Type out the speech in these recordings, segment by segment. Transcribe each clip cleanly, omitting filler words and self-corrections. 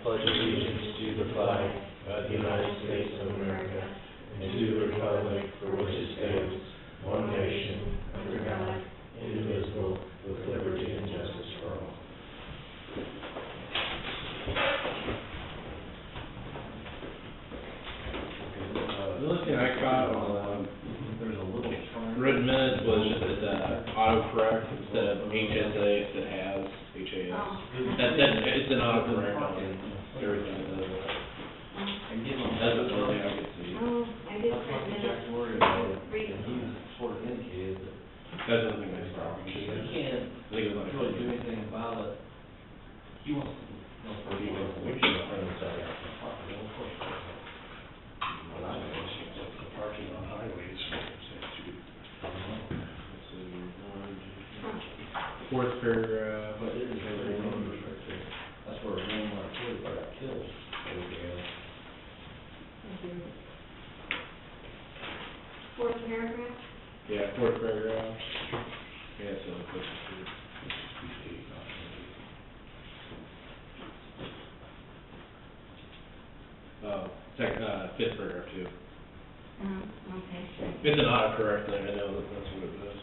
pledge allegiance to the flag of the United States of America and to the republic for which it stands, one nation, under God, indivisible, with liberty and justice for all. The only thing I caught on written minutes was just that autocorrect instead of HSA, it has HAS. It's an autocorrect on everything that does it. That's the only thing I could see. Oh, I did print minutes. Read them. Sort of indicated that That's the only thing I saw. he can't I think it was really do like. anything about it. He wants to, Or do you want to make sure friends are The parking on highways, statute. Fourth paragraph. but it is very dangerous right there. That's where a landmark kid got killed. Fourth paragraph? Yeah, fourth paragraph. Yeah, so this is fifth paragraph too. Okay. It's an autocorrect thing, I know that's what it is.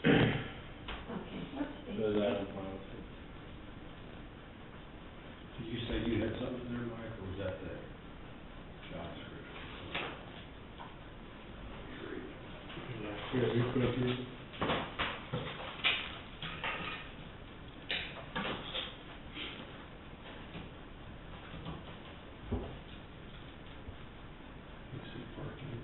Okay, what's the? Does that imply? Did you say you had something there, Mike, or was that the job description? Yeah, you put it through. You see parking.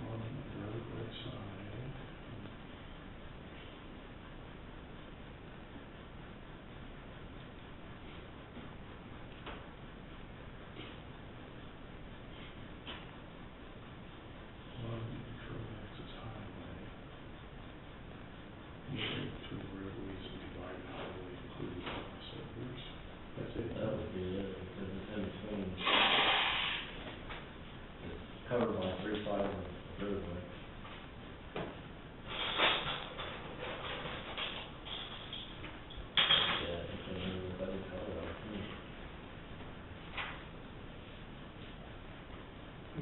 On the roadway side. Lobby control access highway. Area between roadways and divided highway including crossovers. That's it. That would be it, because it's in between. It's covered by 3 sides of the roadway. Yeah, it's in a better color.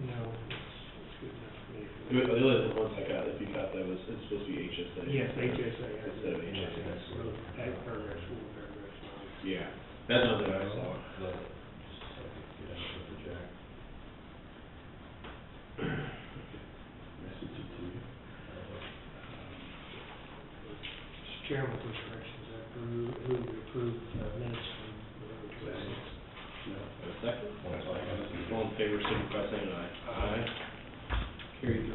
No, it's good enough for me. The only ones I got, if you got that, was it's supposed to be HSA. Yes, HSA. Instead of HSA. Ag paragraphs, full paragraphs, Yeah, that's another thing I saw. Message it to you. Mr. Chairman, with corrections, I move to approve minutes from the road sessions. No. A second? All in favor, signify by saying aye. Aye. Carried 3-0.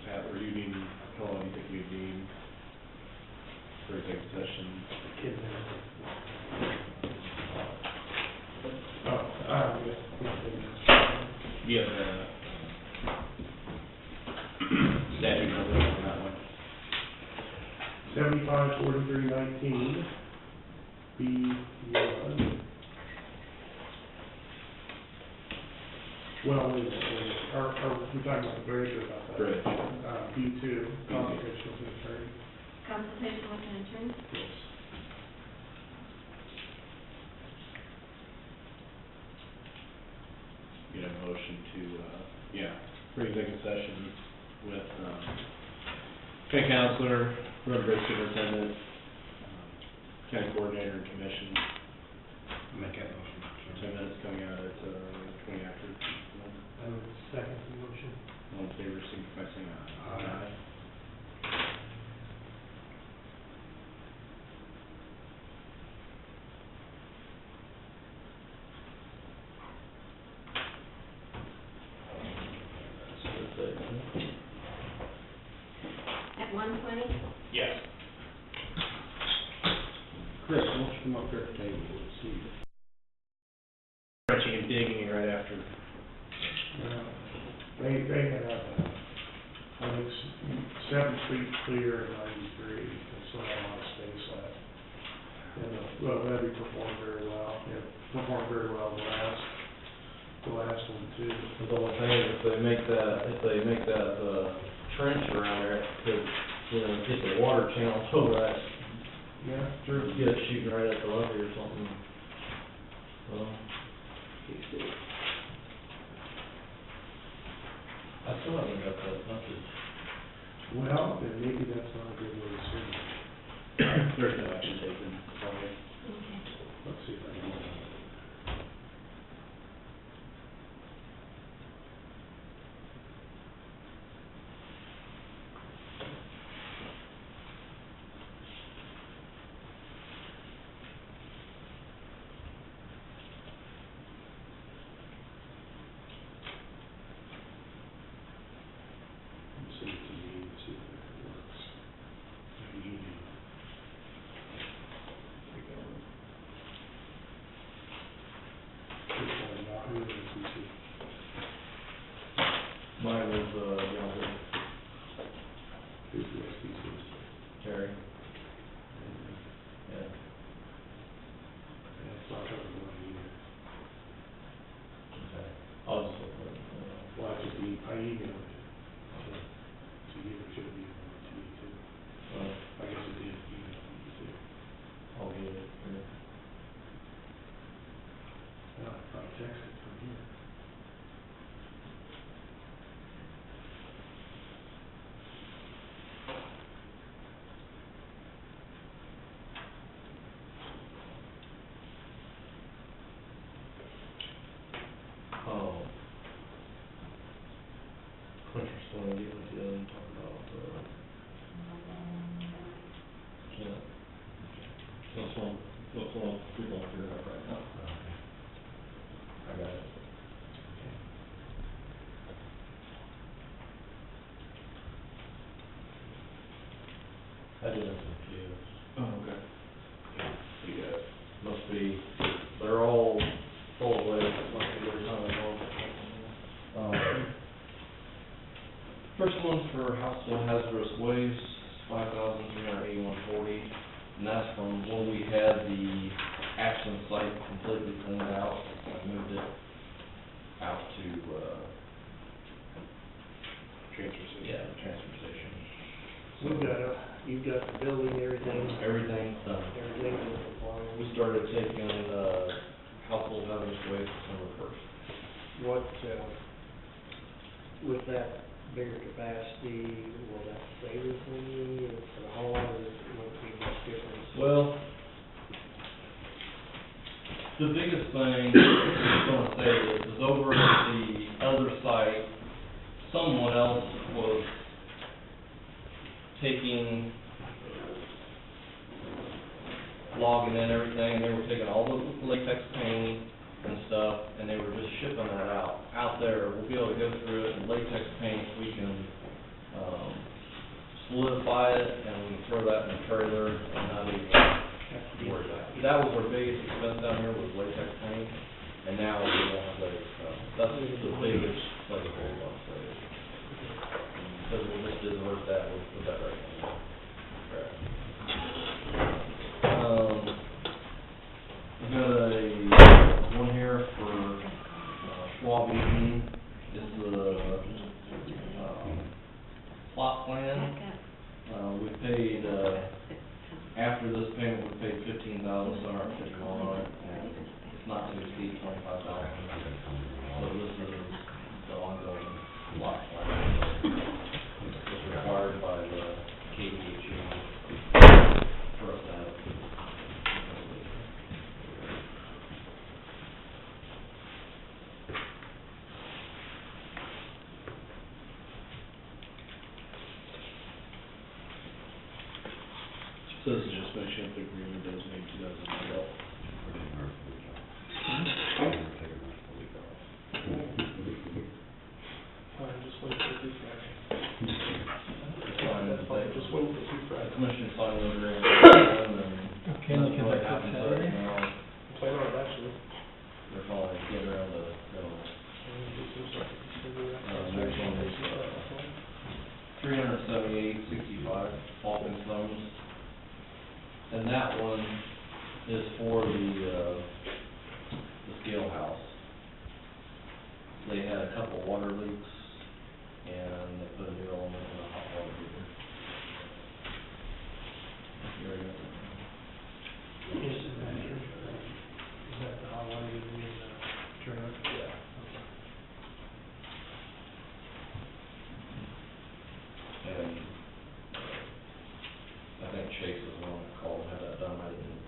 Pat, were you needing, how long do you think we need for executive session? Kid Do you have the statute number on that one? 754319, B1. Well, wait a minute, are we talking about the bridge or about that? Bridge. B2, consultation with the attorney. Consultation with an attorney? Yes. Get a motion to, for executive session with, county counselor, road bridge superintendent, county coordinator and commission. Make that motion. 10 minutes coming out at, 20 after. I would second the motion. All in favor, signify by saying aye. Aye. 120? Yes. Chris, why don't you come up here at the table, we'll see. Trenching and digging right after. They have, I think, 7 feet clear and 93, and still have a lot of space left. And, well, Levy performed very well, performed very well the last one too. The only thing is if they make that trench around there, it could, get the water channel over that, Yeah, true. get it shooting right at the levee or something. I still haven't got that message. Well, then maybe that's not a good way to see it. There's no action taken. Sorry. Okay. Let's see if I can. Let's see what you need, see if that works. Maybe email. Which one, Yahoo or SBC? Mine was, Yahoo, Who's the SBC? Terry, yeah. Yeah, it's not coming on either. Okay. I'll just look at it. Well, I emailed it. So you should be able to me too. I guess it did email me too. I'll get it, yeah. I'll text it from here. Oh. Interesting, I get with you and talk about, yeah. That's one we're going to figure out right now. I got it. I didn't confuse. Oh, okay. You got it. Must be, they're all full of waste, must be every time I go. First one's for household hazardous waste, $5,381.40, and that's from when we had the action site completely cleaned out. I moved it out to, Transfer station. yeah, the transfer station. You've got the building, everything, Everything's done. everything's in compliance. We started taking, household hazardous waste December 1st. What, with that bigger capacity, will that save us any for the hall, or will it be much difference? Well, the biggest thing I'm gonna say is over at the other site, someone else was taking, logging in everything, they were taking all the latex paint and stuff, and they were just shipping that out. Out there, we'll be able to go through it, and latex paint, we can, solidify it, and we can throw that in a trailer, and not even worry about it. That was our biggest expense down here, was latex paint, and now we won't have that expense. That's the biggest flexible, I'll say. Because we just didn't work that, we'll put that right in. Correct. We got a, one here for, Schwab Eaton, this is the, plot plan. We paid, after this payment, we paid $15,751 on it, and it's not to exceed $25,000. So this is the ongoing plot plan. It's required by the KDHE for us to have. So this is just finishing up the agreement that was made in 2012. Fine, just wait for this guy. Fine, That's fine, just wait commission signed the agreement, and Can that's you what conduct happens it right Saturday? now. Plan on it actually. They're finally getting around to, next one is, 378.65, Falcon Stones. And that one is for the scale house. They had a couple water leaks, and they put a new element in the hot water heater. You already got that? Is that the hot water you need to turn on? Yeah. And I think Chase was the one that called and had that done. I didn't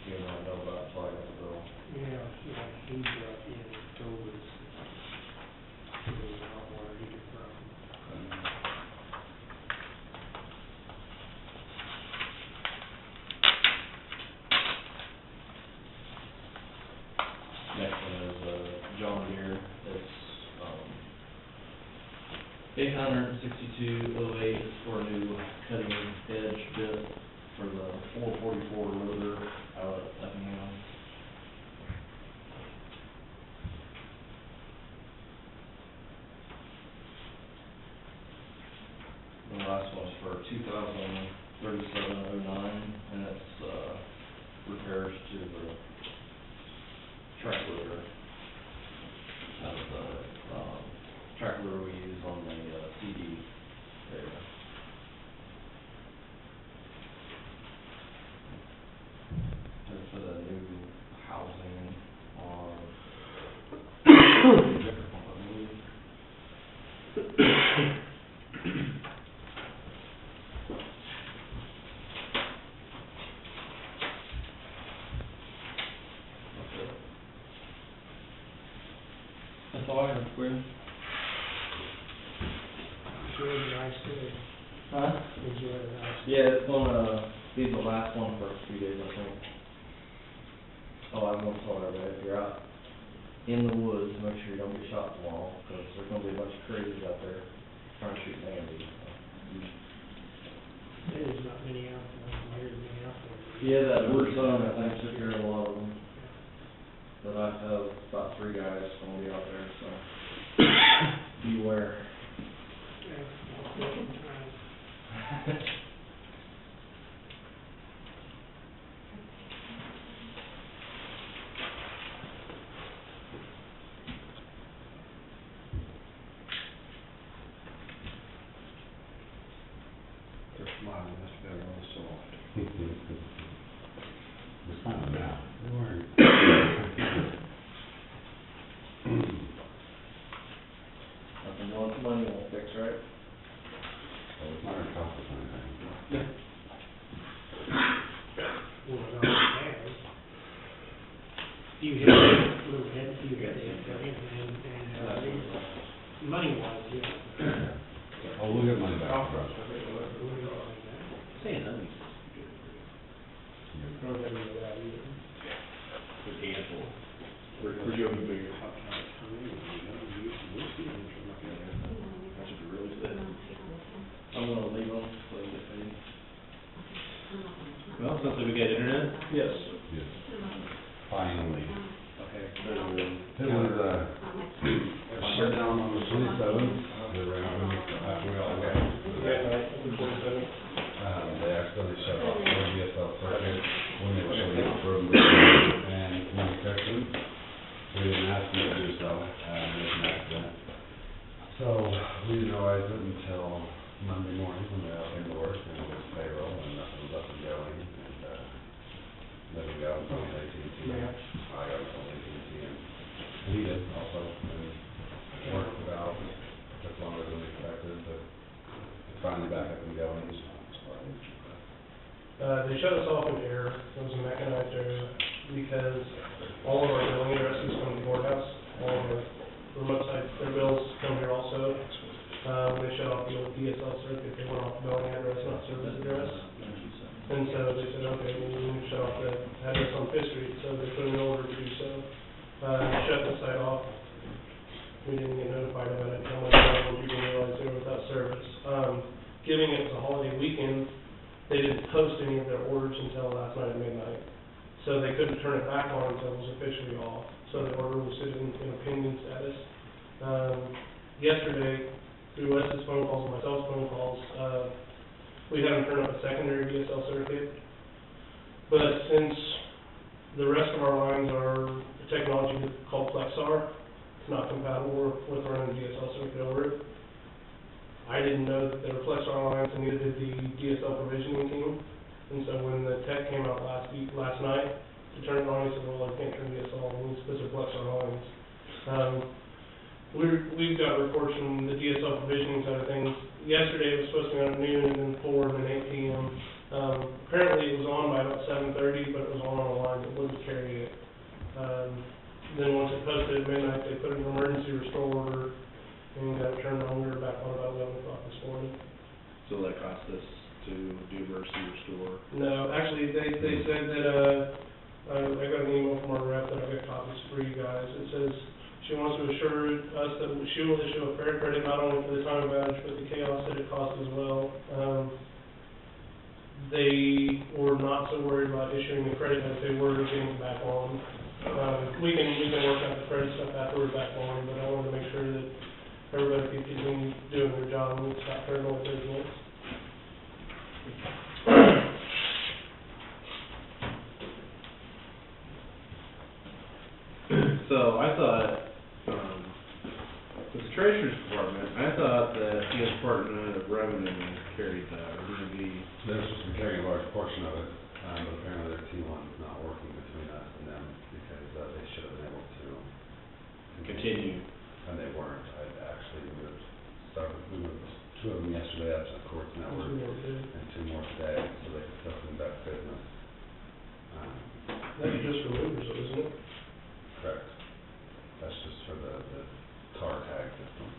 even know about it until I got the bill. Yeah, he brought in, told us, it was a hot water heater problem. Next one is, John Deere, it's, 862.08 is for a new cutting edge bit for the 444 rotor out at Effingham. The last one's for 2037.09, and it's, repairs to the track loader. That's the, track loader we use on the, CD area. And for the new housing on, I believe. That's it. That's all I have for you. Sure, it was a nice day. Huh? Enjoy the nice day. Yeah, it's gonna be the last one for a few days, I think. Oh, I'm gonna tell everybody, if you're out in the woods, make sure you don't get shot tomorrow, because there's gonna be a bunch of crazies out there trying to shoot Mandy. There's not many out there, there's many out there. Yeah, that word zone, I think, took care of a lot of them. But I have about 3 guys gonna be out there, so beware. Yeah, right. They're smiling, that's better on the soft. It's kind of now. Nothing wrong, money won't fix, right? Well, it's not gonna cost us anything. Well, it always has. You hit, little head, you hit it, and, money wise, yeah. Oh, we'll get money back. Saying nothing. I don't have any of that either. Good handful. We're joking bigger. That's what you really said. I'm gonna leave them so they get paid. Well, sounds like we got internet. Yes. Yes. Finally. Okay. It was, shut down on the 27th, around halfway all the way. They accidentally shut off the DSL circuit when they were shutting off road and communication. We didn't ask them to do so, it was an accident. So, we didn't realize it until Monday morning when we were out into work and it was payroll and nothing was up and going. And, then we got on phone with AT&T. Yeah. I got on phone with AT&T and he did also, and worked it out. Took longer than we expected, but it's finally back up and going. They shut us off in error. It was a mechanized error because all of our billing addresses come to the courthouse. All of our remote sites, their bills come here also. They shut off the old DSL circuit. They went off billing address, not service address. And so they said, okay, we need to shut off the address on Fifth Street. So they put an order to do so. Shut the site off. We didn't get notified about it until Monday when people realized they were without service. Given it was a holiday weekend, they didn't post any of their orders until last night at midnight. So they couldn't turn it back on until it was officially off. So the order was sitting in a pending status. Yesterday, through Wes's phone calls and myself's phone calls, we haven't turned up a secondary DSL circuit. But since the rest of our lines are a technology called Plexar, it's not compatible with running a DSL circuit over it. I didn't know that there were Plexar lines, and neither did the DSL provisioning team. And so when the tech came out last night to turn it on, he said, well, I can't turn DSL on, because they're Plexar lines. We've got reports from the DSL provisioning side of things. Yesterday it was supposed to be on at noon, and then 4, and then 8 p.m. Apparently it was on by about 7:30, but it was on a line that wouldn't carry it. Then once it posted at midnight, they put an emergency restore order and got it turned on. We were back on about 11 o'clock this morning. So that cost us to do emergency restore? No, actually, they said that, I got an email from our rep that I got copies for you guys. It says she wants to assure us that she will issue a fair credit not only for the time of outage, but the chaos that it caused as well. They were not so worried about issuing the credit as they were getting it back on. We can work out the credit stuff after we're back on, but I wanted to make sure that everybody could continue doing their job and stop turning on business. So I thought, with the treasurer's department, I thought that the Department of Revenue carried that, or DMV. They're supposed to be carrying a large portion of it, but apparently their T1 is not working between us and them, because they should have been able to Continue. And they weren't. I actually moved 2 of them yesterday out to the courts network, and 2 more today, so they could still conduct business. That's just for movers, though, isn't it? Correct. That's just for the tar tag system,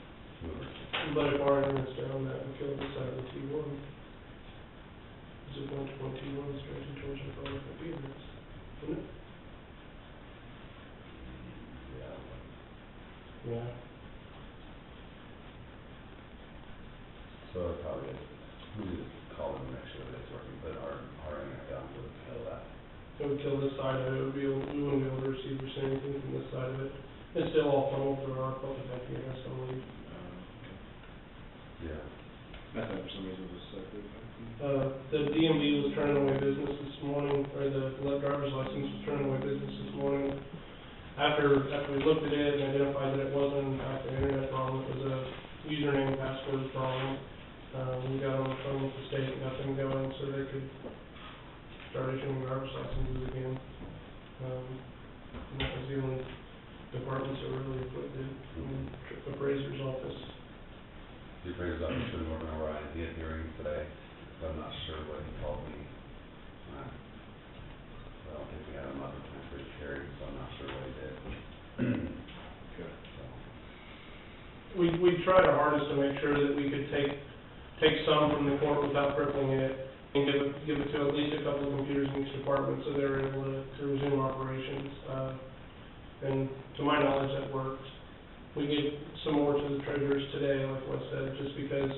movers. But if our internet's down, that would kill the side of the T1. Is it going to point T1 straight towards your phone computers? Isn't it? Yeah. So it probably is. We just call them and make sure that it's working, but our internet down would kill that. It would kill this side of it. We wouldn't be able to receive or send anything from this side of it. It's still all funneled through our public IP address, I believe. Yeah. I thought for some reason it was separate. The DMV was turning away business this morning, or the driver's license was turning away business this morning. After we looked at it and identified that it wasn't in fact an internet problem, it was a username and password problem. We got on the phone with the state and got them going so they could start issuing driver's licenses again. And that was the only departments that were really afflicted. The appraiser's office. The appraiser's office should be working on Ryan. He had hearings today, but I'm not sure what he called me. I don't think we had a month for his hearing, so I'm not sure what he did. Okay. So. We tried our hardest to make sure that we could take some from the court without crippling it, and give it to at least a couple of computers in each department so they're able to resume operations. And to my knowledge, that worked. We gave some more to the treasurers today, like Wes said, just because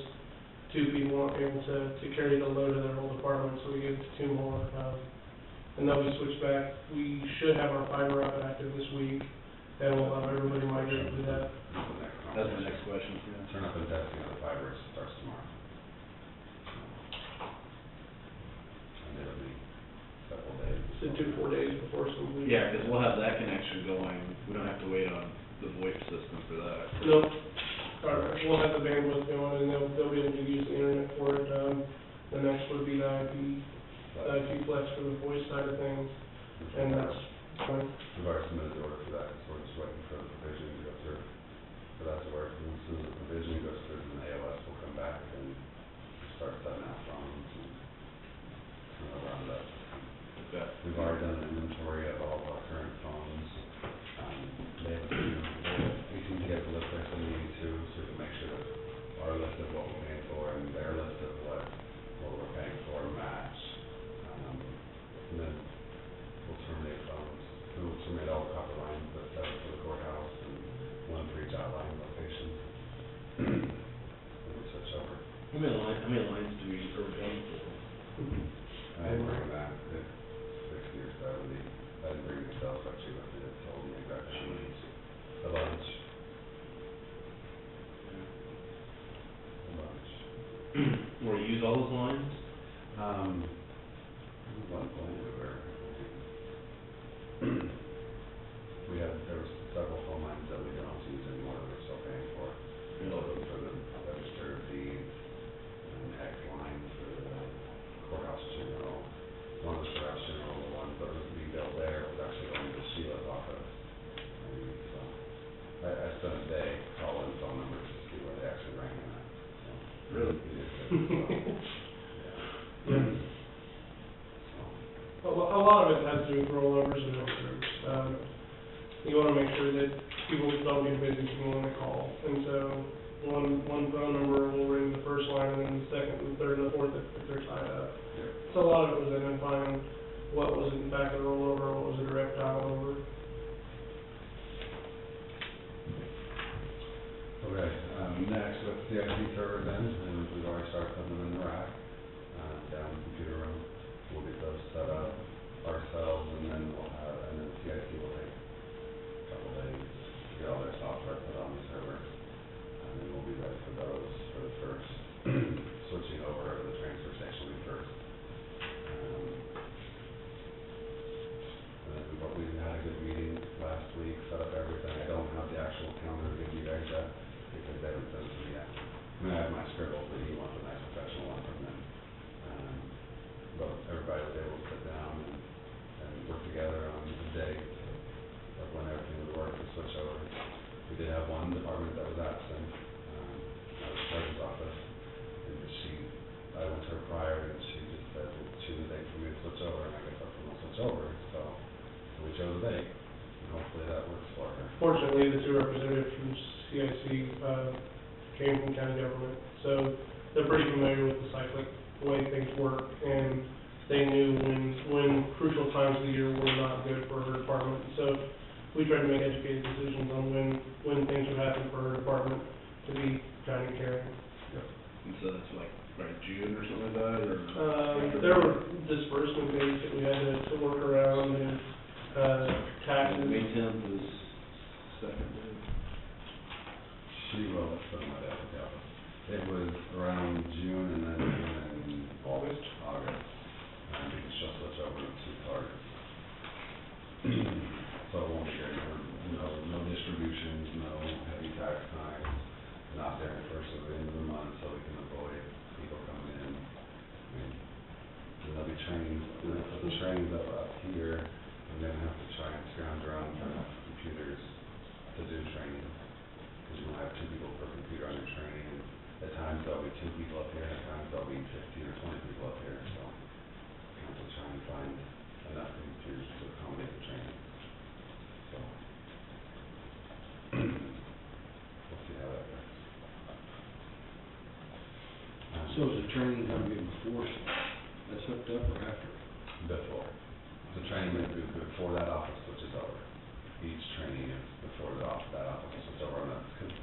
2 people weren't able to carry the load of their whole department, so we gave it to 2 more. And then we switched back. We should have our fiber up active this week, and we'll have everybody migrate to that. That's my next question. Yeah. Turn up and testing of the fiber starts tomorrow. And it'll be several days. So 2-4 days before some week. Yeah, because we'll have that connection going. We don't have to wait on the VoIP system for that. Nope. We'll have the bandwidth going, and they'll be able to use the internet for it. The next would be the IP Flex for the voice side of things, and that's fine. We've already submitted the order for that, so we're just waiting for the provisioning to go through. But that's where, as soon as the provisioning goes through, then the AOS will come back and start setting out phones and around that. Okay. We've already done an inventory of all of our current phones. They can get the list they need to, so we can make sure that our list of what we're paying for and their list of what we're paying for match. And then we'll terminate phones. We'll terminate all the copper lines that's set up for the courthouse and 1 for each outlying location. And we'll switch over. How many lines do we paying for? I didn't bring that, it's 60 or 70, I didn't bring the sales rep, she left it, told me exactly she needs a bunch. A bunch. Where you use all those lines? One point where there was several phone lines that we don't use anymore that we're still paying for. Those for the register of deeds, and X line for the courthouse general. One was for courthouse general, the one that was being billed there was actually going to Sheila's office. And so, I spent a day calling phone numbers to see where they actually rang in at, so. Really? We did good, so, yeah. A lot of it has to do with rollovers and work groups. You wanna make sure that people don't get busy when they call, and so one phone number will ring the first line, and then the second, the third, and the fourth if they're tied up. So a lot of it was identifying what was in fact a rollover, what was a direct dial over. Okay, next, with CIC server then, and we've already started putting them in the rack, down in the computer room. We'll get those set up ourselves, and then CIC will take a couple days to get all their software put on the server. And then we'll be ready for those for the first, switching over to the transfer station first. And then we had a good meeting last week, set up everything. I don't have the actual calendar to give you guys yet, because they haven't sent it to me yet. I mean, I have my scribbles, but he wants a nice professional one from them. But everybody was able to sit down and work together on the date of when everything would work to switch over. We did have one department that was absent, out of the clerk's office, and I went to her prior, and she just said, well, choose a date for me to switch over, and I guess that's when I'll switch over, so we chose a date, and hopefully that works for her. Fortunately, the two representatives from CIC, came from county government, so they're pretty familiar with the cyclic way things work, and they knew when crucial times of the year were not good for her department. So we tried to make educated decisions on when things would happen for her department to be kind of caring. And so that's like by June or something like that, or? There were disbursement dates that we had to work around, and taxes. May 10th is second day. She wrote it from my desk, yeah. It was around June and then in August. Because she'll switch over to 2 cards. So it won't be any, no distributions, no heavy tax times, not during the first of the end of the month, so we can avoid people coming in. I mean, there'll be trainings, we're gonna put the trainings up here, and then have to try and scrounge around for enough computers to do training. Because you won't have 2 people per computer on your training, and at times there'll be 2 people up here, and at times there'll be 15 or 20 people up here, so we have to try and find enough computers to accommodate the training. So, we'll see how that goes. So is the training gonna be before that's hooked up or after? Before. The training is before that office switches over. Each training is before that office switches over, and that's because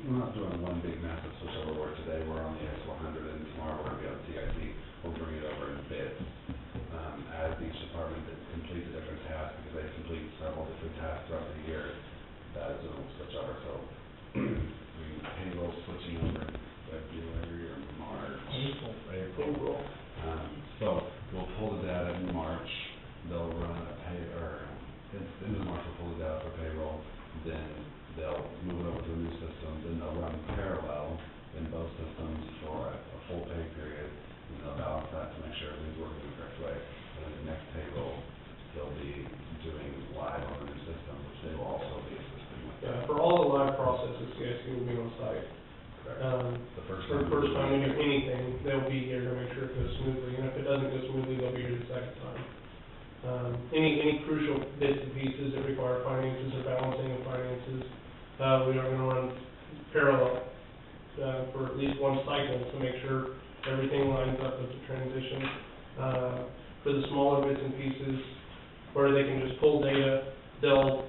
we're not doing one big massive switch over where today we're on the X100 and tomorrow we're gonna be on CIC. We'll bring it over in bits. As each department completes a different task, because they complete several different tasks throughout the year, that is when we'll switch over. So, payroll switching over in February or March. April. So we'll pull the data in March, they'll run a in March we'll pull the data for payroll, then they'll move it over to a new system, then they'll run parallel in both systems for a full pay period, and they'll balance that to make sure everything's working the correct way. And then the next payroll, they'll be doing live on the new system, which they will also be assisting with. Yeah, for all the live processes, CIC will be on site. The first For the first time we do anything, they'll be here to make sure it goes smoothly, and if it doesn't go smoothly, they'll be here the second time. Any crucial bits and pieces that require finances or balancing of finances, we are gonna run parallel, for at least one cycle to make sure everything lines up with the transition. For the smaller bits and pieces, where they can just pull data, they'll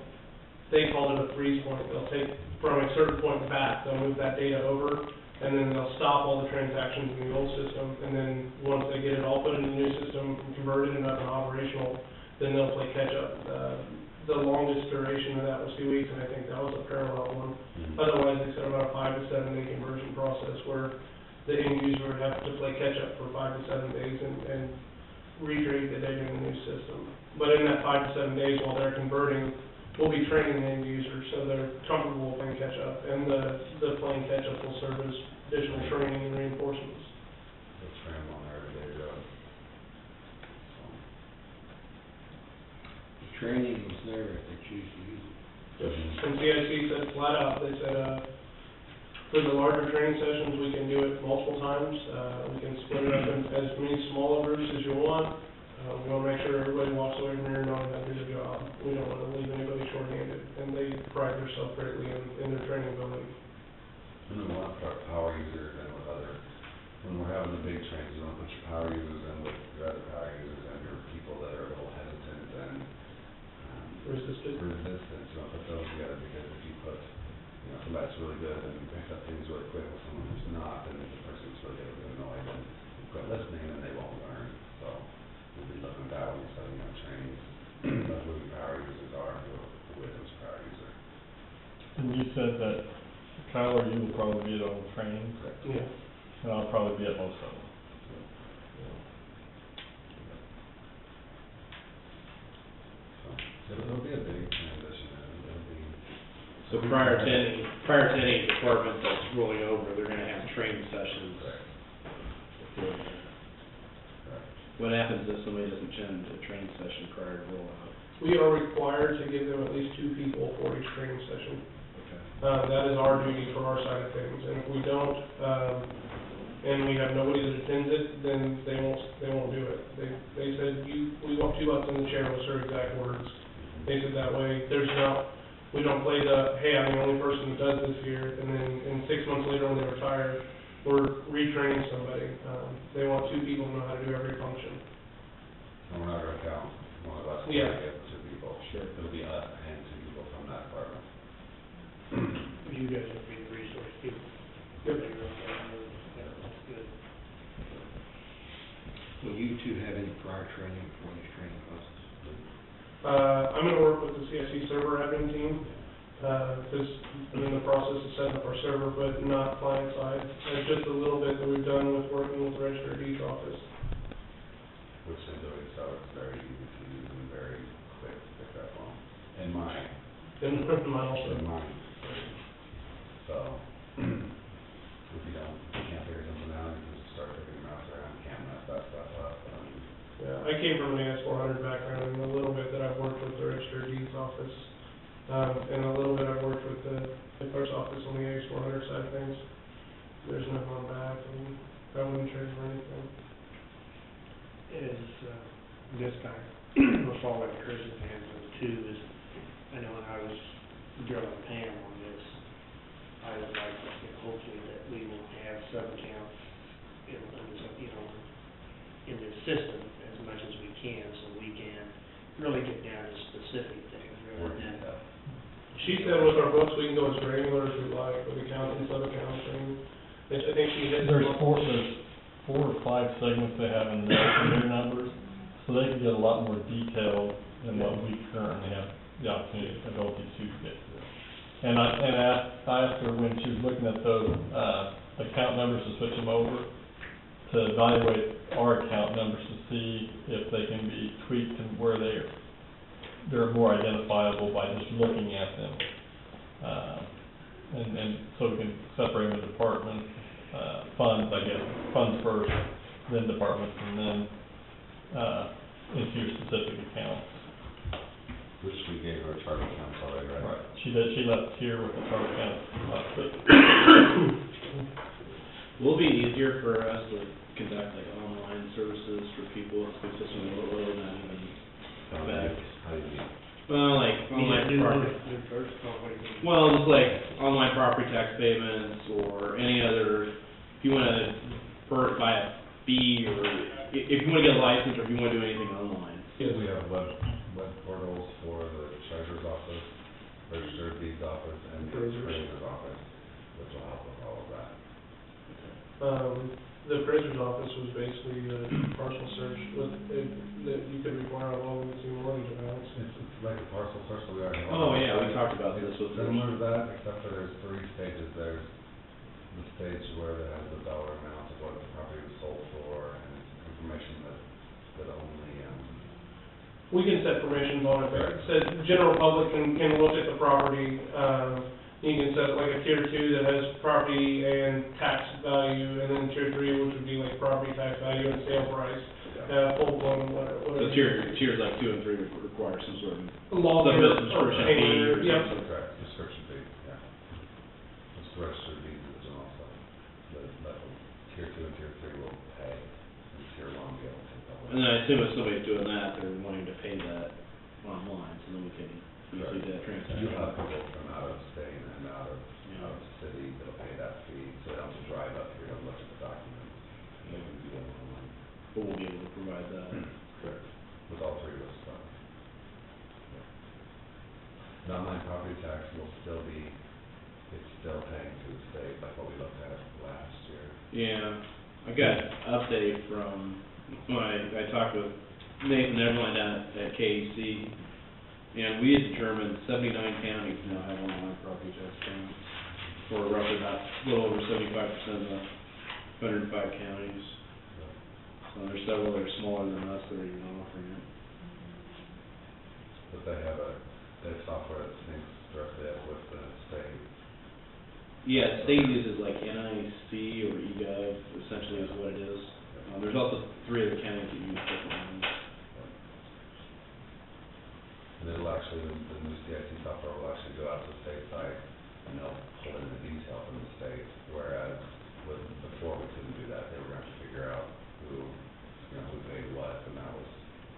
they call it a freeze point. They'll take from a certain point back, they'll move that data over, and then they'll stop all the transactions in the old system, and then once they get it all put in the new system, converted and up and operational, then they'll play catch up. The longest duration of that was 2 weeks, and I think that was a parallel one. Otherwise, they said about a 5 to 7 day conversion process where the end user would have to play catch up for 5 to 7 days and retrade the data in the new system. But in that 5 to 7 days while they're converting, we'll be training the end user so they're comfortable playing catch up, and the playing catch up will serve as additional training and reinforcements. Let's train them on their everyday job. The training was there if they choose to use it. And CIC said flat out, they said, for the larger training sessions, we can do it multiple times. We can split it up in as many smaller groups as you want. We want to make sure everybody walks away from here knowing how to do the job. We don't want to leave anybody shorthanded, and they pride themselves greatly in their training ability. And we want to put our power users in with other, when we're having the big trains, you want to put your power users in with your other power users and your people that are a little hesitant and, Resistant. resistant, you want to put those together, because if you put, you know, somebody that's really good and picks up things really quick with someone who's not, then the person's really gonna get annoyed and quit listening and they won't learn, so we'll be looking at that when we're setting up trainings, of who the power users are, who isn't a power user. And you said that Kyle or you will probably be at all the trainings, Yeah. and I'll probably be at most of them. So it'll be a big transition, and it'll be. So prior to any department that's rolling over, they're gonna have training sessions. Correct. What happens if somebody doesn't attend a training session prior to rollout? We are required to give them at least 2 people for each training session. Okay. That is our duty for our side of things, and if we don't, and we have nobody that attends it, then they won't do it. They said, we want 2 butts in the chair, was their exact words. They said that way, we don't play the, hey, I'm the only person that does this here, and then 6 months later when they retire, we're retraining somebody. They want 2 people who know how to do every function. And we're not gonna count one of us, we're Yeah. gonna get 2 people. Sure. It'll be us and 2 people from that department. You guys would be the resource people. Yep. That's good. Will you two have any prior training for these training classes? I'm gonna work with the CIC server admin team, because I'm in the process of setting up our server, but not client side. It's just a little bit that we've done with working with the Register of Deeds office. Which in doing so, it's very easy to use and very quick to pick up on, in mine, And mine also. in mine. So, if you can't figure something out, you just start picking your mouse around, can't mess that stuff up, Yeah, I came from an AS400 background, and a little bit that I've worked with the Register of Deeds office, and a little bit I've worked with the clerk's office on the AS400 side of things. There's nothing on back, and I wouldn't trade for anything. Is, this guy, will fall in Chris's hands on too, is, I know when I was drilling Pam on this, I would like to see, hopefully, that we will have sub-accounts in, you know, in this system as much as we can, so we can really get down to specific things, rather than. She said with our books, we can go as granular as we like, with accounts and sub-accounts, and I think she hit. There's 4 or 5 segments they have in their numbers, so they can get a lot more detail than what we currently have the ability to get to. And I asked her when she was looking at those, account numbers to switch them over, to evaluate our account numbers to see if they can be tweaked and where they're more identifiable by just looking at them. And so we can separate the department, funds, I guess, funds first, then departments, and then, into your specific accounts. Which we gave her a chart accounts already, right? Right, she left here with the chart account last week. Will it be easier for us to conduct like online services for people if the system is a little not even back? How do you mean? Well, like online property. Well, just like online property tax payments or any other, if you wanna buy a fee or if you wanna get a license or if you wanna do anything online. We have web portals for the treasurer's office, registered deeds office and the Appraisers. appraiser's office, which will help with all of that. The appraiser's office was basically a parcel search that you could require a loan to mortgage amounts. It's like a parcel search that we already have. Oh, yeah, we talked about this It's with. similar to that, except for there's 3 stages. There's the stage where it has the dollar amount of what the property was sold for, and it's information that only, We can set permissions on it, but it says general public can look at the property, you can set like a tier 2 that has property and tax value, and then tier 3, which would be like property tax value and sale price, full blown, whatever. So tiers like 2 and 3 would require some sort of. Login Some or subscription payment, fee or yep. something. correct, description fee, yeah. It's the registered deeds of the general stuff. That tier 2 and tier 3 will pay, and tier 1 will be able to take that. And then I assume if somebody's doing that, they're wanting to pay that online, so then we can easily do that transaction. You'll have people from out of state and out of Yeah. city that'll pay that fee, so they don't have to drive up here to look at the documents. They can do that online. But we'll be able to provide that. Correct. With all 3 of those stuff. The online property tax will still be, it's still paying to the state, like what we looked at last year. Yeah, I got an update from, when I talked with Nathan Everline at KEC, and we had determined 79 counties now have online property tax payments, for roughly about, a little over 75% of the 105 counties. So there's several that are smaller than us that are even offering it. But they have software that syncs directly up with the state. Yeah, state uses like NIC or eGov, essentially is what it is. There's also 3 other counties that use different ones. And it'll actually, the new CIC software will actually go out to the state site, and they'll pull in the detail from the state, whereas before we couldn't do that, they were gonna have to figure out who paid what, and that was,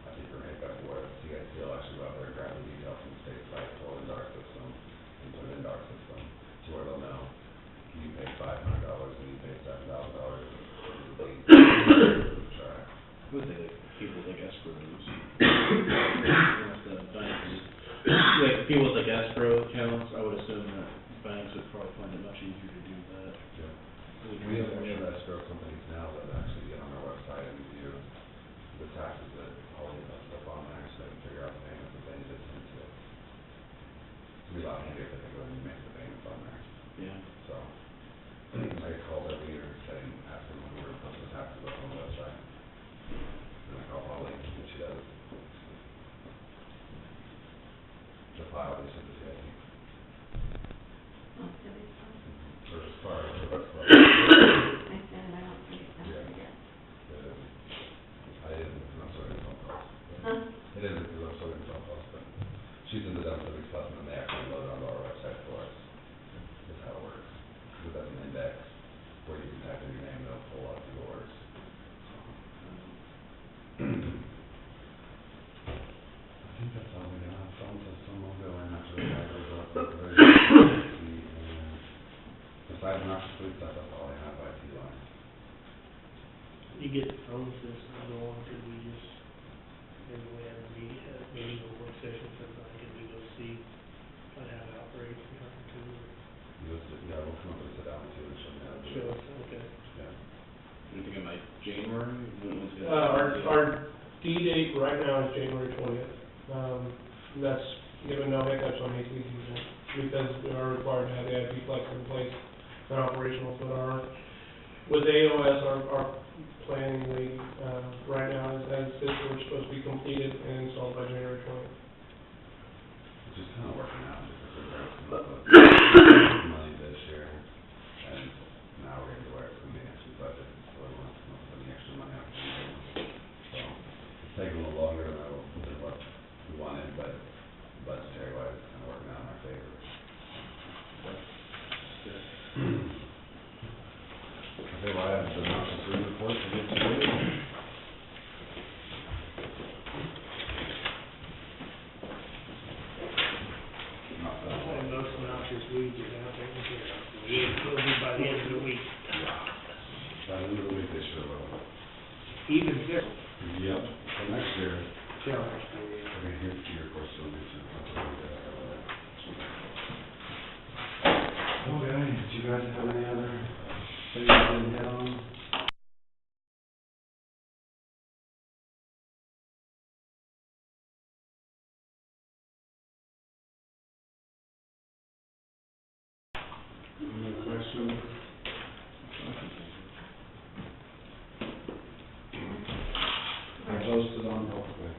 I think, your hiccup, where CIC will actually go out there and grab the detail from the state site, pull it into our system, and put it into our system, to where they'll know, you paid $500 and you paid $7,000, track. I would think like people with like escrows. Almost the banks. Like people with like escrow accounts, I would assume that banks would probably find it much easier to do that. Yeah. We have escrow companies now that actually get on our website and view the taxes that all of that stuff on there, so they can figure out the payments that they need to send to it. It'd be a lot handier if they could go and make the payments on there, Yeah. so. I called every year saying, asking when we were posting the taxes up on the website. And I called Holly, and she does. The file they sent to CIC. Or as far as the rest of it. I didn't, because I'm sorry, phone calls. It isn't because I'm sorry, phone calls, but she sends it down to the stuff and then they actually load it onto our website for us. Is how it works. Because it has an index where you can type in your name and it'll pull up yours. I think that's all we got. Phone system will go in after the guy goes up. Besides noxious food stuff, that's all I have IT wise. You get the phone system going, could we just, maybe we have a meeting or work session sometime, could we go see kind of how it operates and how it can, Yeah, we'll come up and sit down with you and show me how to do show it. us, okay. Yeah. You think it might January? When was it? Our D date right now is January 20th. That's given no hiccups on AT&T, because we are required to have the IP flex in place and operational, but with AOS, our planning lead, right now is, as this, we're supposed to be completed and installed by January 20th. Which is kind of working out because we're going to come up with money this year, and now we're into where it's going to be next year's budget, so we want to come up with any extra money out of it. So, it's taking a little longer than what we wanted, but budgetary wise, it's kind of working out in our favor. Okay, well, I have the noxious food report to get to you. And most noxious weeds are now taken care of, it will be by the end of the week. By the end of the week, they sure will. Even this, Yep. So next year, till next year. okay, here's your question, Lisa. you guys have any other things you didn't hit on? Any questions? I posted on both ways.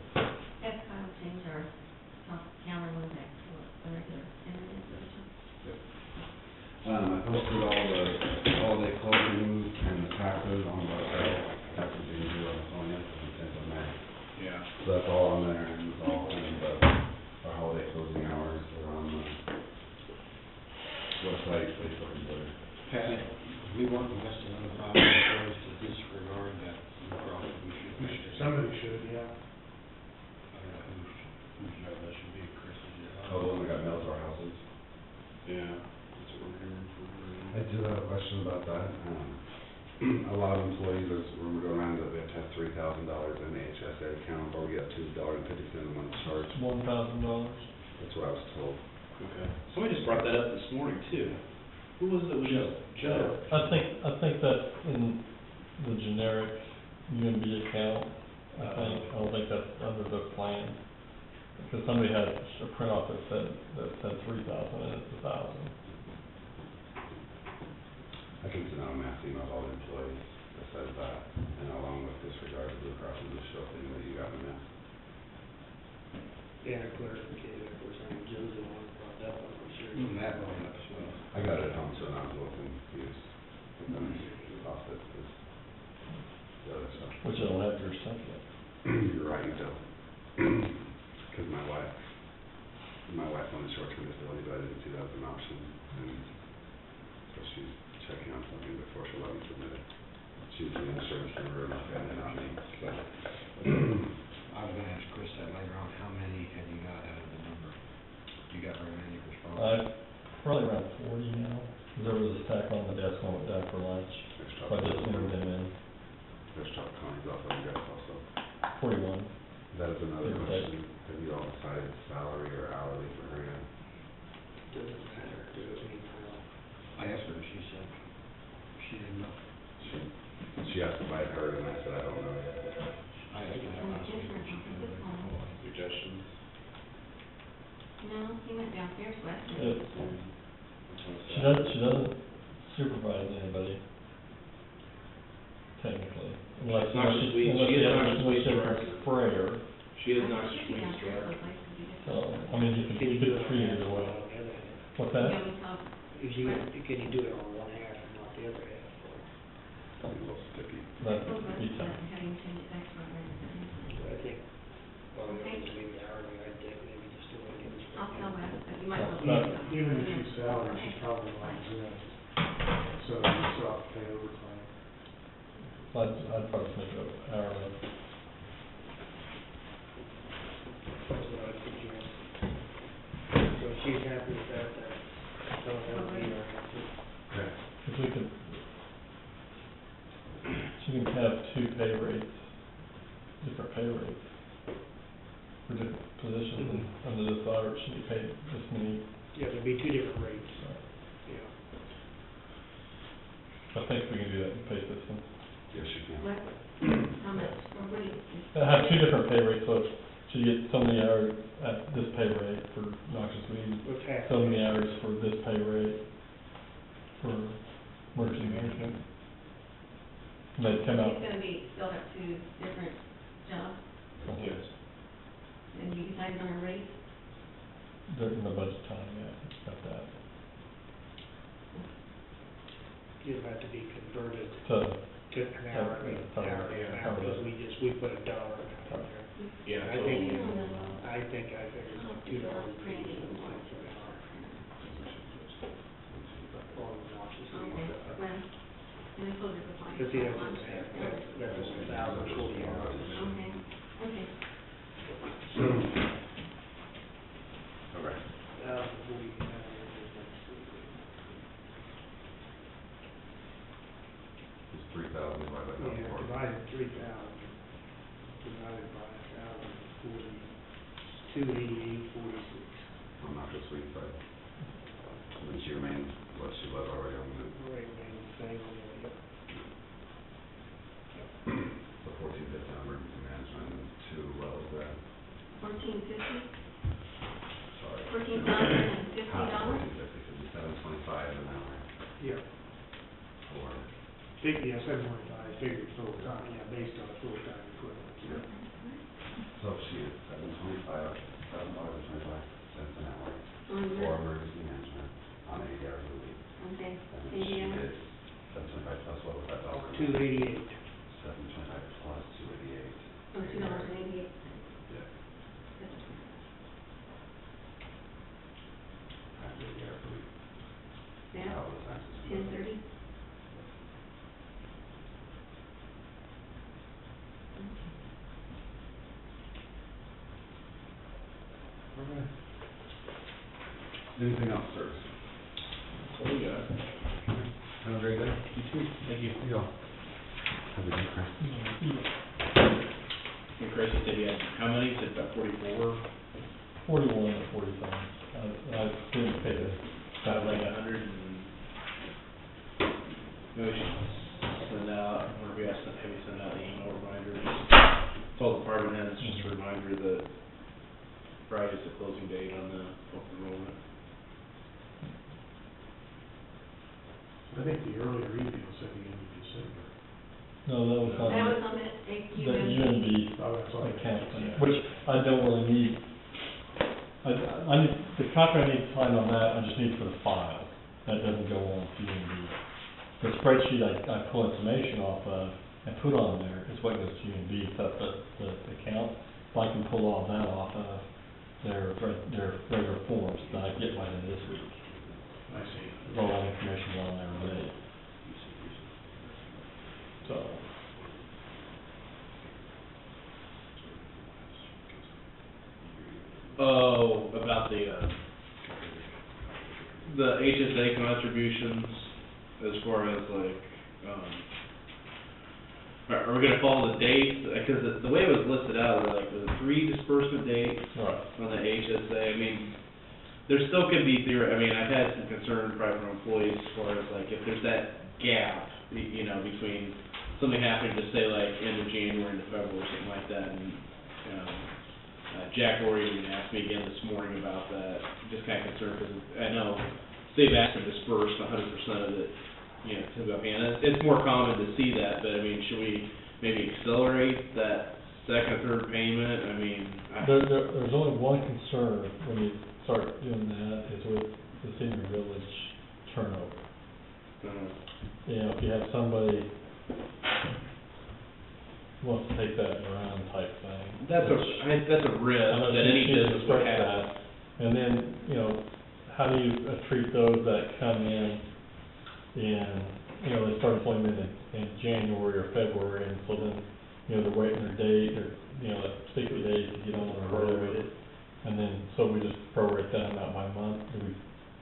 That's how to change our counter one back to a regular internet version. I posted all the holiday closings and the taxes on the website, taxes being due on the 20th and the 10th of May. Yeah. So that's all on there, and it's all in the, our holiday closing hours are on the website, Facebook, and Twitter. Pat, we want invested in the property employees to disregard that, probably we should. Somebody should, yeah. I don't know whose job that should be, Chris's job. Oh, the one that got mailed to our houses? Yeah, that's what we're hearing from her. I do have a question about that. A lot of employees, there's rumor going around that we have to have $3,000 in the HSA account, or we get $2.50 a month charge. $1,000. That's what I was told. Okay. Somebody just brought that up this morning too. Who was it? Joe. I think that's in the generic UMB account. I don't think that's under the plan. Because somebody had a printout that said 3,000 and it's 1,000. I can send out a mass email to all the employees that says that, and along with disregard the Blue Cross and Blue Shield thing that you got in the mail. Yeah, clarification, of course, I mean, Joe's the one who brought that up, I'm sure. Matt brought it up as well. I got it at home, so now I'm a little confused. But then the cost is the other stuff. Which I don't have your stuff yet. You're right, you don't. Because my wife wanted short-term disability, but I didn't see that as an option, and so she's checking on something before she'll let me submit it. She's the insurance number, and then not me, so. I was gonna ask Chris that later on, how many have you got out of the number? You got very many responses? Probably around 40 now. There was a stack on the desk when I went down for lunch. So I just moved them in. There's Chuck Connie's off on your guys also. 41. That is another Give or question. Have you all decided salary or hourly for her yet? Doesn't matter, doesn't mean how. I asked her, and she said, she didn't know. She asked if I had heard, and I said, I don't know. I asked her that last week, and she couldn't recall. Suggestions? No, he went downstairs last It- night. She doesn't supervise anybody, technically. Unless Noxious weeds. unless She is you have noxious weeds a director. sprayer. She is not just weeds director. So, I mean, you could treat it either way. What's that? Yeah, we talked, Can you do it on one half and not the other half? It's a little sticky. That'd so be good, tough. having changed back to our regular. I think, well, we Okay. have to leave the hourly, I think maybe just do it again. I'll tell Wes, but you might as well. Well, do something. Even if she's salary, she's probably not exempt, so you still have to pay overtime. I'd probably make it hourly. That's what I suggest. So if she's happy with that, that'll help me, Okay. If we could, she can have two pay rates, different pay rates for different positions, and under the salary, she be paid this many. yeah, there'd be two different rates, yeah. I think we can do that in pay system. Yes, you can. What, how much, or what do you? Have two different pay rates, so she gets so many hours at this pay rate for noxious weeds, What's half? so many hours for this pay rate for emergency management. And they come out. It's gonna be filled up to different jobs, Yes. and you decided on a rate? During the budget time, yeah, got that. It'd have to be converted So, to an hourly, because we put a dollar amount in there. Yeah, I totally. think, I figured like $2 an hour. On the noxious Okay, weeds. well, and include it with like. Because he has, that's 1,040 hours. Okay, okay. So, Okay. 1,040 hours, It's 3,000 divided by yeah, 4. divided 3,000, divided by 1,040, 288.46. I'm not just weak, but it's your main what she was already on the, remain the same, yeah. the 1450 emergency management, and 2, what was that? $14.50, Sorry. $14,050. Half 1450, so it'd be $7.25 an hour Yeah, for, yeah, 7.5, figured full-time, yeah, based on a full-time equivalent. yeah. So she is $7.25 an hour On for your, emergency management on 80 hours a week. okay, And then she ADM, did 7.25 plus, what was that dollar? 288. 7.25 plus 288. oh, $2.88. Yeah. I think, yeah, pretty. That, That was actually. 10:30. All right. Anything else, sir? So we got. Have a great day. You too. Thank you. You all. Have a good day, Chris. And Chris, you said you had, how many? You said about 44? 41 to 45. I didn't pay the, About like 100 and... Maybe we should send out, or we asked, have you send out the email reminders? Told department heads, just a reminder that Friday's the closing date on the open enrollment. I think the earlier email said the end of December. no, that was on That was the on the UNB Oh, that's all. account thing, which I don't really need. I need, the contract I need to sign on that, I just need for the file. That doesn't go on to UNB. The spreadsheet I pull information off of and put on there is what goes to UNB, but the account, if I can pull all that off of their regular forms that I get by the end of this week. I see. All that information's on there already. So. Oh, about the HSA contributions, as far as like, are we gonna follow the dates? Because the way it was listed out, like, there were 3 disbursement dates Right. on the HSA. I mean, there still could be I've had some concern probably from employees as far as like, if there's that gap, you know, between something happening to say like end of January into February or something like that, and, Jack Lori even asked me again this morning about that, just kind of concerned, because I know they've asked to disperse 100% of it, you know, to go, and it's more common to see that, but I mean, should we maybe accelerate that second or third payment? I mean, There's only one concern when you start doing that, is with the senior village turnover. You know, if you have somebody wants to take that around type thing. that's a risk I know that she any needs to business would express have. that. And then, you know, how do you treat those that come in and, you know, they start employment in January or February, and so then, you know, they're waiting their date, or, you know, like 60 days to get on or whatever. And then, so we just prorate that amount by month. Do we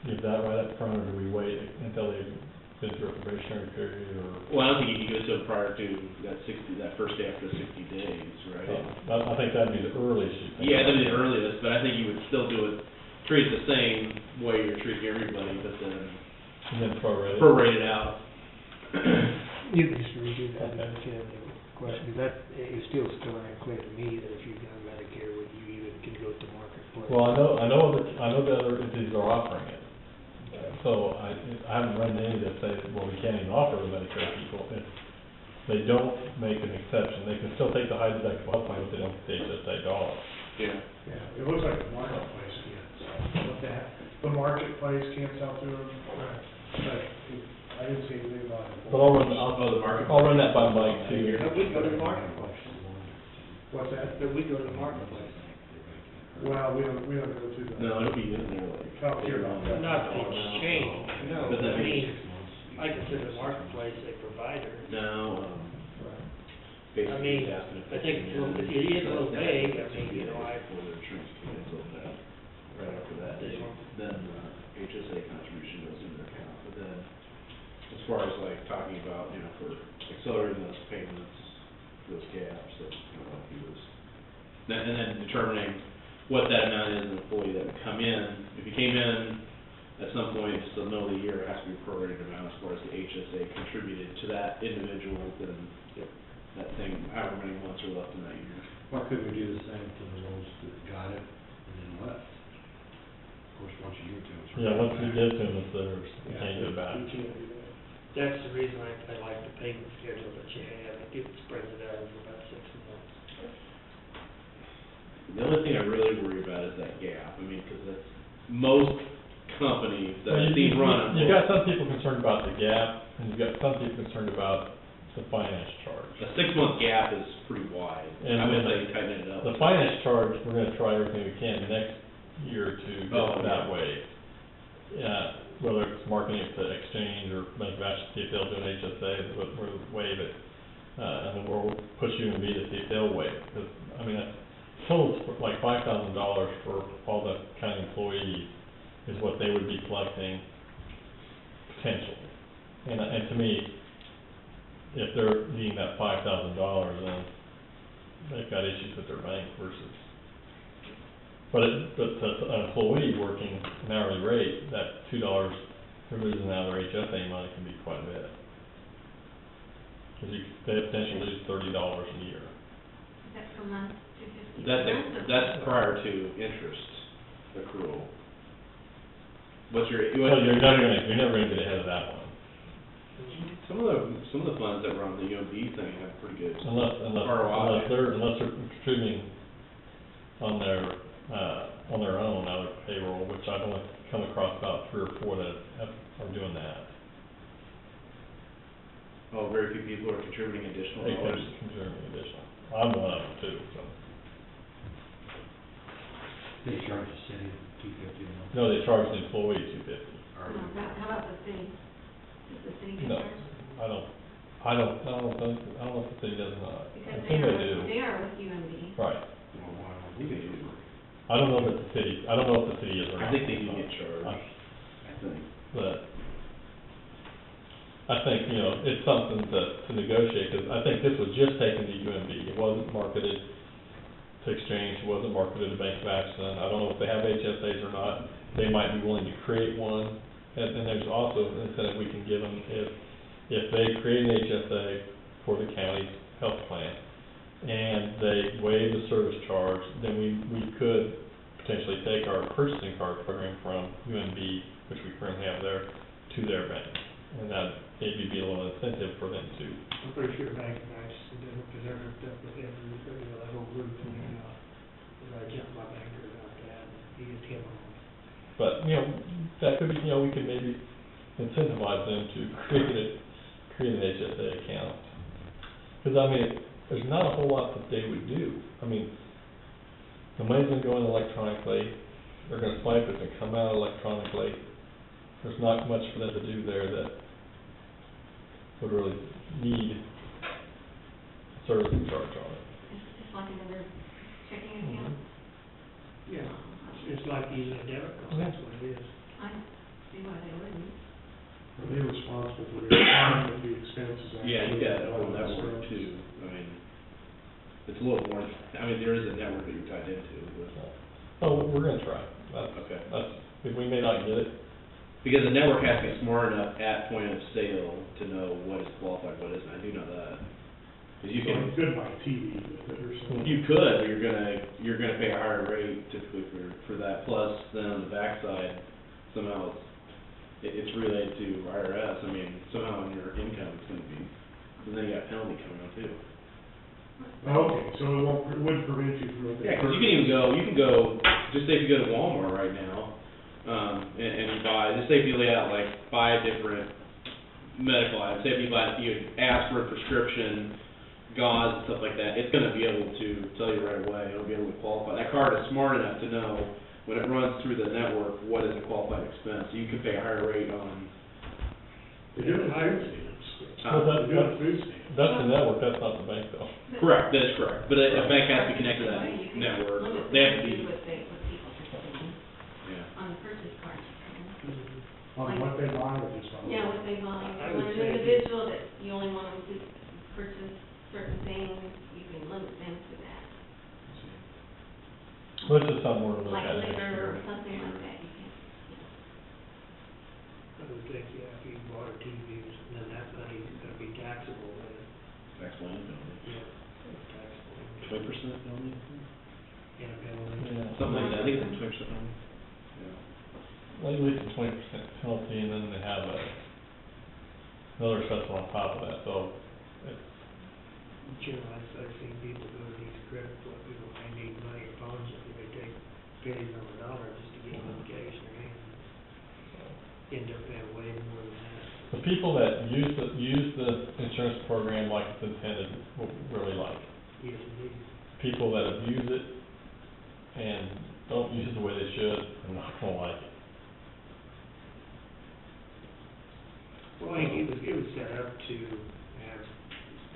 give that right up front, or do we wait until they've been through a probationary period, or? Well, I don't think you can do it till prior to that first day after the 60 days, right? I think that'd be the earliest you think. Yeah, that'd be the earliest, but I think you would still do it, treat it the same way you're treating everybody, but then And then prorate it. prorate it out. You can just redo that, Okay. if you have any questions, that, it's still unclear to me that if you've done Medicare, whether you even can go to Marketplace. Well, I know the other entities are offering it. So I haven't run into any that say, well, we can't even offer the Medicare people. If they don't make an exception, they can still take the high deductible health plan, but they don't get the HSA dollars. Yeah. Yeah, it looks like the marketplace can't sell. What's that? The marketplace can't sell through them, but I didn't see anything about it. But I'll run the market. I'll run that by Mike too. But we go to the Marketplace, What's that? but we go to the Marketplace. Well, we don't go to the. No, it'll be in there like. Oh, here. Not the exchange, no, But I then- mean, I consider the Marketplace a provider. No, I basically mean, he's asking if. I think it's a little- it is a little vague. I mean, you know, For their insurance cancel that, right after that date, then the HSA contribution goes into their account, but then, as far as like talking about, you know, for accelerating those payments, those gaps, that, you know, he was, and then determining what that amount is, an employee that would come in, if you came in at some point, just the middle of the year, it has to be prorated amount as far as the HSA contributed to that individual, then that thing, however many months are left in that year. Why couldn't we do the same to the ones that got it and then left? Of course, once you give it to them, it's. Yeah, right once you back. give to them, it's theirs, you Yeah. can't get it back. You can't do that. That's the reason I like the payment schedule that you have, it spreads it out over about 6 months. The only thing I really worry about is that gap, I mean, because that's, most companies that I've seen run. You got some people concerned about the gap, and you've got some people concerned about the finance charge. A 6-month gap is pretty wide, And I would then say tighten it up. The finance charge, we're gonna try everything we can next year to get Oh, it that yeah. way. Whether it's marketing it to Exchange or manufacturers, see if they'll do an HSA, we'll waive it. And then we'll push UMB to see if they'll waive it, because, I mean, that totals for like $5,000 for all the county employees is what they would be collecting potentially. And to me, if they're needing that $5,000, then they've got issues with their bank versus. But to an employee working an hourly rate, that $2 they're losing out of their HSA money can be quite a bit. Because they potentially lose $30 a year. Is that per month, $250 per month? That's prior to interest accrual. What's your, So you're never gonna get ahead of that one. some of the funds that were on the UMB thing have pretty good Unless ROI. they're contributing on their own out of payroll, which I've only come across about 3 or 4 that are doing that. Oh, very few people are contributing additional They dollars. contributing additional. I'm one of them too, so. They charge the city $250 a month. No, they charge the employee $250. How about the city? Does the city do No, charge? I don't know if the city does or not. Because I think they do. they are with UMB. Right. Well, why don't we do it? I don't know if the city is or not. I think they do get charged, I- I think. But I think, it's something to negotiate, because I think this was just taken to UMB. It wasn't marketed to Exchange, it wasn't marketed to Bank of Accent. I don't know if they have HSAs or not. They might be willing to create one. And there's also an incentive we can give them if they create an HSA for the county's health plan, and they waive the service charge, then we could potentially take our purchasing card program from UMB, which we currently have there, to their bank. And that maybe be a little incentive for them to. I'm pretty sure Bank of Access did it, because they're hooked up with that whole group, and, I jumped my banker about that, and he gets him on. But, that could be, we could maybe incentivize them to create an HSA account. Because, there's not a whole lot that they would do. The money's gonna go in electronically, they're gonna swipe it and come out electronically. There's not much for them to do there that would really need a servicing charge on it. It's just like another checking account. Yeah, it's like using a debit card, that's what it is. I don't see why they wouldn't. They're responsible for the accounting of the expenses. Yeah, you got a whole all that network stuff. too, it's a little more, there is a network that you're tied into, but, Oh, we're gonna try. okay. We may not get it. Because the network has to be smart enough at point of sale to know what is qualified, what isn't, I do know that. 'Cause you So can, you could buy a TV with it or something. you could, but you're gonna pay a higher rate typically for that, plus then on the backside, somehow it's related to IRS, somehow on your income it's gonna be, and then you got penalty coming on too. Okay, so it wouldn't prevent you from. Yeah, 'cause you can go, just say if you go to Walmart right now, and you buy, just say if you lay out like 5 different medical items, say if you ask for a prescription, gauze and stuff like that, it's gonna be able to tell you right away, it'll be able to qualify. That card is smart enough to know when it runs through the network, what is a qualified expense, so you can pay a higher rate on. They do it in food stamps. Well, They do it in food stamps. That's the network, that's not the bank though. Correct, that is correct, but a bank has to be connected to that network, they have to be, What people are doing yeah. on the purchase card. On what they buy or just on. Yeah, what they buy. I When would an say- individual that you only want them to purchase certain things, you can limit them to that. This is something we're looking Like at next liquor year. or something like that, you can. I would think, yeah, if you bought or two years, then that money's gonna be taxable, then, Taxable income, yeah, taxable. 20% only? And a penalty. Yeah. Something like that, I think it's 20% only. Well, at least a 20% penalty, and then they have another assessment on top of that, so it's, Generally, I've seen people go to these credit, they need money or funds, if they take pennies on the dollar just to get them cash in their hand. End up paying way more than that. the people that use the insurance program like it's intended will really like it. Yes, indeed. People that abuse it and don't use it the way they should are not gonna like it. Well, I think it was set up to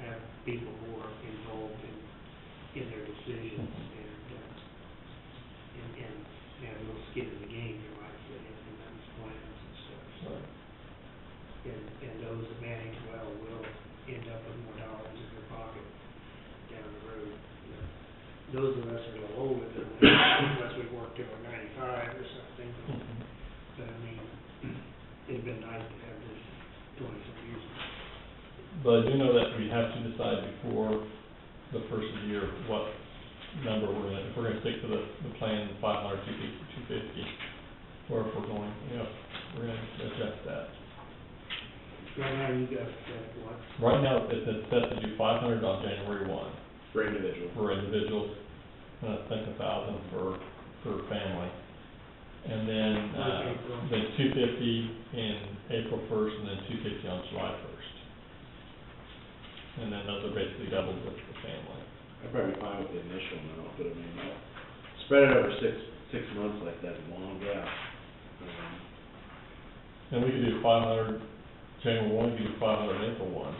have people more involved in their decisions and have a little skin in the game, you might say, in those plans and stuff, so. And those that manage well will end up with more dollars in their pocket down the road, you know. Those of us that are older, unless we work till we're 95 or something, but I mean, it'd been nice to have this 20-some years ago. But I do know that we have to decide before the first of the year what number if we're gonna stick to the plan, 500, 250, or if we're going, we're gonna adjust that. Right now, you got, what? Right now, it's set to do 500 on January 1 For individual. for individuals, and I think 1,000 for family. And then, then 250 in April 1st, and then 250 on July 1st. And then those are basically double with the family. I'd probably be fine with the initial amount, but I mean, spread it over six months like that, is a long gap. And we could do 500 January 1, we could do 500 April 1.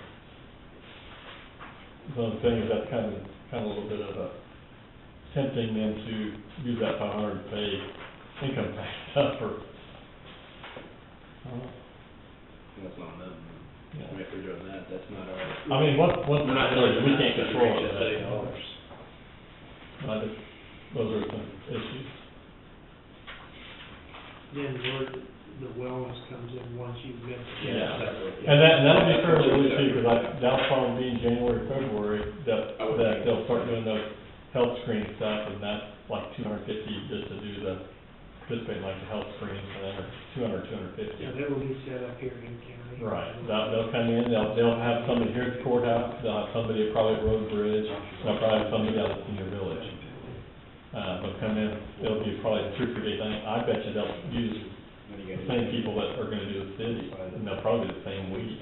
So the thing is, that's kind of a little bit of a tempting them to use that 500 to pay income tax stuff for. That's not them. Yeah. I mean, if they're doing that, that's not our. I mean, once We're not doing we can't that, control it's it. $8. Those are some issues. Then where the wellness comes in once you've been. Yeah. Separate, And that'll be fairly early too, because that'll probably be in January, February, that they'll start doing those health screening stuff, and that's like $250 just to do participate in like the health screenings, and then $250. Yeah, they will be set up here in county. Right, they'll come in, they'll have somebody here at the courthouse, they'll have somebody probably at Road Bridge, they'll probably have somebody out at Senior Village. They'll come in, it'll be probably a 2 or 3 day thing, I bet you they'll use the same people that are gonna do the city, and they'll probably do the same week.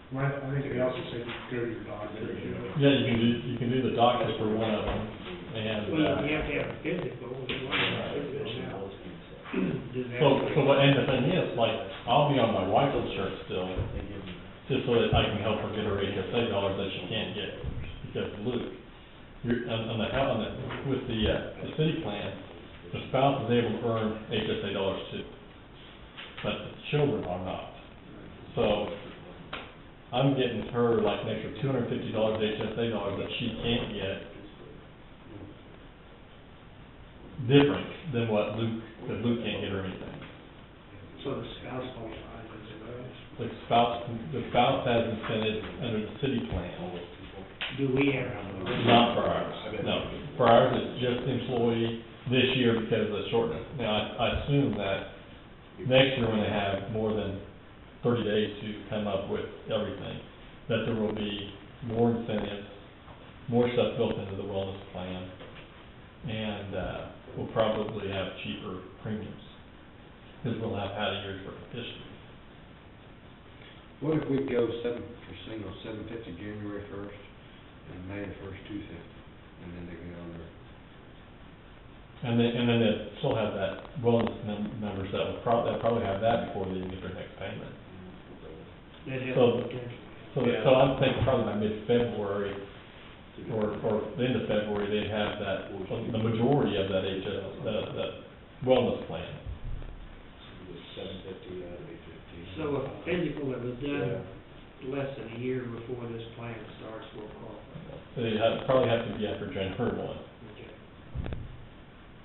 Well, I think they also say go to your doctor. Yeah, you can do the doctor for one of them, and, Well, you have to have a physical, you want to have a physical now. so what, and the thing is, like, I'll be on my wife's insurance still, just so that I can help her get her HSA dollars that she can't get, because Luke, with the city plan, the spouse is able to earn HSA dollars too, but the children are not. So, I'm getting her like an extra $250 HSA dollars that she can't get, different than what because Luke can't get her anything. So the spouse qualifies as well. The spouse has incentives under the city plan. Do we have? Not for ours, no. For ours, it's just employee this year because of the shortness. Now, I assume that next year when they have more than 30 days to come up with everything, that there will be more incentives, more stuff built into the wellness plan, and we'll probably have cheaper premiums, because we'll have had a year's worth of history. What if we go for single, 750 January 1st, and May the 1st, 250, and then they can go on there? And then they still have that wellness numbers that will probably have that before they even get their next payment. That has So- potential. So I'm thinking probably by mid-February, or the end of February, they'd have that, the majority of that that wellness plan. So a physical that was done less than a year before this plan starts will qualify. They probably have to be after January 1. Okay.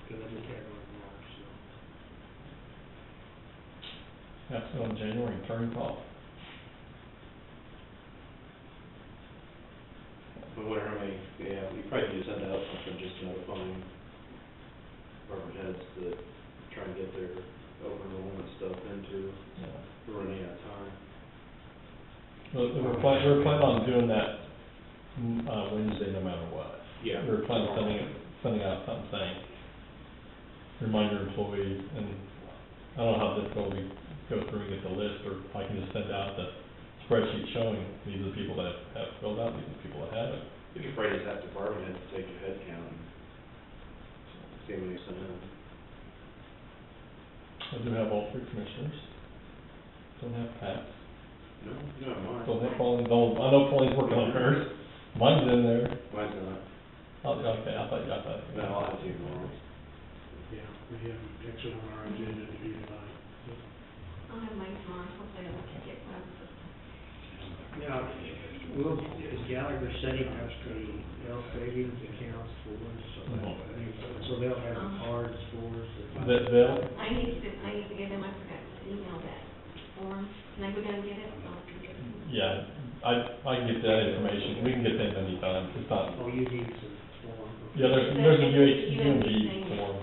Because I just had one in March, so. have to go in January and turn it off. I wonder how many, yeah, we probably need to send out something just notifying department heads that try and get their open enrollment stuff into, Yeah. we're running out of time. Well, we're planning on doing that, Wednesday no matter what. Yeah. We're planning on sending out something saying, remind your employees, and I don't know how difficult we go through and get the list, or I can just send out the spreadsheet showing these are the people that have filled out, these are the people that haven't. We could probably just have department heads take a head count and see how many sent in. I do have all three commissioners. Don't have Pat. No, you don't have mine. Don't have Pauline, I know Pauline's working on hers. Mine's in there. Mine's not. Oh, okay, I thought you got that. No, I'll have to see tomorrow. Yeah, we have exit on our agenda to do tonight. I'll have mine tomorrow, hopefully I won't get one. Now, will, is Gallagher setting up the health savings accounts for us? So they'll have the cards for us? They'll, I need to give them, I forgot to email that form. Can I go down and get it? yeah, I can get that information, we can get that anytime, it's not, Oh, you need some form? yeah, there's a UMB form,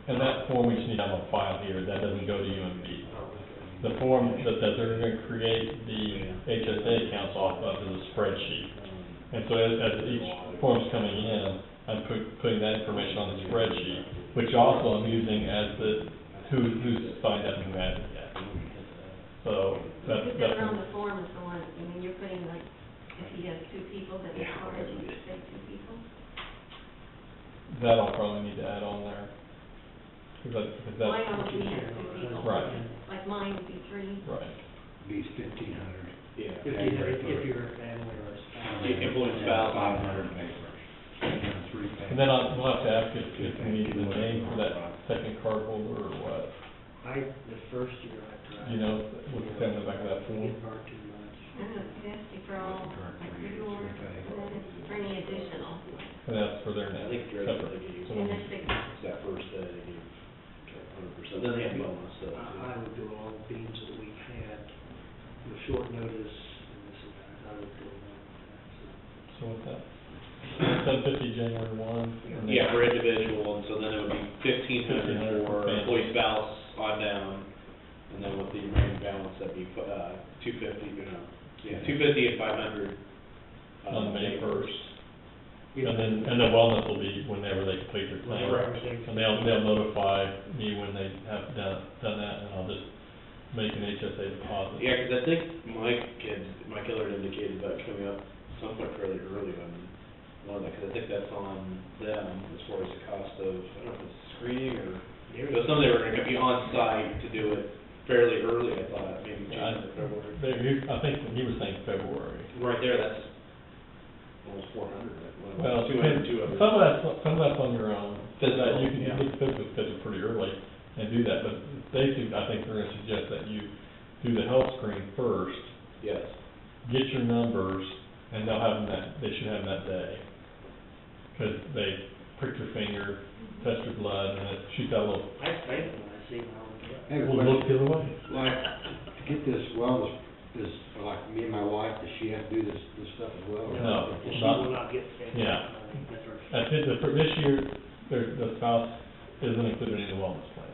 and that form we just need to have on file here, that doesn't go to UMB. The form that they're gonna create the HSA accounts off of is a spreadsheet. And so as each form's coming in, I'm putting that information on the spreadsheet, which also I'm using as who's signed up and who hasn't yet. So that's. Who's ever on the form is the one, I mean, you're putting like, if he has two people that are cards, you could say two people. That I'll probably need to add on there. Because that's. Mine only has two people. Right. Like mine would be three. Right. Be 1,500. Yeah. If you're a family or a spouse. Employee spouse. 500 May 1st. And then we'll have to ask if we need the name for that second card holder or what. The first year I tried. You know, what's the on the back of that form? Didn't hurt too much. And it's nasty for all, like renewal, and then it's for any additional. And that's for their I net. think Dredge, separate. they give you, So And when- this big, it's that first day, they give 100%, then they have bonus stuff too. I would do all the things that we've had with short notice and this and that. I would do all that, so. So what's that? 750 January 1. Yeah, for individual, and so then it would be 1,500 1,500 for for family. employee spouse on down, and then with the remaining balance, that'd be, 250, you know, yeah, 250 and 500. On May 1st. Yeah. And the wellness will be whenever they complete their claim. Whenever everything's- And they'll notify me when they have done that, and I'll just make an HSA deposit. Yeah, 'cause I think Mike Hillard indicated that coming up some point fairly early on one of that, 'cause I think that's on them as far as the cost of, I don't know if it's screening or, but some they were gonna be on site to do it fairly early, I thought, maybe January or February. I think he was saying February. Right there, that's almost 400, Well, 200, 200. some of that's on your own. Physical, You can yeah. get the physical schedule pretty early and do that, but basically, I think they're gonna suggest that you do the health screen first, Yes. get your numbers, and they'll have them they should have them that day. 'Cause they prick your finger, test your blood, and it shoots out a little, I think when I see my own kid. Hey, will what- look the other way. Like, to get this wellness, is, like, me and my wife, does she have to do this stuff as well? No. She not- will not get paid. Yeah. That's her. For this year, the spouse isn't included in the wellness plan.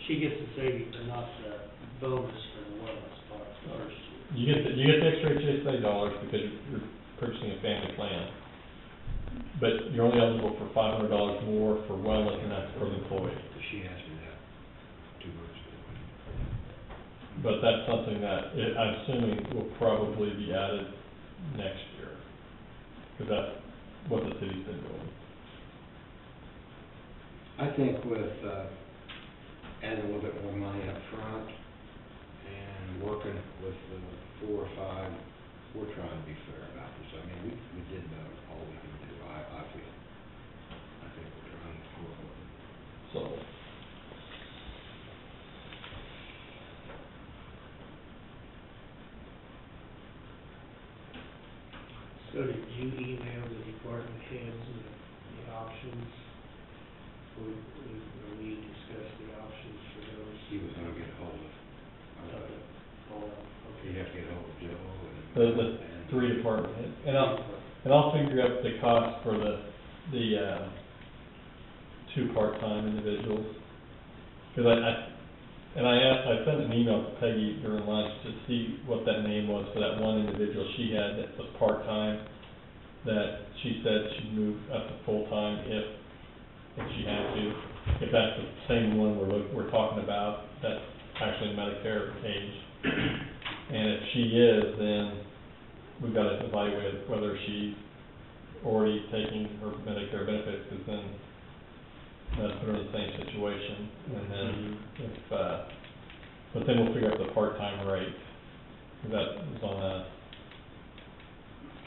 She gets the savings, but not the bonus for the wellness part first. You get the extra HSA dollars because you're purchasing a family plan. But you're only eligible for $500 more for wellness, and that's for the employee. She asked me that 2 months ago. But that's something that, I'm assuming will probably be added next year. Because that's what the city's been doing. I think with, adding a little bit more money up front and working with 4 or 5, we're trying to be fair about this. I mean, we did all we can do, I feel. I think we're trying to work with it. So, So did you email the department heads the options we discussed the options for those. He was gonna get hold of, he'd have to get hold of Joe and. The three department heads. And I'll figure out the cost for the two part-time individuals. Cause I sent an email to Peggy during lunch to see what that name was for that one individual she had that was part-time, that she said she'd move up to full-time if she had to. If that's the same one we're talking about, that's actually Medicare age. And if she is, then we've got to evaluate whether she's already taking her Medicare benefits, because then that's put her in the same situation. And then but then we'll figure out the part-time rate, because that was on us.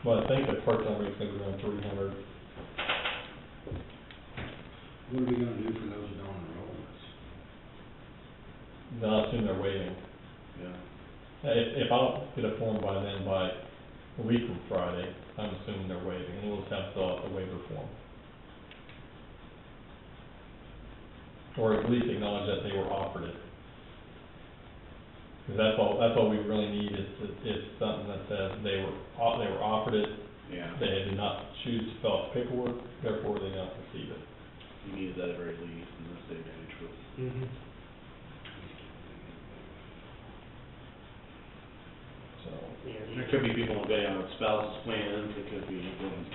Well, I think the part-time rate's gonna be around $300. What are we gonna do for those that don't enroll in this? Then I assume they're waiting. Yeah. If I don't get a form by then, by a week from Friday, I'm assuming they're waiving, and we'll just have to fill out the waiver form. Or at least acknowledge that they were offered it. Because that's all we really need is something that says they were offered it, Yeah. they did not choose to fill out the paperwork, therefore they did not receive it. You needed that at very least in this day and age with. Mm-hmm. So, There could be people getting on spouse's plans, it could be going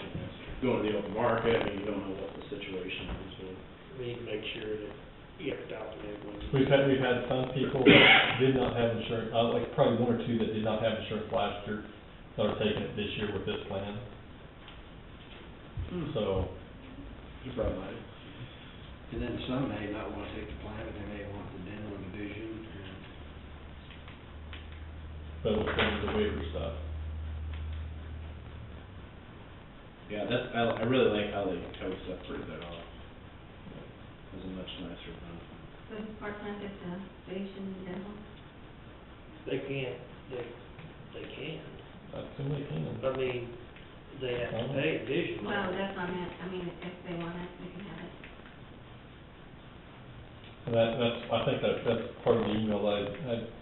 to the open market, I mean, you don't know what the situation is, but. We need to make sure that you have to document when. we've had some people that did not have insurance, like probably one or two that did not have insurance last year, that are taking it this year with this plan. So, You probably might. And then some may not wanna take the plan, but they may want the dental and the vision, and but we'll send the waiver stuff. Yeah, I really like how they separated that off. It was a much nicer benefit. So part-time get the vision and dental? They can't, they can. I assume they can. I mean, they have to pay vision. Well, that's what I meant, I mean, if they want it, they can have it. And I think that's part of the email I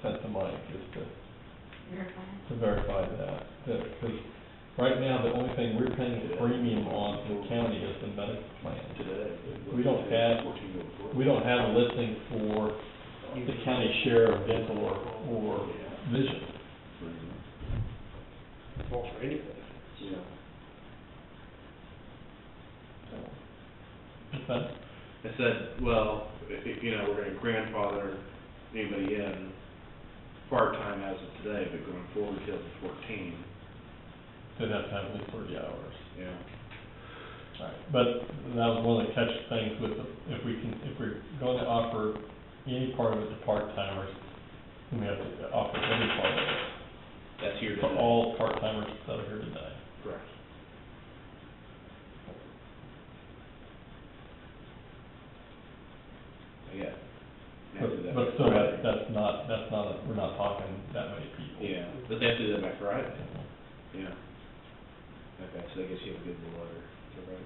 sent to Mike, is Verify it. to verify that, because right now, the only thing we're paying a premium on from the county is the medical plan. Today. We don't have a listing for the county share of dental or vision. Or for any benefits. Yeah. So, if that, I said, well, we're gonna grandfather anybody in part-time as of today, but going forward till the 14. they'd have to have at least 40 hours. Yeah. Right, but that was one of the catch things with if we're going to offer any part of it to part-timers, then we have to offer any part of it That's here for today. all part-timers that are here today. Correct. Yeah. But still, that's not, we're not talking that many people. Yeah, but they have to do that by Friday. Yeah. Okay, so I guess you have a good letter, is that right?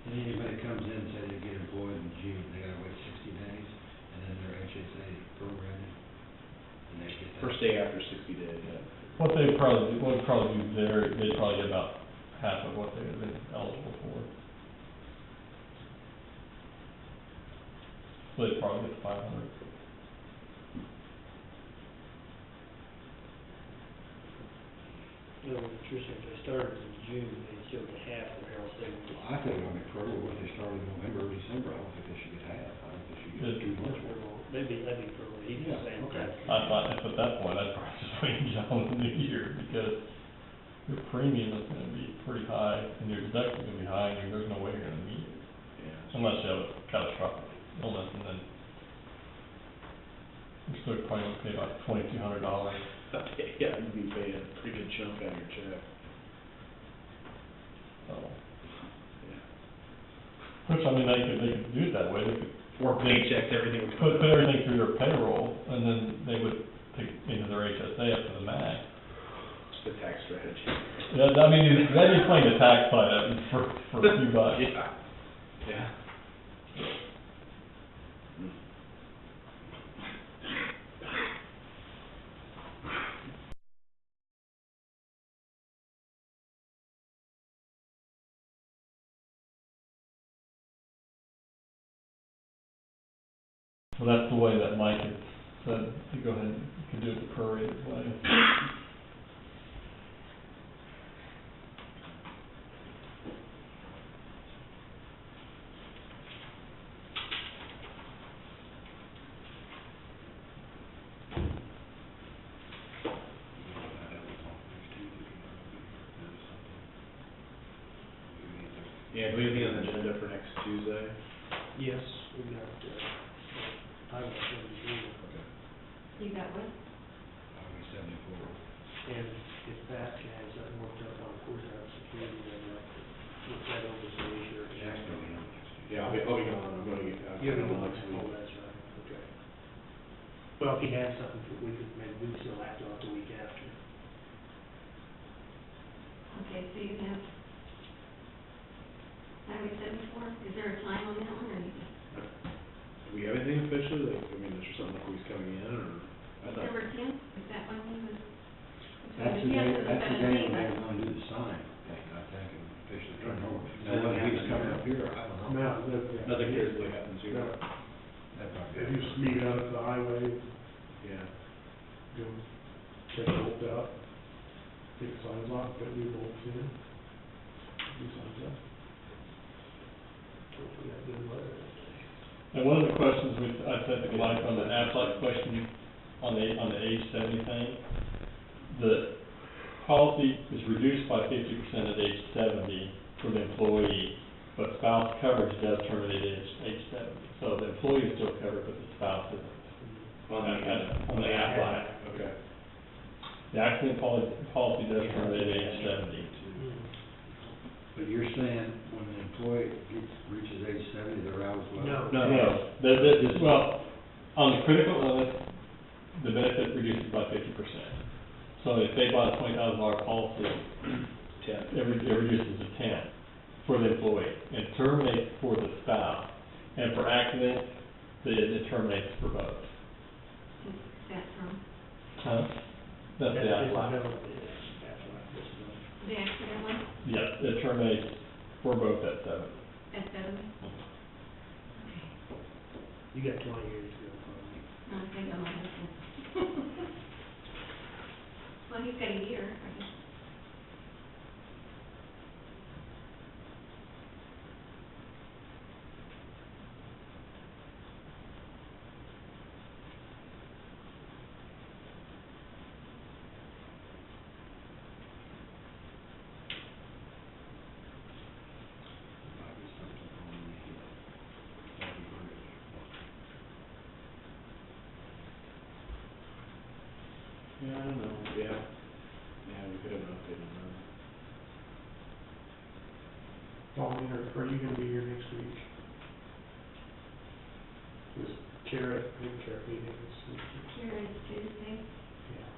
and anybody comes in and says they get employed in June, they gotta wait 60 days, and then their HSA programming, and they get that. First day after 60 days, yeah. What they'd probably do there, they'd probably get about half of what they've been eligible for. So they'd probably get 500. No, Tricia, if they started in June, they'd still get half their health savings. I think it'll be pro, what they started in November or December, I don't think they should get half, I think they should get too much more. Maybe that'd be pro, he's the Yeah, same. okay. I thought, at that point, I'd probably just wait until the new year, because your premium is gonna be pretty high, and your deductible's gonna be high, and there's no way you're gonna meet it, Yeah. unless you have a catastrophic illness, and then you're still probably gonna pay about $2,200. Yeah, you'd be paying a pretty good chunk out of your check. So, Yeah. which, I mean, they could do it that way, they could 4 paychecks, everything would put everything through their payroll, and then they would take into their HSA up to the max. It's the tax strategy. Yeah, I mean, that'd be playing the tax side of it for a few bucks. Yeah. Yeah. Well, that's the way that Mike had said, to go ahead, you could do it the prorated way. Yeah, do we have anything on the agenda for next Tuesday? Yes, we got, highway 73, Okay. You got what? Highway 74. and if Pat has that worked out on courthouse security, then I'd like to look that over to make sure. Jack's gonna be on next week. Yeah, I'll be gone, I'm gonna get, You're I'm gonna next oh, week. that's right, okay. Well, if he has something, we could, maybe we still have to out the week after. Okay, so you have Highway 74, is there a time on that one, or you just, Do we have anything officially, like, I mean, is there something like who's coming in, or? I thought- December 10th, is that when he was? That's the day, that's the day when they were gonna do the sign thing, I think, and officially turn over. Now, whether he's coming up here, I don't know. No, Nothing crazy happens here. no, That might be. they just meet out at the highway, Yeah. go, take a bolt out, take the signs off, put new bolts in, do signs up. Hopefully that good weather. And one of the questions I sent to Mike on the Aflac question, on the age 70 thing, the policy is reduced by 50% at age 70 for the employee, but spouse coverage does terminate at age 70. So the employee is still covered, but the spouse isn't. On the Aflac. Okay. The accident policy does terminate at age 70. But you're saying when the employee reaches age 70, they're out as well? No. No, well, on the critical illness, the benefit reduces by 50%. So if they bought a $20,000 policy, it reduces to 10 for the employee, and terminates for the spouse. And for accident, it terminates for both. Is that from Huh? That's the Aflac. the accident one, Yes, it terminates for both at 7. at 7? You got 20 years to go, probably. No, I think I'm on this one. Well, he's got a year, I guess. Might be something on the, that'd be great. Yeah, I don't know, yeah. Yeah, we could have an update on that. Tommy, are you gonna be here next week? Is Kara, I think Kara meeting this week? Here is Tuesday. Yeah.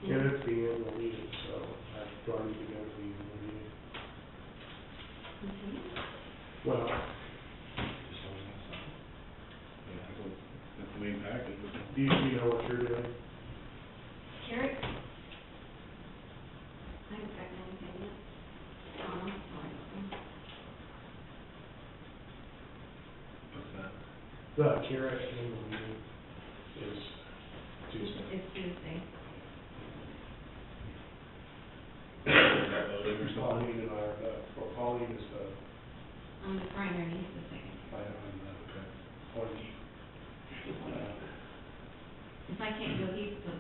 Yeah, it's the annual meeting, so I've already to go to the annual meeting. Okay. Well, Just on that side. Yeah, that's the main package. do you know what you're doing? Carrot? I haven't gotten anything yet. Sorry. What's that? The Kara annual meeting is Tuesday. It's Tuesday. Voting or something? Pauline and I are Pauline is the, I'm the primary, he's the second. I'm the, appointee. If I can't go, he's the,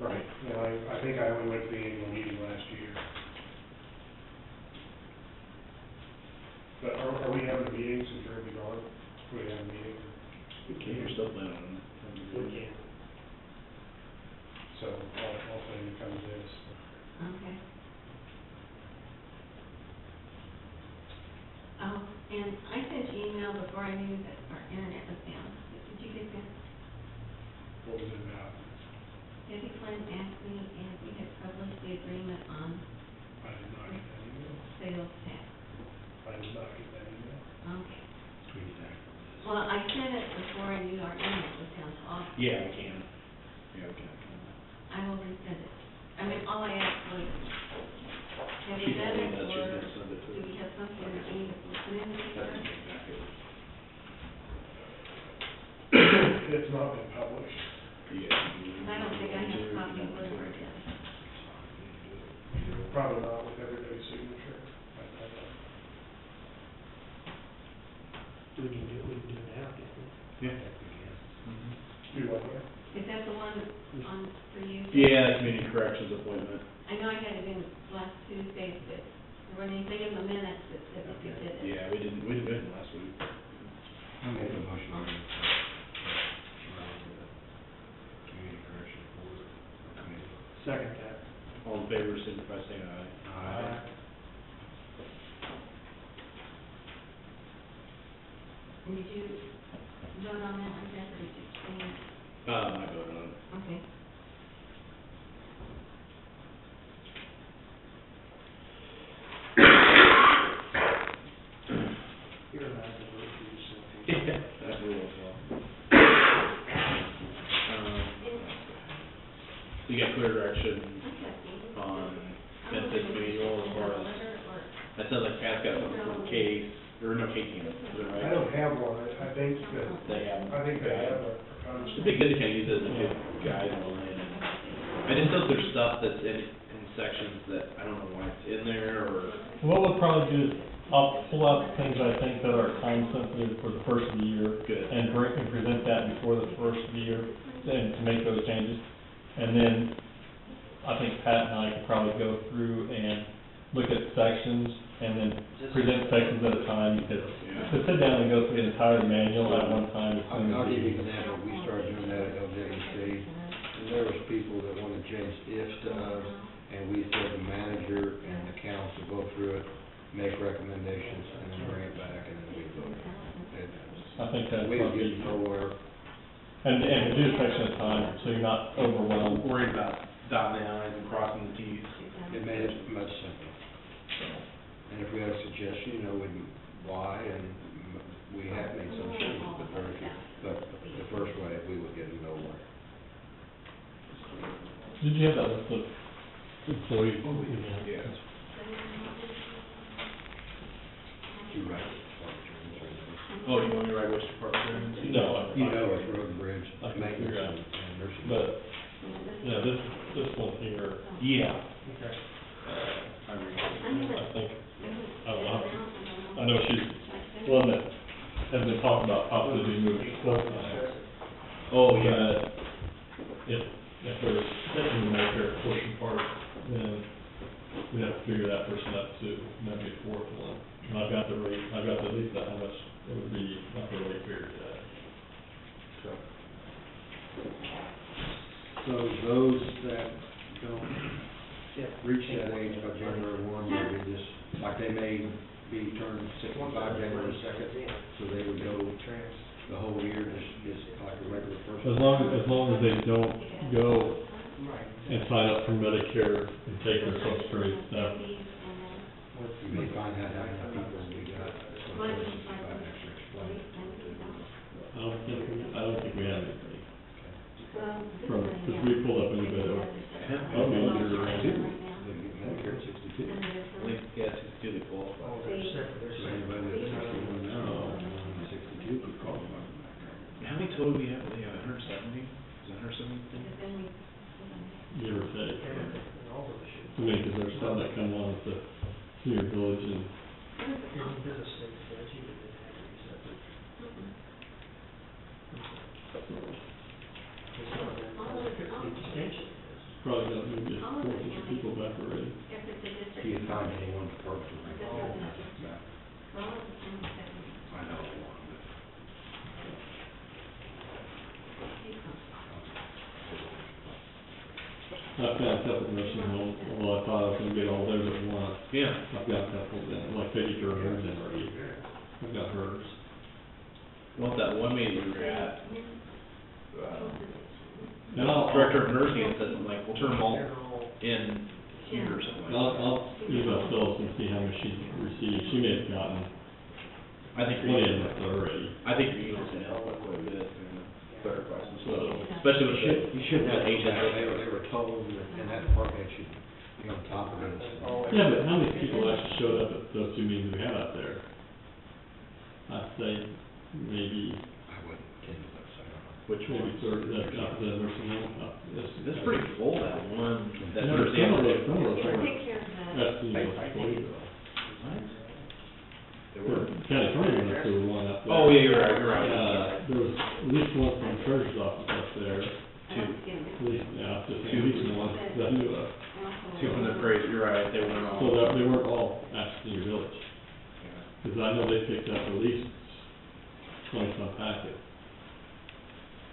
Right, yeah, I think I only went to the annual meeting last year. But are we having a meeting since you're gonna be gone? Do we have a meeting? We can, you're still planning on it. We can. So I'll say you come to this. okay. Oh, and I sent you email before I knew that our internet was down. Did you get that? What was it about? Debbie Flynn asked me if we had published the agreement on I did not get that email. sales tax. I did not get that email. Okay. Well, I sent it before I knew our internet was down to off. Yeah, we can. Yeah, we can. I will resend it. I mean, all I asked was, have you She's done only it, that she's or gonna send it to do we us. have something that we need to put in the paper? It's not been published. Yeah. I don't think I have a copy of it yet. Probably not with everybody's signature. We can do it now, can't we? Yeah. Do what, yeah? Is that the one on, for you? Yeah, community corrections appointment. I know I had it in last Tuesday, but there wasn't anything in the minutes that said that you did it. Yeah, we didn't last week. I'll make a motion on it. Community correction board committee. Second that. All in favor, signify by saying aye. Aye. And did you vote on that, I guess, or did you change? I voted on it. Okay. You're not the vote for yourself. That rule as well. You got clear direction on benefits manual as far as, that sounds like Pat's got something from Case, or no, Kate Keenan, is that right? I don't have one, I think that, They have. they have a. It'd be good to kind of use it as a good guideline. I just know there's stuff that's in sections that I don't know why it's in there, or, What we'll probably do is, I'll pull out the things I think that are time sensitive for the first of the year. Good. And present that before the first of the year, and to make those changes. And then, I think Pat and I could probably go through and look at sections, and then present sections at a time, because to sit down and go through the entire manual at one time is going to I'll give you be. an example, we started doing that at LJC, and there was people that wanted to change ifs to us, and we said the manager and the council go through it, make recommendations, and then bring it back, and then we vote. I think that's We would probably, get nowhere. and to do a section at a time, so you're not overwhelmed. worried about dotting the i's and crossing the t's. It made it much simpler. And if we had a suggestion, why, and we have made some changes, but very few. But the first way, we would get nowhere. Did you have that list of employees? Yeah. You're right. Oh, you want me to write which department they're in? No. You know, it's road and bridge, I can maintenance, figure out. and nursing. But, yeah, this one here, Yeah. Okay. I read it. I think, I don't know, I know she's one that has been talking about possibly being moved close to that. Oh, yeah. If they're taking the Medicare portion part, then we have to figure that person up too, maybe a fourth one. And I've got the rate, I've got at least how much it would be, not the rate figured yet. So those that don't reach that age by January one, maybe just, like they may be turned 65 January 2nd, so they would go the whole year, just like a regular person. As long as they don't go and sign up for Medicare and take their Social Security stuff. You may find out how many people we got, so they're 65 next year, explain. I don't think we have anybody. Because we pulled up anybody over. Oh, no, you're right. They get Medicare at 62. Yeah, 62 they qualify. So anybody that's 61 now, 62 could qualify for Medicare. How many total do we have? We have 170? Is it 170? Give or take. I mean, because there's some that come on with the senior village and, There's a state statute that they have to be separate. It's not that, the extension is. probably got maybe 400 people back already. Do you find anyone for to recall? I know one, but. I've got a couple nursing homes, although I thought I was gonna get all theirs at once. Yeah. I've got a couple that, like Peggy Turner's in already. I've got hers. Well, that one meeting we were at, And I'll, director of nursing said something like, we'll turn them all in here or something like that. I'll email Phyllis and see how much she's received. She may have gotten I think plenty your of us already. I think your users can help out quite a bit, clarify some stuff, especially with You should have, the they were told that in that department, it should be on top of it. Yeah, but how many people actually showed up at those two meetings we had out there? I'd say maybe, I wouldn't tend to look, so I don't know. which maybe one. 30, that's not the nursing home. It's pretty full, that one, that No, Thursday. some of those were, Take care of that. that's the employees though. They were. County attorney went through one up there. Oh, yeah, you're right. There was at least one from the treasurer's office up there, Thanksgiving. at least, yeah, just at least one, that, Two from the parade, you're right, they went all. so that, they weren't all at Senior Village. Cause I know they picked up at least 20-some packets.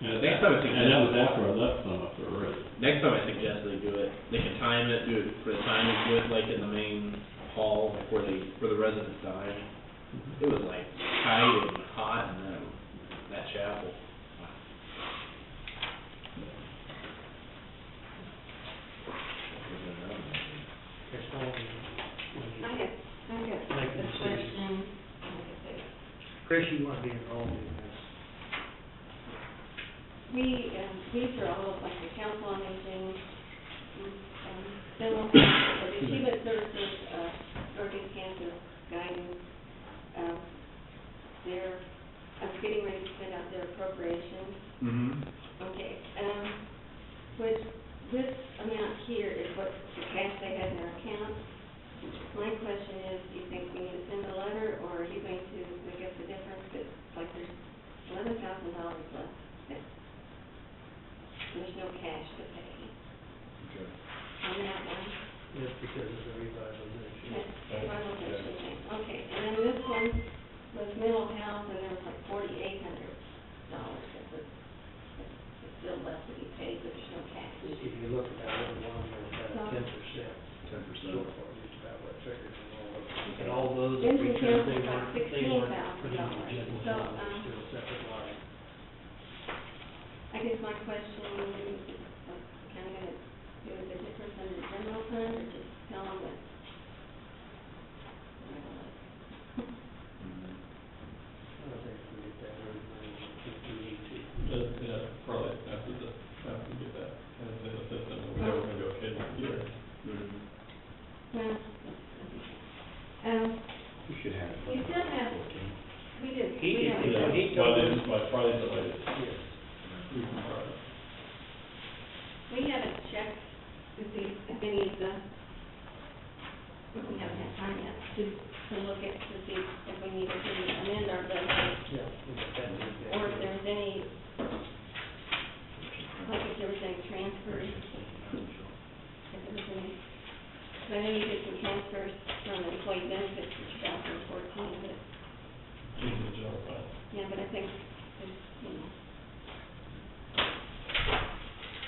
And Next time I think and that was that's- after I left some up there already. Next time I suggest they do it, they can time it, do it for the time, do it like in the main hall, like where the residents died. It was like tight and hot in that chapel. There's all the- I got Make a decisions. question. Chris, you want to be involved in this? These are all of like the council on aging, dental, the achievement services, Northeast Kansas guidance. I'm getting ready to send out their appropriations. Mm-hmm. Okay, which, this amount here is what the cash they had in their account. My question is, do you think we need to send a letter, or are you going to make up the difference? It's like there's $11,000 left. There's no cash to pay. On that one. Just because of the revitalization. Yes, revitalization thing. Okay, and then this one was mental health, and there was like $4,800 that was, it's still left to be paid, but there's no cash. If you look at that other one, there's about 10%. 10%. Shortfall, just about what figures and all those, Vincent because Hills they was like weren't put into $16,000. general So, fund, it's still a separate line. I guess my question is, kind of gonna do the difference in the general fund, or just tell them that? I don't think we get that road money, if we need to. Yeah, probably after we get that, and then the system, we're never gonna be okay next year. Well, You should have. it. we still have, we do. He we did, have- you know, he Well, told this us. is my Friday delayed. Yes. We haven't checked to see if any of the, we haven't had time yet to look at, to see if we need to amend our budget, Yeah, we got that moved in. or if there's any, like if there was any transfers. If there was any, 'cause I know you did some transfers from employee benefits in 2014, but, In the general fund. yeah, but I think, it's, you know.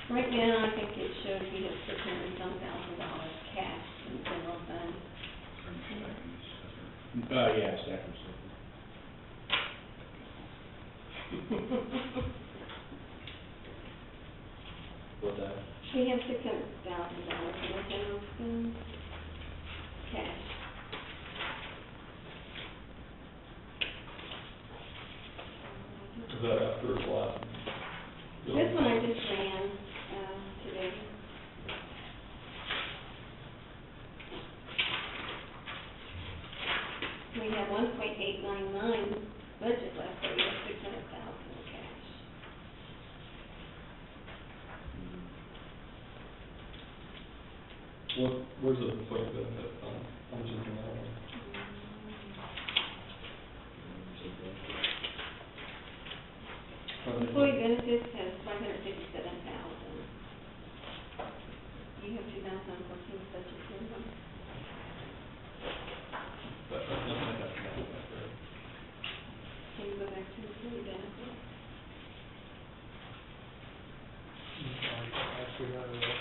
Right now, I think it shows we have $600-some thousand cash in the general fund. Yeah, second. What's that? We have $600,000 in the general fund, cash. Is that after the last? This one I just ran, today. We have 1.899 budget left, so we have 600,000 in cash. Where's the employee benefit fund? I'm just in that one. Employee benefits has 557,000. You have 2014 budget in them. That's right, nothing I have to know about there. Can you go back to employee benefits? Actually, not really.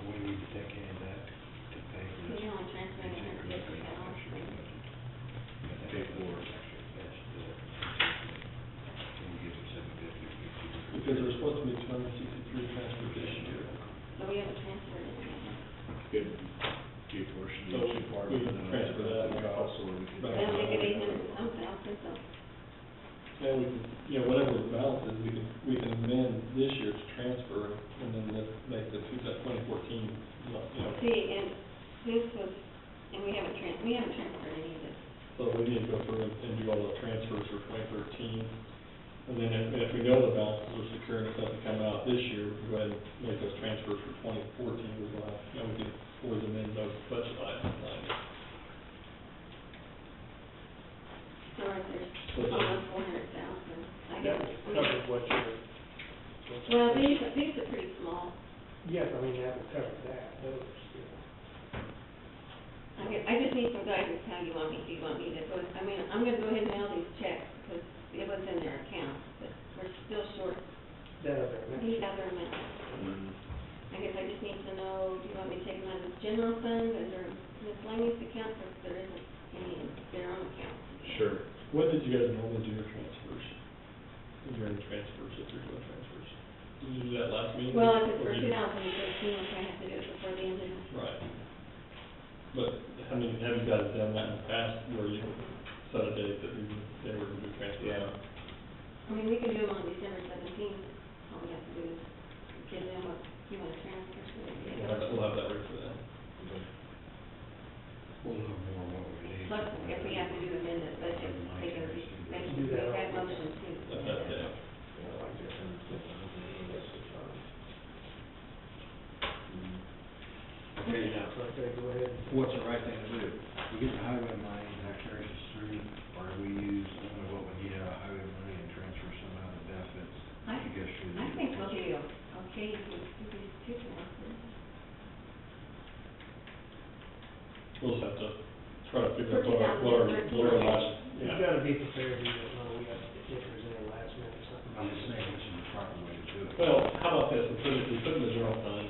We need to take care of that to pay for this. You know, I'm transferring $150,000. Pay for it. Can you give them $750? Because there's supposed to be 263 transfers this year. so we haven't transferred anything. Good, good portion. So we can transfer that and also back Then to make it that. 800 something, I think so. And we can, you know, whatever the balance is, we can amend this year's transfer and then make the 2014, you know. See, and this was, and we haven't transferred any of this. So we need to go through and do all the transfers for 2013. And then if we know the balances are secure and it's going to come out this year, we go ahead and make those transfers for 2014. We will have, you know, we can always amend those budget items. So right there's So almost 400,000. I That guess, I covers mean, what you're. well, these are pretty small. Yes, I mean, that would cover that, those, yeah. I just need some guidance how you want me to, I mean, I'm gonna go ahead and mail these checks because it was in their account, but we're still short That other amount. these other amounts. I guess I just need to know, do you want me to take them out of the general fund, is there miscellaneous account, or if there isn't any in their own account? Sure. What did you guys normally do your transfers? During transfers, if you're doing transfers? Did you do that last meeting? Well, if it's Or for you- 2013, which I have to do it before the end of the. Right. But, I mean, have you guys done that in the past where you set a date that they were going to do transfer? Yeah. I mean, we can do them on December 17th, all we have to do is give them what you want to transfer, so they We'll have that ready for them. We'll know more what we need. Plus, if we have to do amend the budget, they can, they can do that motion too. Yeah. Okay, now, Okay, go ahead. what's the right thing to do? We get the highway money, that carries us through, or do we use only what we get out of highway money and transfer some out of benefits? You guys should. I think we'll be okay if we do these two transfers. We'll just have to try to figure out For what our 2013. last, You gotta be prepared, you don't know, we got, if there's any last minute or something. I'm just saying, this is the proper way to do it. well, how about this, we put in the general fund,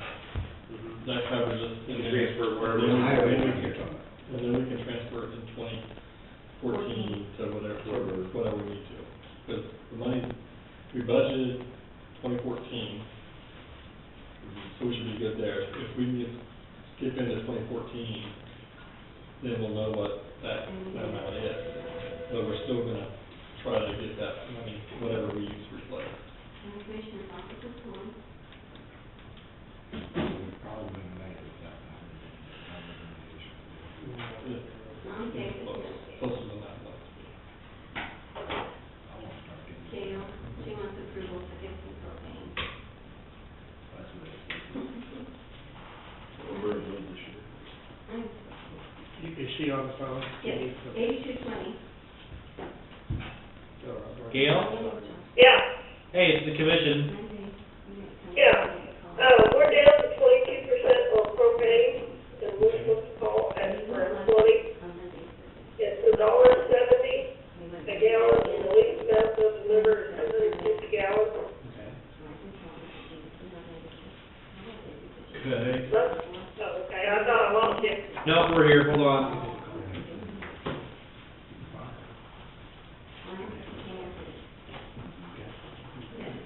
that covers it. and then- Transfer wherever and then- the highway and then we money can- you're talking about. And then we can transfer it in 2014 to whatever we need to. Because the money, we budgeted 2014, so we should be good there. If we need to skip into 2014, then we'll know what that amount is. But we're still gonna try to get that money, whatever we use, reflected. And the commissioner's office is one. We probably wouldn't make it without the highway money. Okay, Closer than that, like. I won't start getting. Gail, she wants approval to get some propane. That's what it's. We're good this year. Is she on the phone? Yes, 8220. Gail? Yeah, Hey, it's the commission. yeah. We're down to 22% on propane, and we're supposed to call at for 20. It's $1.70 a gallon, and the least amount they'll deliver is 150 gallons. Okay. Okay, I thought I lost you. No, we're here, hold on.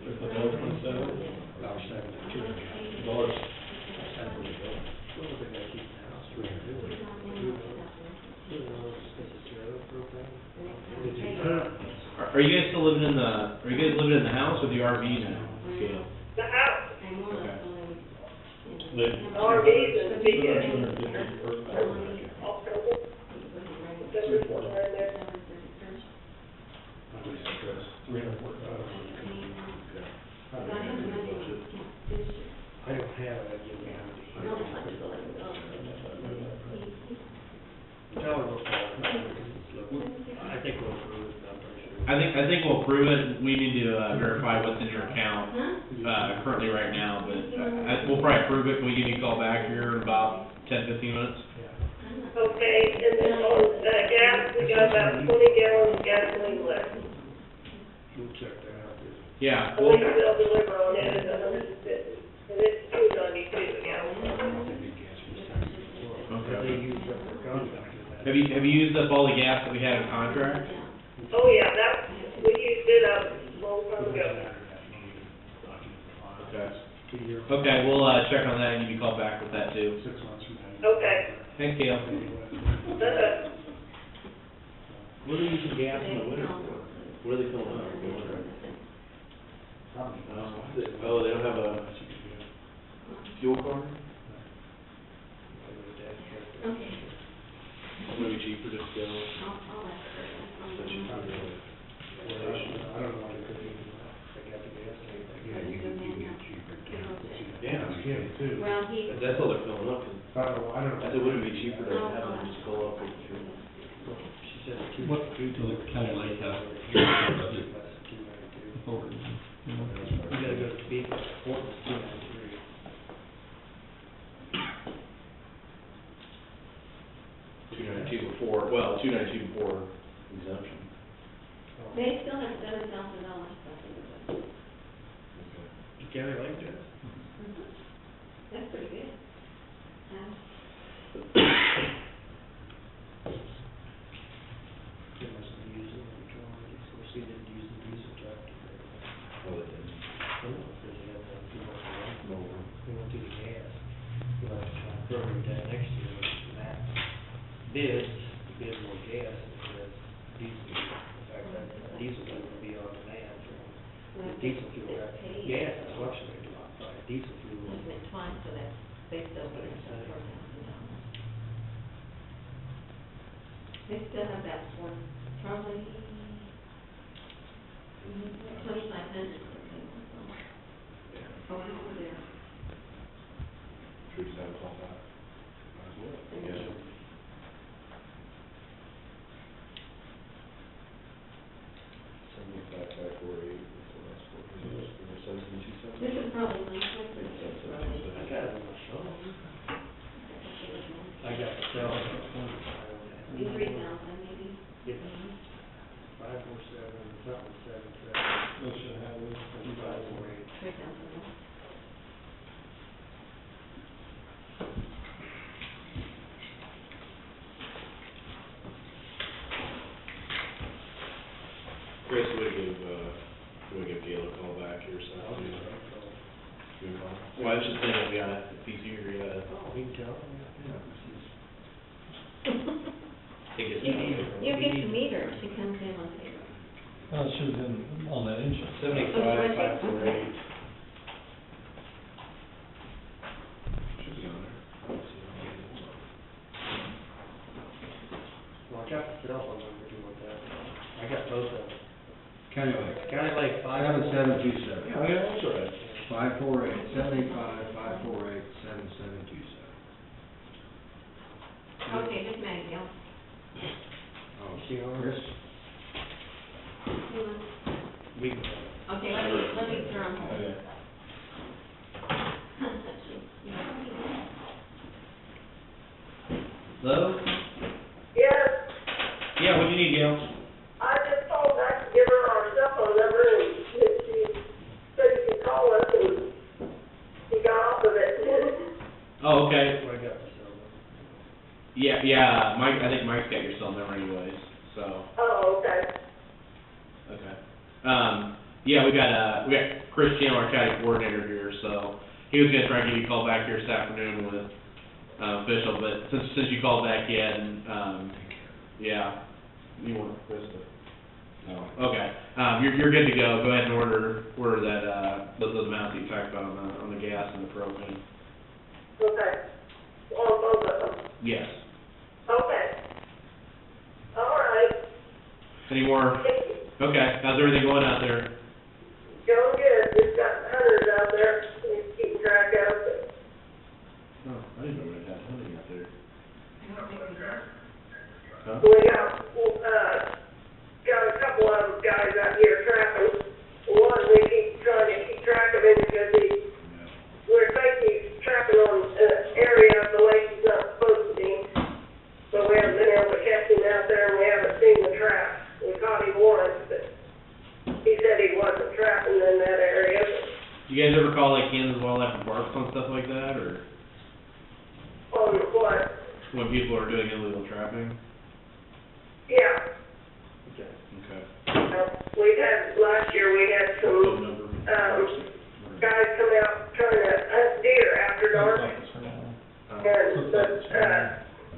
There's the $1.27. $1.72. Dollars. Are you guys still living in the, are you guys living in the house or the RV now, Gail? The house, They- RVs and the vehicles. 250 per thousand. All total. That's what's in there. 340. I don't have it, you know. Tell her we'll call. I think we'll approve it, I'm pretty sure. I think we'll approve it, we need to verify what's in your account, currently right now, but we'll probably approve it, can we give you a call back here in about 10-15 minutes? Okay, and then on, gas, we got about 20 gallons of gasoline left. We'll check that out. Yeah, The least they'll deliver on that is 150, and it's $2.92 a gallon. They use up their contract. have you used up all the gas that we had in contract? Oh, yeah, we used it up a long time ago. Okay. 2 year. Okay, we'll, check on that and give you a call back with that too. 6 months from now. Okay. Thanks, Gail. What are you using gas in the winter for? What are they filling up? in the winter? Probably. Oh, they don't have a fuel card? Okay, Maybe cheaper just go. I'll ask her. That's cheaper than I don't know why they couldn't even, they got the gas tank. Yeah, you can get cheaper down. Yeah. Skim too. Well, he, That's all they're filling up, 'cause I don't know. I said, wouldn't it be cheaper to have them just fill up with fuel? She said What, the county like, budget over, you know? You gotta go to bid, Fort was 293. Before exemption. they still have $7,000 left in the budget. You carry like that? That's pretty good. They must be using the petrol, of course, they didn't use the diesel tractor. Oh, they didn't. Because they had too much oil. They went to the gas. We'll have to try and program that next year, Matt bids, to bid more gas instead of diesel. In fact, that diesel fuel will be on demand from the diesel fuel. Gas is fluctuating a lot, but diesel fuel. It's been twice, so that's, they still put it at $4,000. They still have that for probably 2,500 for people, so. Oh, over there. Should we just have a call back? Might as well. Yeah. Five, 4, 8, what's the last four? 1727? This is probably my favorite. I got it on my phone. I got the cell. Be 3,000 maybe. Yep. 547, something, 77. They should have this. 2548. 3,000. Chris, would give Gail a call back here, so. Give him a call. Well, I was just thinking, yeah, if he's here, yeah. Oh, we can tell them. He gets You get to meet her, she comes in on paper. She was in, on that insurance. 75, 548. Should be on there. I don't see it on there. Well, I got the cell phone number too with that. I got both of them. County Lake. County Lake, 7727. Yeah, that's all right. 548, 785, 548, 7727. Okay, just a minute, Gail. Oh, See you on Chris? You want- We can. Okay, let me turn on hold. Okay. Hello? Yes, Yeah, what do you need, Gail? I just told Zach to give her our cell phone number and she said you can call us and he got off of it. Oh, okay. I got the cell number. Yeah, Mike, I think Mike's got your cell number anyways, so, Oh, okay. okay. Yeah, we got Chris Chandler, our county coordinator here, so he was gonna try and give you a call back here this afternoon with, official, but since you called back in, yeah, you want Chris to? No, okay, you're good to go, go ahead and order that, those amounts that you talked about on the gas and the propane. Okay. On both of them. Yes. Okay. All right. Any more? Thank you. Okay, how's everything going out there? Going good. We've got hunters out there. We're keeping track of it. Oh, I didn't know we had hunting out there. Huh? We got a couple of guys out here trapping. One, we keep trying to keep track of him because we're thinking he's trapping on an area of the lake he's not supposed to be. But we haven't been able to catch him out there and we haven't seen the trap. We caught him once, but he said he wasn't trapping in that area. You guys ever call like Kansas Wildlife and Parks on stuff like that, or On what? when people are doing illegal trapping? Yeah. Okay. We've had, last year we had some, Phone number. guys come out trying to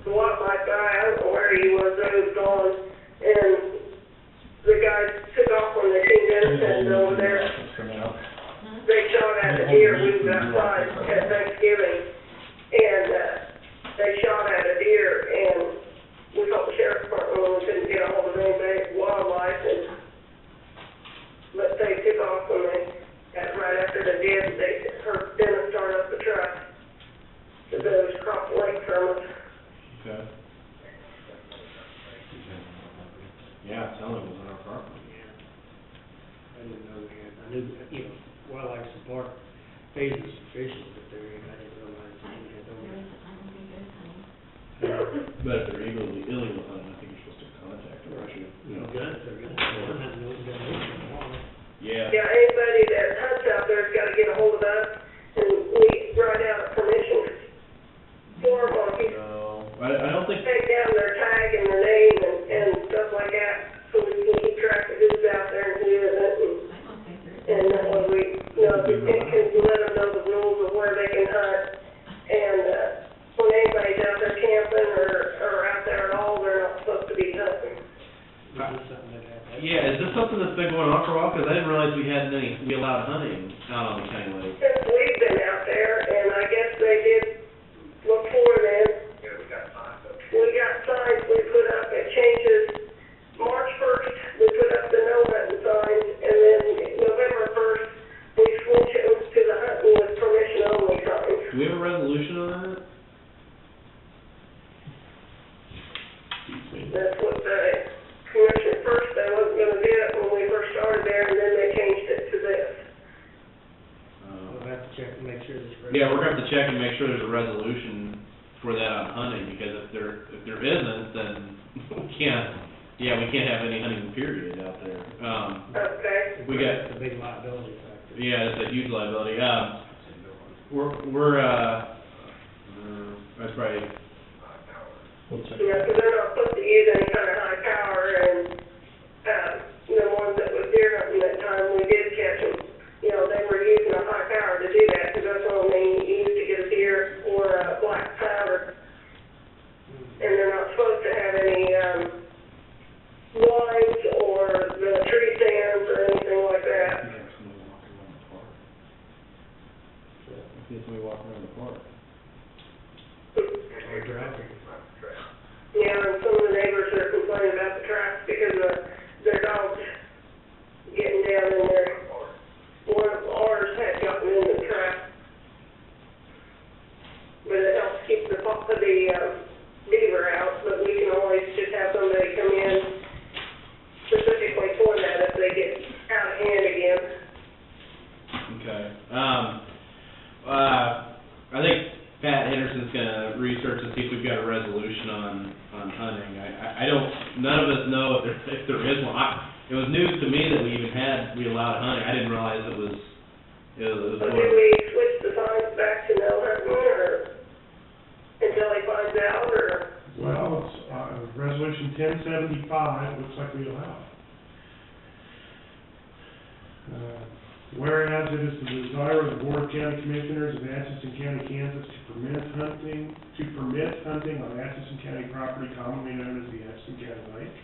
the wildlife guy, I don't know where he was, he was gone, and the guys took off when they came in, over there. For now. They shot at a deer, we was outside at Thanksgiving, and, they shot at a deer, and we called the sheriff's department when we couldn't get a hold of any wildlife, and, but they took off when they, right after they did, they heard them start up the truck to go across the lake from us. Okay. Yeah, it sounded like it was on our property. I didn't know we had, I knew, you know, wildlife and park phases officially, but there, I didn't realize that we had those. But if they're illegal hunting, I think you're supposed to contact them, right? You know, guns, they're guns, they're not no gun. Yeah. Yeah, anybody that hunts out there's gotta get a hold of us, and we write out a permission form on each, No, I don't think, take down their tag and their name and stuff like that, so we can keep track of who's out there and who isn't, and that way we, you know, can let them know the rules of where they can hunt, and, when anybody's out there camping or out there at all, they're not supposed to be hunting. Is this something that happened? yeah, is this something that's been going on for a while? Because I didn't realize we allowed hunting out on the county lake. Since we've been out there, and I guess they did before then. Yeah, we got signs up. We got signs we put up, it changes, March 1st, we put up the no hunting signs, and then November 1st, we switch it to the hunting with permission only signs. Do we have a resolution on that? That's what the commission first, they wasn't gonna do it when we first started there, and then they changed it to this. We'll have to check and make sure this. Yeah, we're gonna have to check and make sure there's a resolution for that on hunting, because if there isn't, then we can't have any hunting period out there. Okay. We got, It's a big liability factor. yeah, it's a huge liability. That's probably, We'll check. Yeah, so they're not supposed to use any kind of high power, and, the ones that was deer hunting that time, we did catch them. You know, they were using a high power to do that, because that's all they use to get a deer or a black powder. And they're not supposed to have any, lines or the tree stands or anything like that. somebody walking around the park. Or driving. Yeah, and some of the neighbors are complaining about the tracks because of their dogs getting down in there. One of ours had gotten in the trap. But it helps keep the beaver out, but we can always just have somebody come in specifically for that if they get out of hand again. Okay. I think Pat Henderson's gonna research and see if we've got a resolution on hunting. I don't, none of us know if there is one. It was news to me that we allowed hunting. I didn't realize it was. So do we switch the signs back to no hunting, or until he finds out, or? Well, it's, resolution 1075, looks like we allow it. Whereas it is the desire of the Board of County Commissioners of Atchison County, Kansas to permit hunting on Atchison County property commonly known as the Atchison County Lake.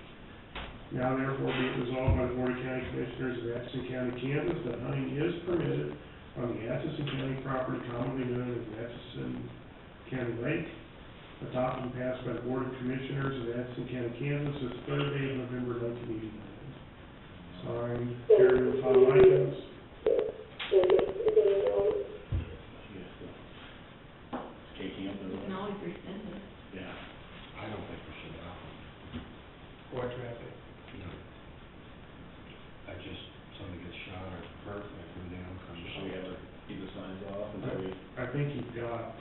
Now therefore be it resolved by the Board of County Commissioners of Atchison County, Kansas, that hunting is permitted on the Atchison County property commonly known as the Atchison County Lake, adopted and passed by the Board of Commissioners of Atchison County, Kansas, this third day of November 1989. Signed, Gary Tom Likens. can always rescind it. Yeah. I don't think we should allow them. Or traffic. No. I just, somebody gets shot or hurt, they come down, come Should we ever keep the signs off until we? I think you've got,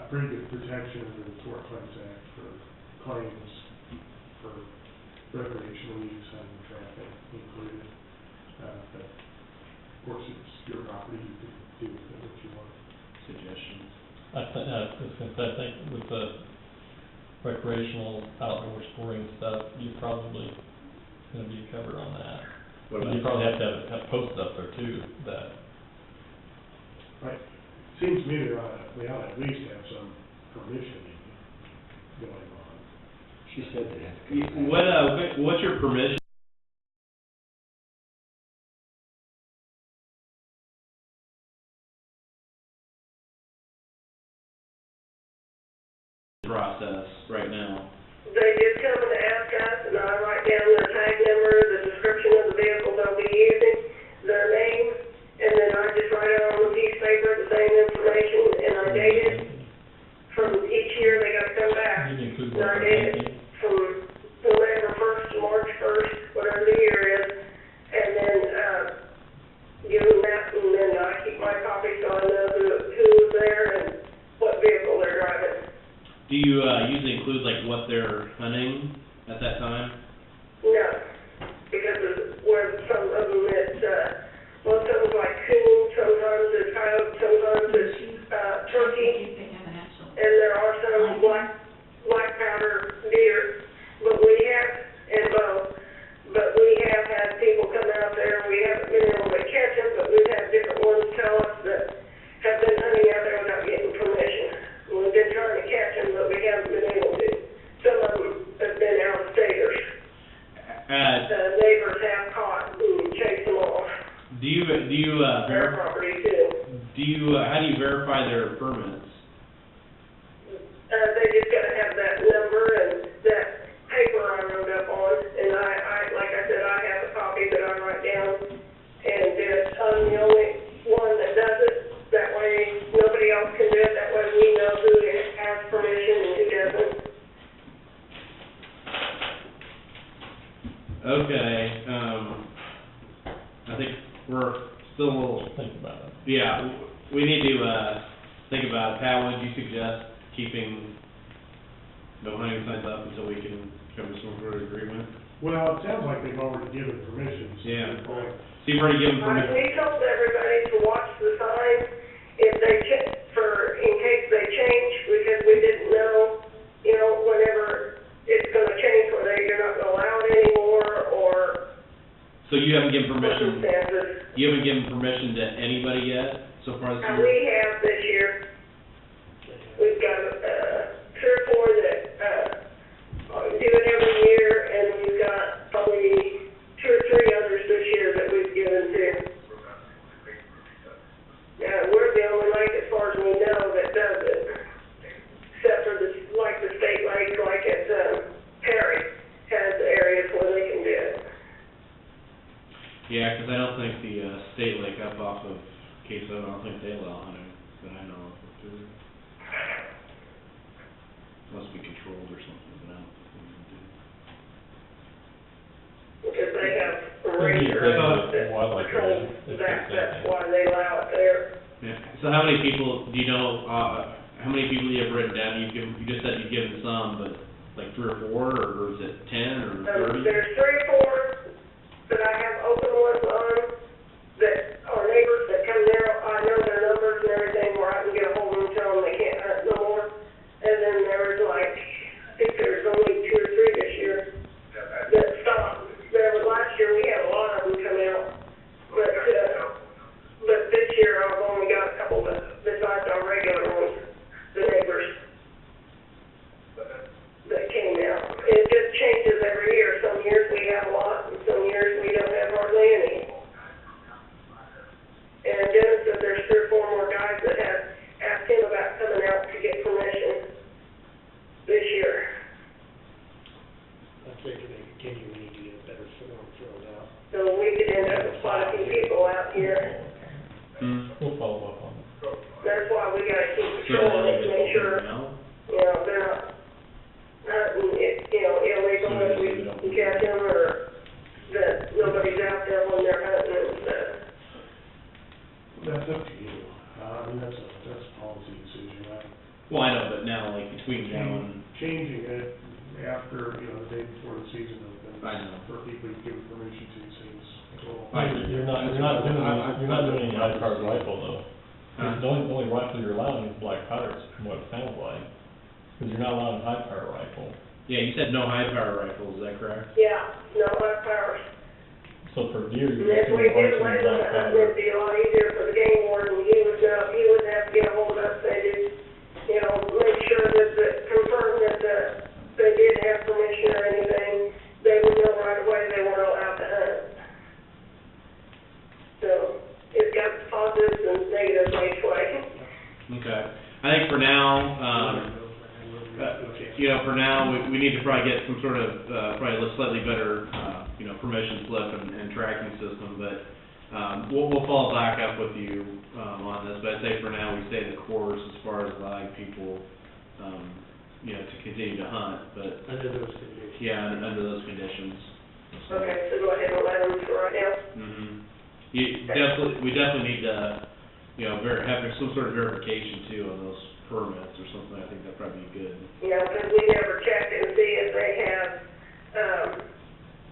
pretty good protection under the Tort Claims Act for claims for recreational use and traffic included. But of course, it's your property, you can do with it what you want. Suggestions? I think with the recreational outdoor sporting stuff, you probably gonna be covered on that. What But about? you probably have to have posted up there too, that, Right. Seems to me we ought to at least have some permissioning going on. She said they have to come back. What's your permission process right now? They just come and ask us, and I write down their tag number, the description of the vehicle they'll be using, their name, and then I just write it on a piece of paper, the same information, and I date it. From each year, they gotta come back. You can include And I what date they're it thinking. from November first to March first, whatever the year is, and then, give them that, and then I keep my copy so I know who was there and what vehicle they're driving. Do you, usually include like what they're hunting at that time? No, because of where some of them it's, most of them like coon, sometimes it's coyote, sometimes it's, turkey, and there are some black powder deer, but we have, and both, but we have had people come out there, and we haven't been able to catch them, but we've had different ones tell us that have been hunting out there without getting permission. We've been trying to catch them, but we haven't been able to. Some of them have been out-of-staters. The neighbors have caught and chased them off. Do you Their property too. how do you verify their permits? They just gotta have that number and that paper I wrote up on, and I, like I said, I have a copy that I write down, and I'm the only one that does it. That way, nobody else can do it, that way we know who has permission and who doesn't. Okay, I think we're still a little, Think about it. yeah, we need to, think about it. Pat, would you suggest keeping no hunting signs up until we can come to some sort of agreement? Well, it sounds like they've already given permission. So Yeah. good point. So you've already given permission? We told everybody to watch the signs if they in case they change, because we didn't know, whenever it's gonna change, whether you're not gonna allow it anymore, or So you haven't given permission, circumstances. you haven't given permission to anybody yet so far this year? We have this year, we've got, 3 or 4 that, do it every year, and we've got probably 2 or 3 others this year that we've given to. We're the only lake, as far as we know, that does it, except for the state lake, like at, Perry, has areas where they can do it. Yeah, 'cause I don't think the, state lake up off of Queso, I don't think they allow hunting, that I know of, do they? Must be controlled or something, but I don't think they do. Because they have a Maybe ranger if they out have wildlife that area, controls it's that, the same that's thing. why they allow it there. Yeah, so how many people, do you know, how many people you have written down? You just said you've given some, but like 3 or 4, or is it 10 or 30? There's 3 or 4 that I have open ones on, that are neighbors that come there, I know their numbers and everything, where I can get a hold of them and tell them they can't hunt no more. And then there's I think there's only 2 or 3 this year that stopped. There was last year, we had a lot of them come out, but this year I've only got a couple besides our regular ones, the neighbors that came out. It just changes every year. Some years we have a lot, and some years we don't have hardly any. And Dennis said there's 3 or 4 more guys that have asked him about coming out to get permission this year. I think to continue, we need to get a better form filled out. So we could end up with quite a few people out here. We'll follow up on it. That's why we gotta keep So patrolling it to make sure, no? they're not hunting, illegal if we can catch them, or that nobody's out there when they're hunting and stuff. That's up to you. I mean, that's a policy decision. Well, I know, but now, like, between now and, Changing it after, the day before the season opens. I know. For people you give permission to seems a little. You're not doing any high-powered rifle though. Huh? The only rifle you're allowing is black powders, from what it sounds like. Because you're not allowing high-power rifle. yeah, you said no high-power rifles, is that correct? Yeah, no high powers. So for deer, And you if just do we white did away and with black the hunting, cover. it'd be a lot easier for the game warden. He would have to get a hold of us, they did, you know, make sure that confirm that they did have permission or anything. They would know right away they weren't allowed to hunt. So, it's got positives and negatives each way. Okay. I think for now, you know, for now, we need to probably get some sort of, probably a slightly better, you know, permission slip and tracking system, but, we'll follow back up with you, on this, but I'd say for now, we stay the course as far as allowing people, you know, to continue to hunt, but, Under those conditions. yeah, under those conditions. Okay, so go ahead and let them for right now. We definitely need to, you know, have some sort of verification too on those permits or something. I think that'd probably be good. You know, because we never checked and see if they have,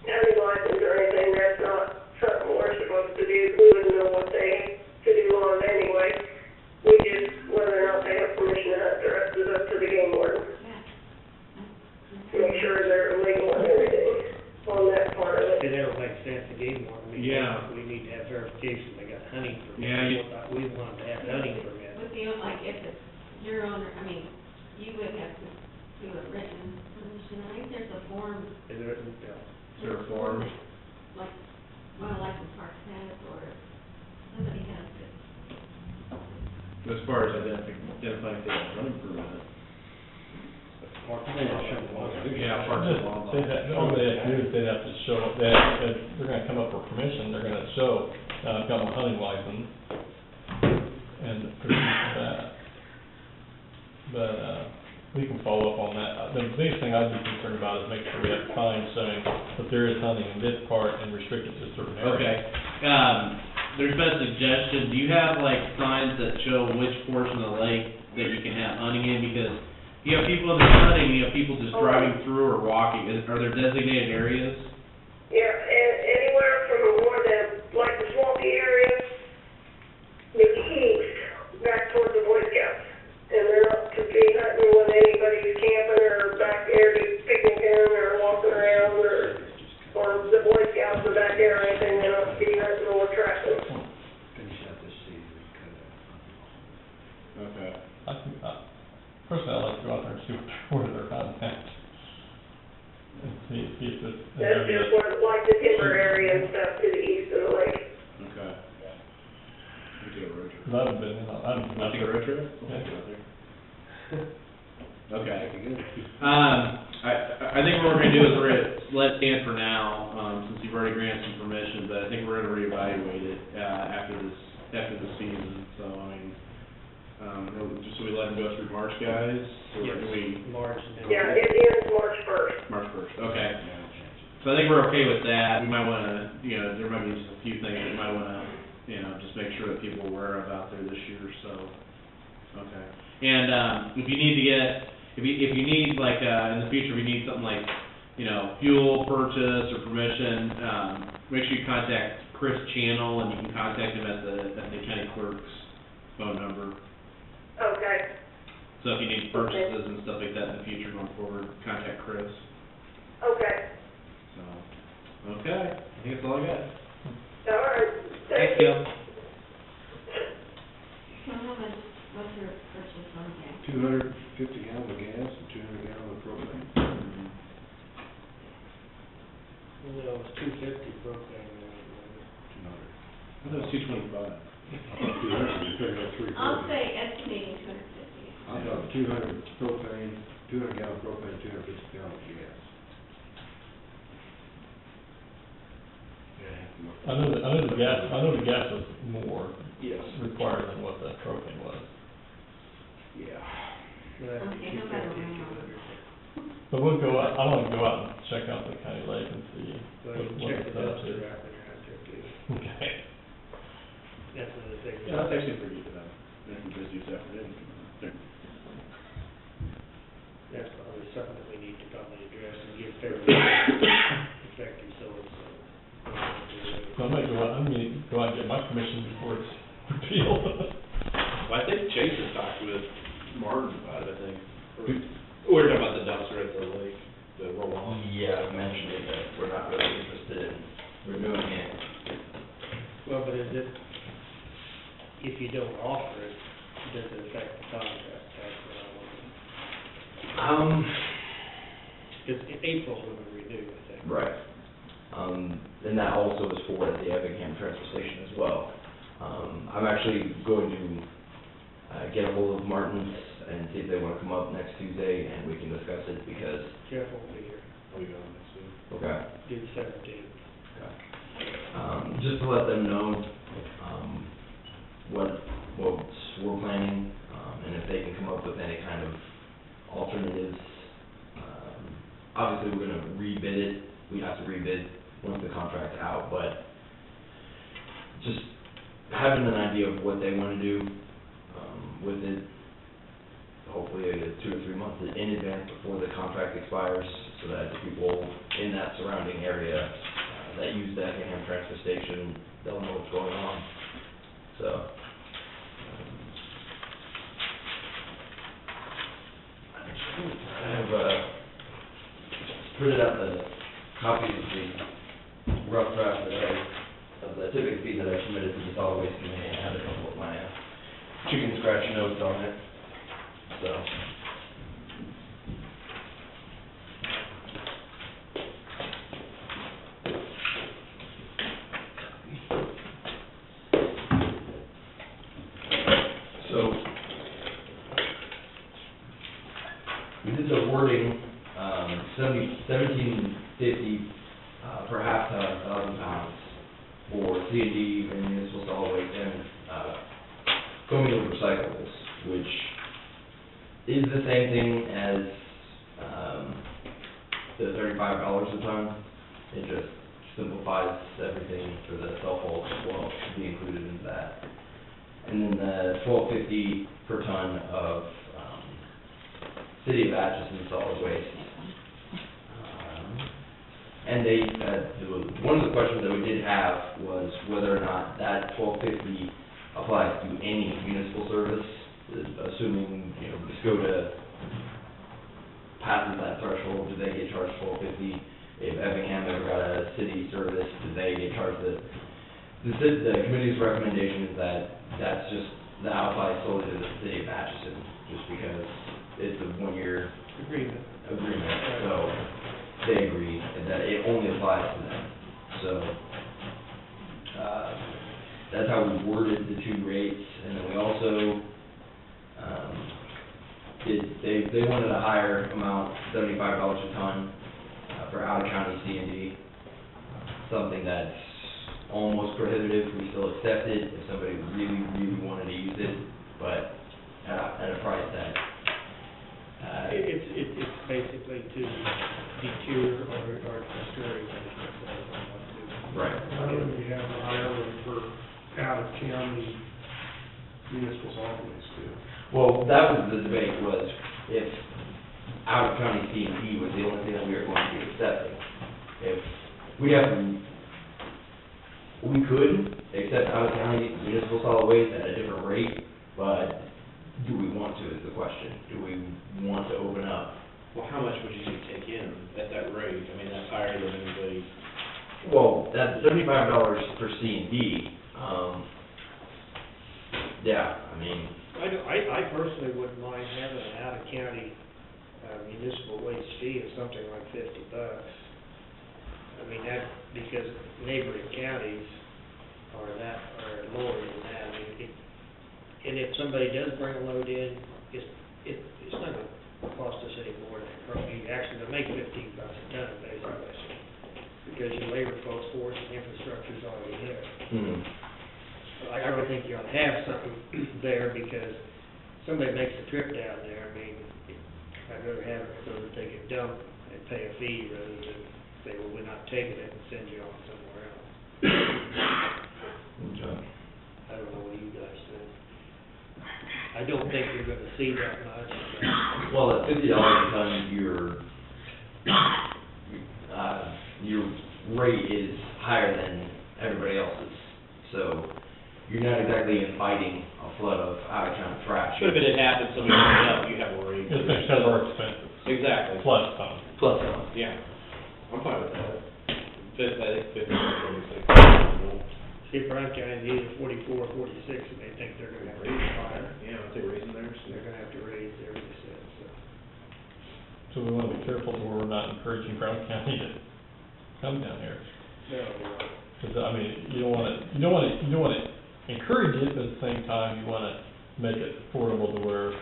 hunting license or anything. That's not something we're supposed to do. We wouldn't know what they to do on it anyway. We just, whether or not they have permission to hunt, the rest is up to the game warden. To make sure they're legal and everything on that part of it. It never makes sense to game warden. Yeah. We need to have verification they got hunting permit. Yeah, We want to have hunting permit. But you know, like if it's your owner, I mean, you would have to do a written permission. I think there's a form. Is there, Is there a form? Like, well, like the park has or somebody has it. As far as identifying if they have a running permit. Yeah, parks and wildlife. All they have to do is they'd have to show, if they're gonna come up for permission, they're gonna show, I've got my hunting license and produce that. But, we can follow up on that. The biggest thing I'd be concerned about is make sure we have signs showing that there is hunting in this part and restricted to a certain area. Okay. There's been a suggestion, do you have like signs that show which portion of the lake that you can have hunting in? Because you have people that are hunting, you have people just driving through or walking. Are there designated areas? Yeah, and anywhere from more than, like the swampy area, the east, back towards the Boy Scouts. And they're not to be hunting when anybody's camping or back there just picnicking or walking around or the Boy Scouts are back there or anything, they're not to be hunting or trapping. Finish out this season, cut it. Okay. Personally, I'd like to go out there and see where they're hunting at. And see if it's an That's area. just where, like the timber area and stuff to the east of the lake. Okay. We do a road trip. 'Cause I haven't been, Want to take a road trip? Yeah. Okay. I think what we're gonna do is we're gonna let Dan for now, since you've already granted some permission, but I think we're gonna reevaluate it, after the season, so, I mean, just so we let him go through March, guys, or do we? March. Yeah, it ends March 1st. March 1st, okay. So I think we're okay with that. We might wanna, you know, there might be just a few things that we might wanna, you know, just make sure that people are aware of out there this year, so, okay. And, if you need to get, if you need, like, in the future, if you need something like, you know, fuel purchase or permission, make sure you contact Chris Channel, and you can contact him at the county clerk's phone number. Okay. So if you need purchases and stuff like that in the future going forward, contact Chris. Okay. So, okay, I think that's all I got. All right. Thanks, Gil. So how much, what's your purchase on gas? 250 gallons of gas and 200 gallons of propane. Well, it's 250 propane. 200. I thought it was 225. I thought 200, you figured out 340. I'll say estimating 250. I thought 200 propane, 200 gallon propane, 250 gallons of gas. I know the gas is more Yes. required than what the propane was. Yeah. Okay, no matter But we'll go out, I wanna go out and check out the county lake and see Well, you can what check it's the up dumpster to. out when you're out there too. Okay. That's another thing. Yeah, that's actually pretty good, if you're busy this afternoon. That's probably something that we need to probably address and get fairly effective, so it's, So I might go out and get my permission before it's repealed. Well, I think Chase has talked with Martin about it, I think. We're talking about the dumpster at the lake, the roll-off. Yeah, I mentioned it, that we're not really interested in renewing it. you don't offer it, does it affect the contract? That's what I wonder. Because April's when we renew, I think. Right. And that also is for the Effingham transfer station as well. I'm actually going to get a hold of Martin's and see if they want to come up next Tuesday and we can discuss it because, Jeff won't be here. Are we going next week? okay. Do the 17th. Just to let them know, what we're planning, and if they can come up with any kind of alternatives. Obviously, we're gonna rebid it, we have to rebid once the contract's out, but just having an idea of what they wanna do, with it, hopefully 2 or 3 months in advance before the contract expires, so that the people in that surrounding area that use the Effingham transfer station, they'll know what's going on. So, I have printed out the copy of the rough draft of the tipping fee that I submitted to the solid waste committee. I had a couple of my chicken scratch notes on it, so. So, we did the wording, $17.50 per half ton, 1,000 pounds for C&D and municipal solid waste and commingled recyclables, which is the same thing as the $35 a ton. It just simplifies everything for the self-haul as well, to be included in that. And then the $12.50 per ton of City of Atchison solid waste. And they, one of the questions that we did have was whether or not that $12.50 applies to any municipal service, assuming, Muskota passes that threshold, do they get charged $12.50? If Effingham ever got a city service, do they get charged the committee's recommendation is that applies solely to the City of Atchison, just because it's a one-year agreement, so they agree that it only applies to them. So, that's how we worded the two rates, and then we also, they wanted a higher amount, $75 a ton, for out-of-county C&D, something that's almost prohibitive. We still accept it if somebody really, really wanted to use it, but at a price that, It's basically to deter or discourage, I should say. right. Why would we have a higher one for out-of-county municipal solid waste too? Well, that was the debate, was if out-of-county C&D was the only thing that we were going to be accepting. If we could accept out-of-county municipal solid waste at a different rate, but do we want to is the question. Do we want to open up? Well, how much would you need to take in at that rate? I mean, that's higher than anybody. Well, that's $75 for C&D. Yeah, I mean, I personally wouldn't mind having an out-of-county municipal waste fee of something like $50. I mean, that, because neighboring counties are lower than that. I mean, and if somebody does bring a load in, it's not gonna cost us any more than it probably, actually, they'll make $15 a ton, basically. Because your labor force and infrastructure's already there. I really think you ought to have something there, because somebody makes a trip down there, I mean, I'd rather have it so that they can dump and pay a fee rather than say, well, we're not taking it and send you on somewhere else. I don't know what you guys think. I don't think you're gonna see that much. well, at $50 a ton, your rate is higher than everybody else's. So you're not exactly inviting a flood of out-of-town trash. But if it had happened, somebody would know, you have a rate. It's because of our expenses, Exactly. plus some. Plus some. Yeah, I'm fine with that. I think 50 is reasonable. see if Brown County's either 44 or 46, and they think they're gonna have to raise fire. Yeah, if they're raising theirs. They're gonna have to raise theirs, they said, so. So we wanna be careful where we're not encouraging Brown County to come down here. Cause I mean, you don't wanna encourage it, but at the same time, you wanna make it affordable to where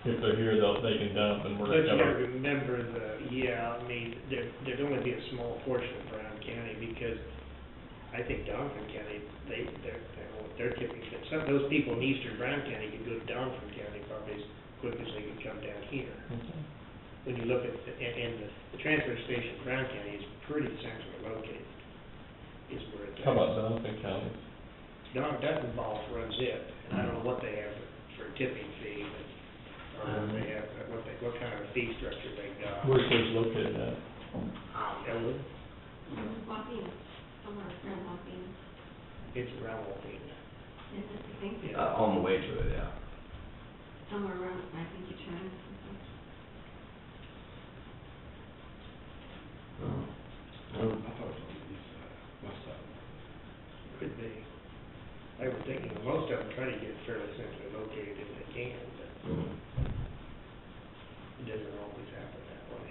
if they're here, they can dump and we're But you gotta covered. remember I mean, there'd only be a small portion of Brown County, because I think Doniphan County, they're tipping, some of those people in eastern Brown County could go to Doniphan County probably as quick as they could come down here. Okay. When you look at, the transfer station in Brown County is pretty centrally located, is where it's at. How about Doniphan County? Duncan Balls runs it, and I don't know what they have for tipping fee, but, or what they have, what kind of fee structure they've got. Where's theirs located at? Elwood, Wapena, somewhere around Wapena. it's around Wapena. Is it, I think, On the way to it, yeah. somewhere around, I think you turn or something. I thought it was on the east side, west side. Could be. I was thinking, most of them try to get fairly centrally located if they can, but it doesn't always happen that way.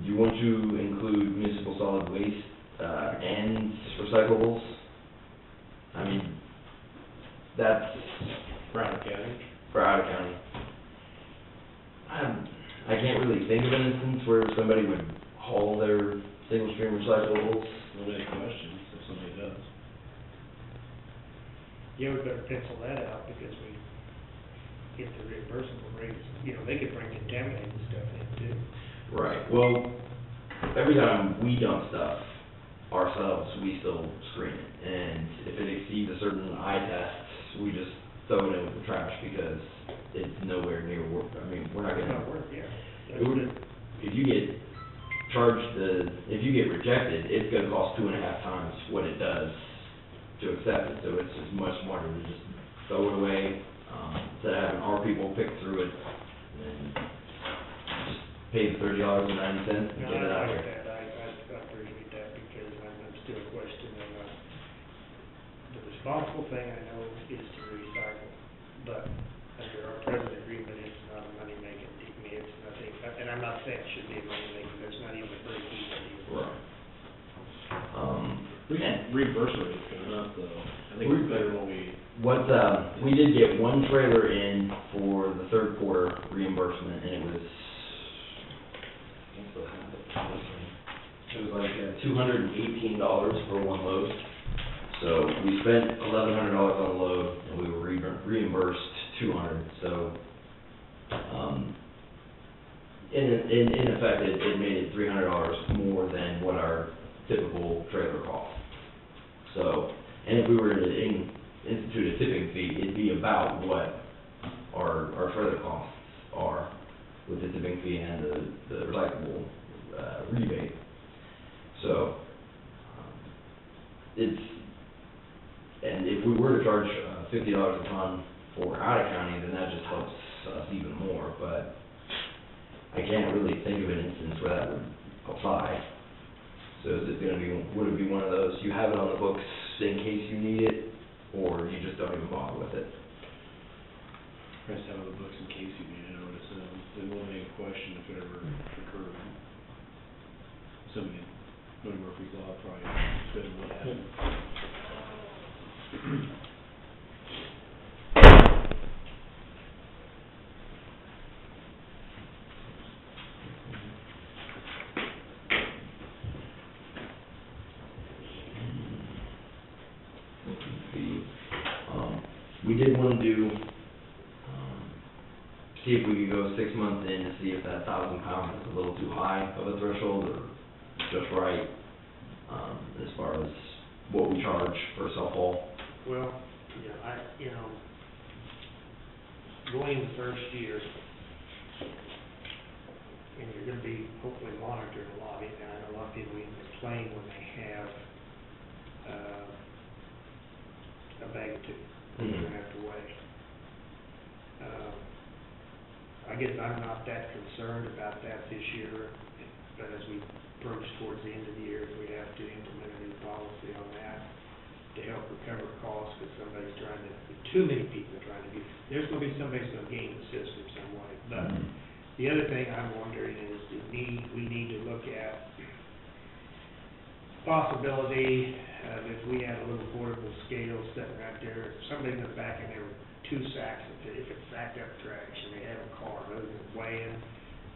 Do you want to include municipal solid waste, and recyclables? I mean, that's Brown County. for out of county. I can't really think of an instance where somebody would haul their single stream recyclables. Nobody questions if somebody does. Yeah, we better pencil that out, because we get the reimbursable rates, they could bring contaminated stuff in too. Right, well, every time we dump stuff ourselves, we still screen it. And if it exceeds a certain eye test, we just throw it in with the trash because it's nowhere near work. I mean, we're not It's gonna. not worth, yeah. It would, if you get charged if you get rejected, it's gonna cost 2.5 times what it does to accept it, so it's just much smarter to just throw it away, instead of having our people pick through it, and just pay the $30.90 and No, get it I out like here. that, I appreciate that, because I'm still questioning, the responsible thing I know is to recycle, but under our present agreement, it's not a money-making, it's nothing, and I'm not saying it should be a money-making, there's not even a break even. Right. Reimbursement rate's going up though. I think it's better when we. We did get one trailer in for the third quarter reimbursement, and it was, it was like $218 for one load. So we spent $1,100 on a load, and we were reimbursed $200. So, in effect, it made it $300 more than what our typical trailer costs. So, and if we were to institute a tipping fee, it'd be about what our trailer costs are with the tipping fee and the recyclable rebate. So, and if we were to charge $50 a ton for out of county, then that just helps us even more, but I can't really think of an instance where that would apply. So is it would it be one of those, you have it on the books in case you need it, or you just don't even bother with it? Press out of the books in case you need it, I would assume. It won't be a question if it ever occurred. Assuming Cody Murphy's Law probably could and would happen. We did want to do, see if we could go 6 months in to see if that 1,000 pounds is a little too high of a threshold or just right, as far as what we charge for self-haul. Well, going the first year, and you're gonna be hopefully monitored a lot, and I know a lot of people even complain when they have, a bag or two, they're gonna have to weigh. I guess I'm not that concerned about that this year, but as we approach towards the end of the year, if we have to implement a new policy on that to help recover costs, because somebody's trying to, too many people are trying to get, there's gonna be somebody's gonna game the system some way. But the other thing I'm wondering is, we need to look at possibility of if we have a little portable scale sitting right there, if somebody's gonna back in there with 2 sacks, if it's sacked up trash, and they have a car, rather than weighing,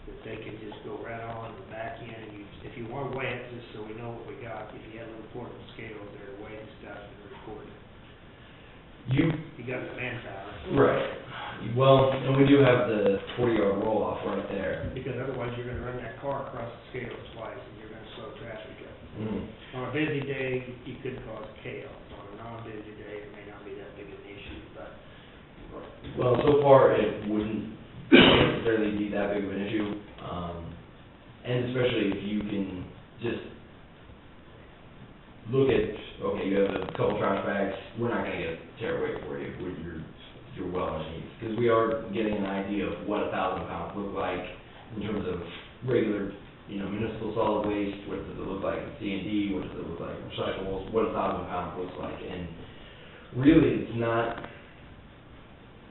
that they can just go right on the back end, and if you wanna weigh it, just so we know what we got, if you have little portable scales there to weigh the stuff and record it. You got the manpower. Right. Well, and we do have the 40-yard roll-off right there. Because otherwise, you're gonna run that car across the scales twice, and you're gonna slow traffic up. Mm. On a busy day, you could cause chaos. On a non-busy day, it may not be that big of an issue, but. Well, so far, it wouldn't necessarily be that big of an issue, and especially if you can just look at, okay, you have a couple trash bags, we're not gonna get tear weight for you, you're well underneath, because we are getting an idea of what 1,000 pounds look like in terms of regular, municipal solid waste, what does it look like in C&D, what does it look like in recyclables, what 1,000 pounds looks like, and really,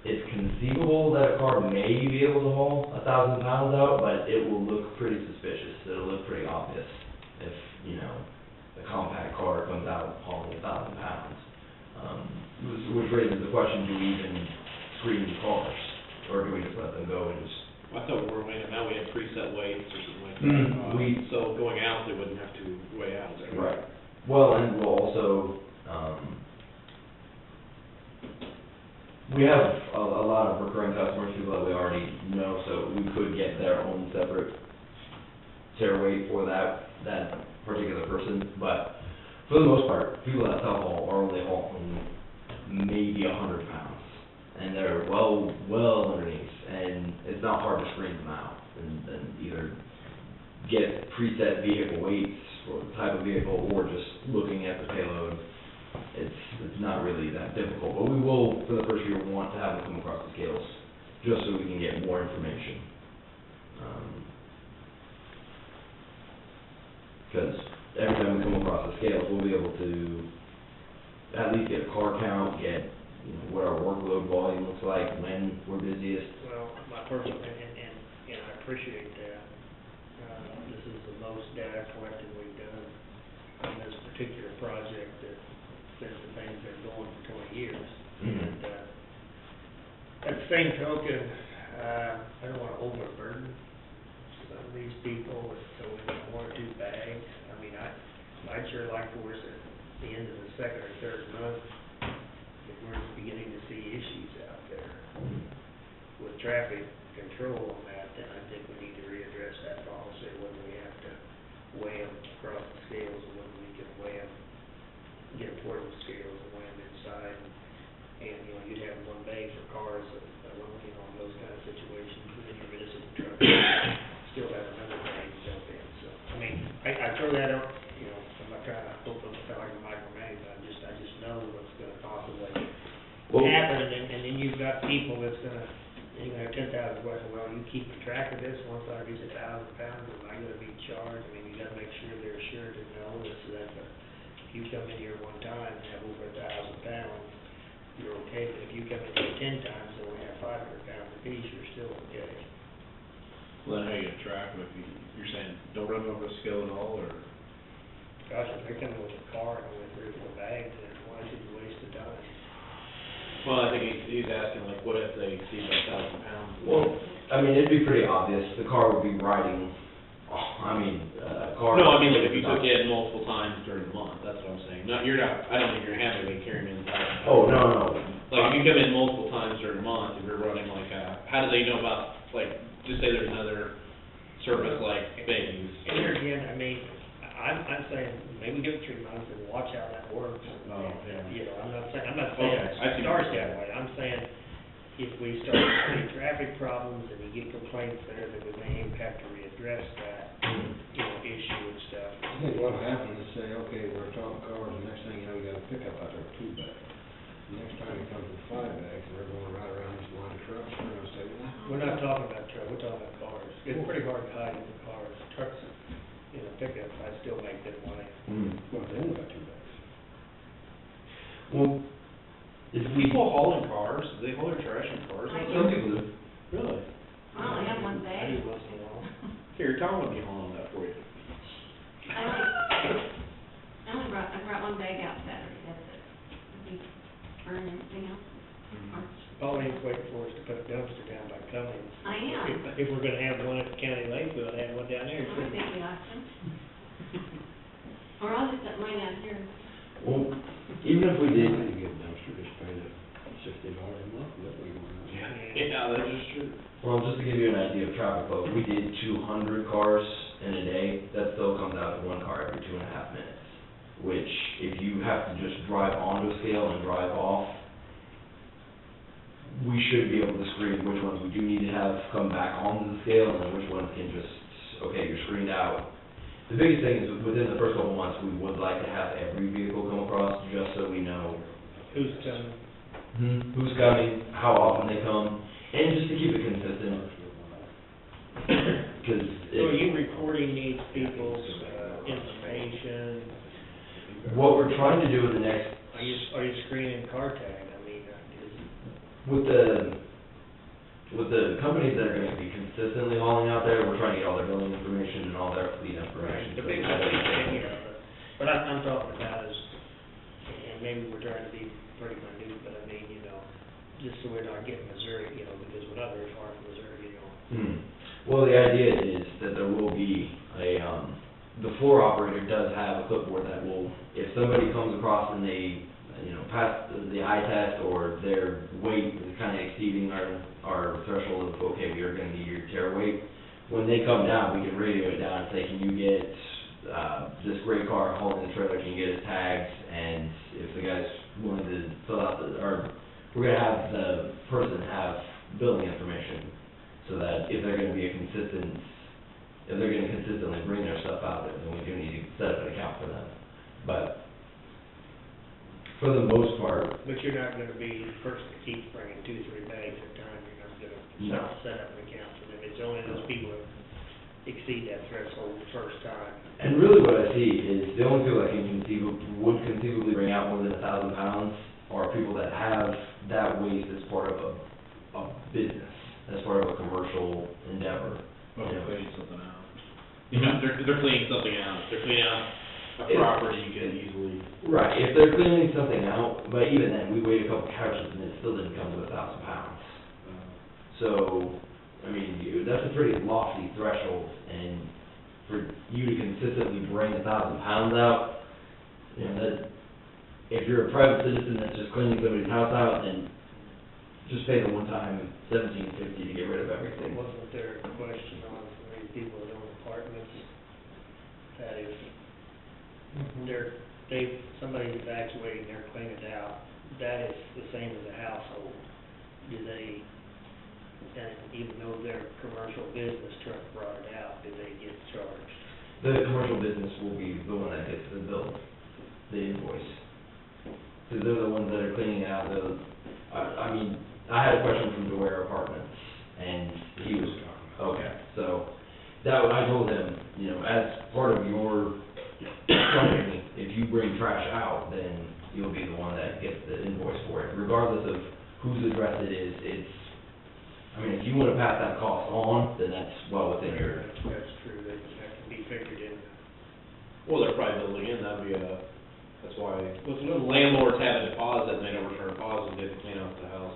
it's conceivable that a car may be able to haul 1,000 pounds out, but it will look pretty suspicious. It'll look pretty obvious if, a compact car comes out hauling 1,000 pounds. Which raises the question, do we even screen cars? Or do we just let them go and just... I thought we were weighing them out, we had preset weights or something like that. So going out, they wouldn't have to weigh out. Right. Well, and we'll also, we have a lot of recurring customers, people that we already know, so we could get their own separate tear weight for that particular person, but for the most part, people that self-haul are only hauling maybe 100 pounds, and they're well underneath, and it's not hard to screen them out, and either get preset vehicle weights for the type of vehicle, or just looking at the payload. It's not really that difficult, but we will, for the first year, want to have them come across the scales, just so we can get more information. Because every time we come across the scales, we'll be able to at least get a car count, get, what our workload volume looks like, when we're busiest. Well, my personal opinion, and I appreciate that, this is the most data collected we've done on this particular project that since the thing's been going for 20 years. And at the same token, I don't want to overburden some of these people with only 1 or 2 bags. I mean, I'd sure like for us at the end of the second or third month, if we're beginning to see issues out there with traffic control on that, then I think we need to readdress that policy, whether we have to weigh them across the scales or whether we can weigh them, get portable scales and weigh them inside. And, you'd have 1 bag for cars that are working on those kind of situations, and then your municipal truck still have another bag built in. So, I mean, I throw that out, I'm not trying to hope I'm not like a micromanage, but I just know what's gonna possibly happen, and then you've got people that's gonna, you're gonna have 10,000 questions, well, you keep track of this, once I reach 1,000 pounds, am I gonna be charged? I mean, you gotta make sure they're sure to know this, so that if you come in here 1 time and have over 1,000 pounds, you're okay, but if you come in here 10 times and only have 500 pounds apiece, you're still okay. Well, then how you gonna track them if you're saying, don't run over a scale at all, or? Gosh, if they're coming with a car and only 3 or 4 bags, then why should you waste the time? Well, I think he's asking, like, what if they exceed 1,000 pounds? Well, I mean, it'd be pretty obvious, the car would be riding, car... No, I mean, like, if you took it multiple times during the month, that's what I'm saying. I don't think you're gonna have anybody carrying in 1,000 pounds. Oh, no. Like, if you come in multiple times during the month, if you're running like how do they know about, like, just say there's another service like Bays? And here again, I mean, I'm saying, maybe give it 3 months and watch how that works. Oh, yeah. I'm not saying Okay, I it see starts what you're that way. I'm saying, if we start seeing traffic problems and you get complaints there, that we may have to readdress that, issue and stuff. I think what'll happen is say, okay, we're talking cars, and next thing you know, you got a pickup out there with 2 bags. The next time he comes with 5 bags, and they're going right around this line of trucks, we're gonna say, We're not talking about trucks, we're talking about cars. It's pretty hard to hide in the cars. Trucks, pickups, I still make them money. Well, they only got 2 bags. Well, if we, People hauling cars, do they haul their trash in cars? I some people do. Really? I only have one I bag. do once in a while. Here, Tom will be hauling that for you. I brought one bag out Saturday, that's it. Did you burn anything else? Pauline's waiting for us to put a dumpster down by Cummings. I am. If we're gonna have one at the county lake, we'll have one down there I too. think we ought to. Or I'll just set mine out here. Well, even if we did, You get a dumpster, just pay the $60 a month, what we want. Yeah, that is true. well, just to give you an idea of traffic flow, if we did 200 cars in a day, that still comes out to 1 car every 2.5 minutes. Which, if you have to just drive onto a scale and drive off, we should be able to screen which ones we do need to have come back onto the scale and which ones can just, okay, you're screened out. The biggest thing is within the first couple months, we would like to have every vehicle come across just so we know Who's coming? who's coming, how often they come, and just to keep it consistent. Because So are you recording these people's, information? what we're trying to do in the next, Are you screening car tag? I mean, is, with the companies that are gonna be consistently hauling out there, we're trying to get all their billing information and all their fleet information. the big thing, you know, but I'm talking about is, and maybe we're trying to be pretty minute, but I mean, you know, just so we're not getting Missouri, you know, because we're not very far from Missouri, you know. Well, the idea is that there will be the floor operator does have a clipboard that will, if somebody comes across and they, pass the eye test or their weight is kind of exceeding our threshold of, okay, we are gonna need your tear weight, when they come down, we can radio it down and say, can you get, this gray car holding the trailer, can you get his tags, and if the guy's willing to fill out or we're gonna have the person have billing information, so that if they're gonna consistently bring their stuff out, then we do need to set up an account for them. But for the most part, But you're not gonna be the person that keeps bringing 2-3 bags at a time, you're not No. gonna set up an account for them. It's only those people that exceed that threshold the first time. and really what I see is the only people that would conceivably bring out more than 1,000 pounds are people that have that waste as part of a business, as part of a commercial endeavor. Well, they're cleaning something out. They're cleaning something out. If they're cleaning out a property, you can easily. Right, if they're cleaning something out, but even then, we weighed a couple couches and it still didn't come to 1,000 pounds. So, I mean, that's a pretty lofty threshold, and for you to consistently bring 1,000 pounds out, that, if you're a private citizen that's just cleaning somebody's house out, then just pay the one-time $17.50 to get rid of everything. Wasn't there a question on some of these people that own apartments, that if somebody's evacuating, they're cleaning it out, that is the same as a household, do they, and even though their commercial business truck brought it out, do they get charged? The commercial business will be the one that gets the bill, the invoice. Because they're the ones that are cleaning it out, I mean, I had a question from DeWare Apartments, and he was, okay, so, I told him, as part of your company, if you bring trash out, then you'll be the one that gets the invoice for it, regardless of whose address it is, if you wanna pass that cost on, then that's well within your. That's true, that can be figured in. Well, they're probably building in, that's why Well, it's a little landlords have a deposit, and they don't return deposits, they have to clean out the house.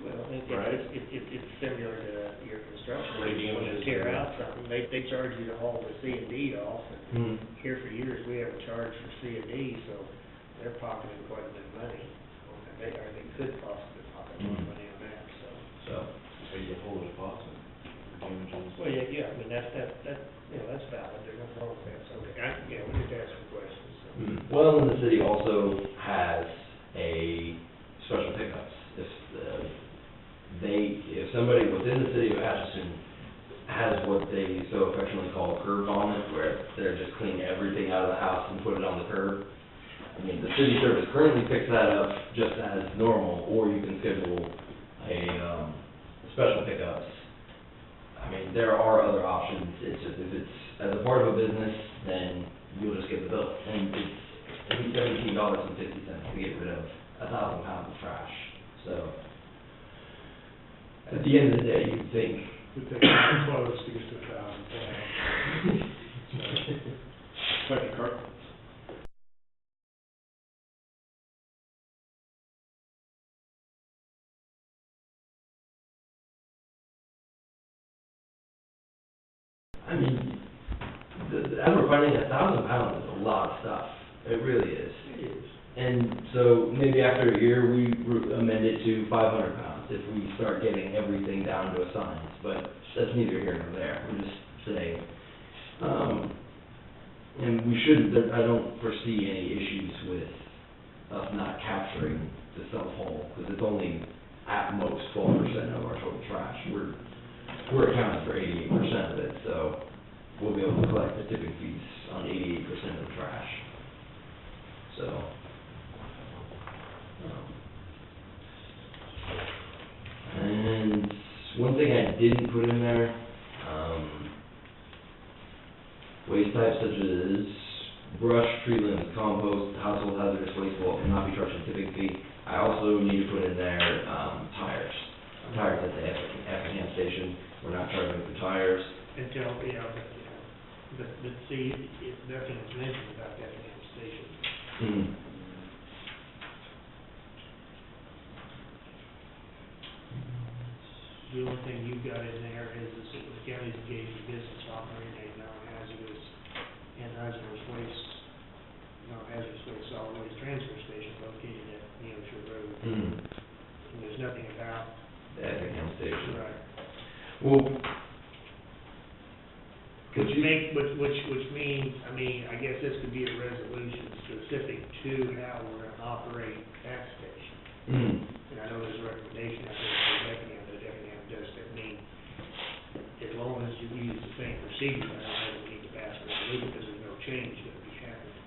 Well, Right. it's similar to your construction, Right, when you damages. tear out something, they charge you to haul the C&D off, and Mhm. here for years, we haven't charged for C&D, so they're pocketing quite a bit of money. They could possibly pocket more Mhm. money on that, so. So, So you hold a deposit for damages. Well, yeah, I mean, that's valid, there's nothing wrong with that, so, we just ask for questions, so. well, and the city also has a special pickups. If somebody within the city of Atchison has what they so affectionately call a curb on it, where they're just cleaning everything out of the house and put it on the curb, the city service currently picks that up just as normal, or you can schedule a, special pickups. I mean, there are other options, it's just, if it's as a part of a business, then you'll just get the bill. And it's, I think $17.50 to get rid of 1,000 pounds of trash, so. At the end of the day, you'd think. We take our clothes to get to 1,000 pounds. Second card. I mean, as we're finding, 1,000 pounds is a lot of stuff. It really is. It is. And so maybe after a year, we amend it to 500 pounds if we start getting everything down to a science. But that's neither here nor there. We're just saying, and we shouldn't, I don't foresee any issues with us not capturing the self-haul, because it's only at most 12% of our total trash. We're accounting for 88% of it, so we'll be able to collect the tipping fees on 88% of the trash. So. And one thing I didn't put in there, waste types such as brush, tree limbs, compost, household hazardous waste will not be charged a tipping fee. I also need to put in there, tires. Tires at the Effingham station, we're not charging for tires. Until, but see, nothing's mentioned about that station. Mm. The only thing you've got in there is that the county's engaged in business operating a non-hazardous and hazardous waste, non-hazardous waste solid waste transfer station located at Neosho Road. Mm. And there's nothing about. The Effingham station. Right. Well, Which means, I mean, I guess this could be a resolution specific to how we're gonna operate that station. Mm. And I know there's a recommendation out there for Effingham, but Effingham does that mean, as long as you use the same procedure, I don't have to need to pass a resolution, because there's no change gonna be happening.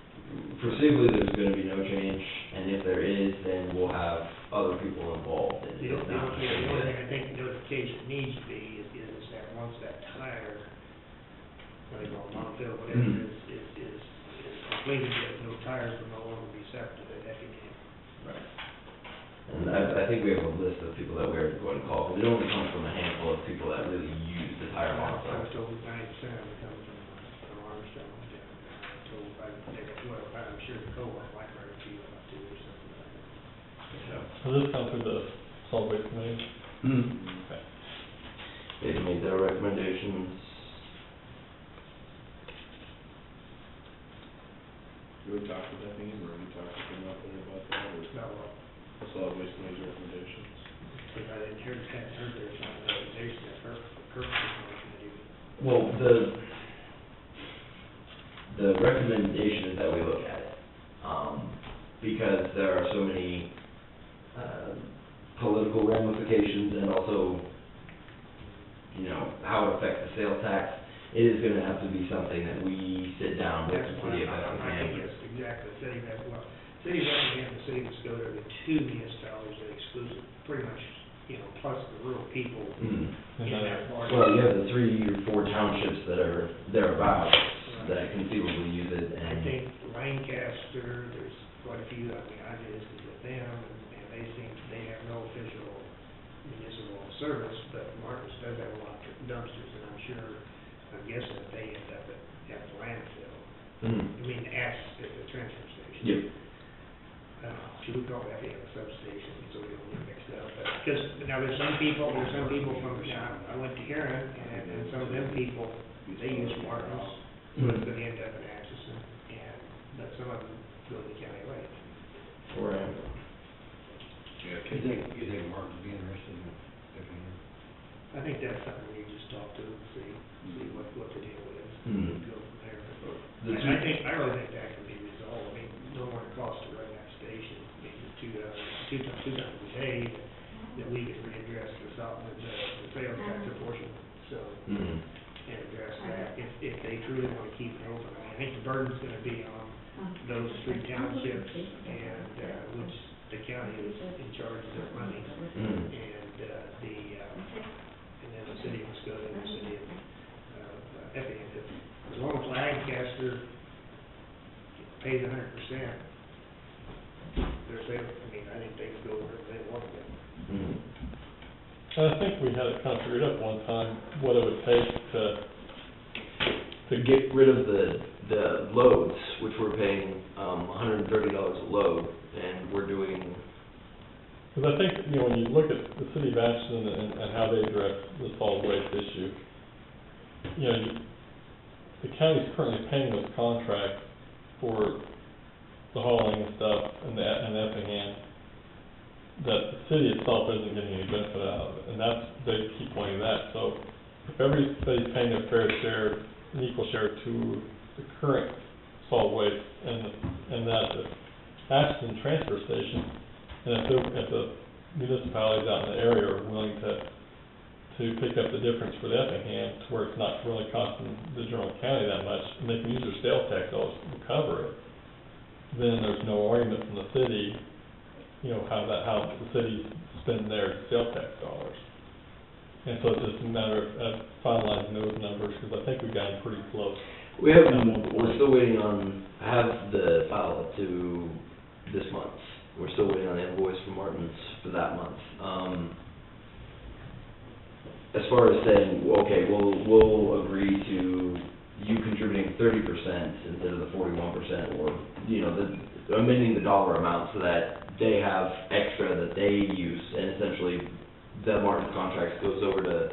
Foreseeably, there's gonna be no change, and if there is, then we'll have other people involved. The only thing I think the notification needs to be is that once that tire, what they call non-fill, whatever Mhm. is completed, that no tires will no longer be accepted at Effingham. Right. And I think we have a list of people that we're going to call, because it only comes from a handful of people that really use the tire I was model. told 90% of it comes from Armstrong, I'm sure the co-op might write a few up too, or something like that. So this comes through the solid waste committee? Mm. Okay. They've made their recommendations. Do we talk to Effingham, or we talk to them out there about that, or Not well, the solid waste committee's recommendations? because I didn't heard there's some recommendation that Kirk committee. Well, the recommendation is that we look at it, because there are so many, political ramifications and also, how it affects the sales tax. It is gonna have to be something that we sit down with the city of I think Effingham. that's exactly, city of Effingham, the city of Muskota are the two municipalities that exclusive, pretty much, plus the rural people Mm. in that part. Well, you have the 3 or 4 townships that are thereabouts that conceivably use it, I and. think Lancaster, there's quite a few, I visited with them, and they have no official municipal service, but Marcus does have a lot of dumpsters, and I'm guessing that they end up at the landfill. Mm. I mean, at the transfer station. Yep. Should we call that a substation, so we don't get mixed up, because, now there's some people from, I went to Huron, and some of them people, they use Martin's, so it's gonna end up in Atchison, but some of them go to County Lake. Right. You think Martin would be interested in Effingham? I think that's something we just talk to and see what the deal is, Mhm. go from there. The And two- I really think that can be resolved, I mean, no more it costs to run that station, I mean, two times a day, that we can readdress the sales tax portion, so, Mm. and address that, if they truly wanna keep it open. I mean, I think the burden's gonna be on those 3 townships, and, which the county is in charge of their money, Mm. and, and then the city of Muskogee and the city of, Effingham. As long as Lancaster pays 100%, they're safe. I mean, I think they can go wherever they want to go. Mhm. And I think we had it kind of figured up one time, what it would take To get rid of the loads, which we're paying, $130 a load, and we're doing, because I think, you know, when you look at the city of Ashland and how they address the solid waste issue, you know, the county's currently paying those contracts for the hauling and stuff, and Effingham, that the city itself isn't getting any benefit out of it, and that's, they keep pointing that, so if everybody's paying their fair share, an equal share to the current solid waste, and that the Ashland transfer station, and if the municipalities out in the area are willing to pick up the difference for the Effingham, to where it's not really costing the general county that much, and they can use their sales tax dollars to cover it, then there's no argument from the city, you know, how the city spend their sales tax dollars. And so it's just a matter of finalizing those numbers, because I think we've gotten pretty close. we're still waiting on, I have the file up to this month. We're still waiting on the invoice from Martin's for that month. As far as saying, okay, we'll agree to you contributing 30% instead of the 41%, or, you know, amending the dollar amount so that they have extra that they use, and essentially the Martin's contract goes over to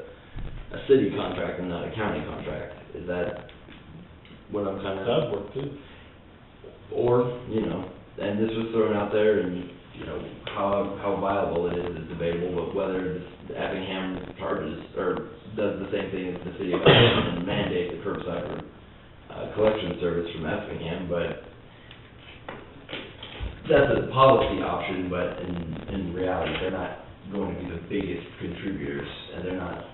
a city contract and not a county contract. Is that what I'm kind of... That'd work too. Or, you know, and this was thrown out there, and, you know, how viable it is debatable, but whether the Effingham charges, or does the same thing as the city of Effingham and mandate the curbside collection service from Effingham, but that's a policy option, but in reality, they're not going to be the biggest contributors, and they're not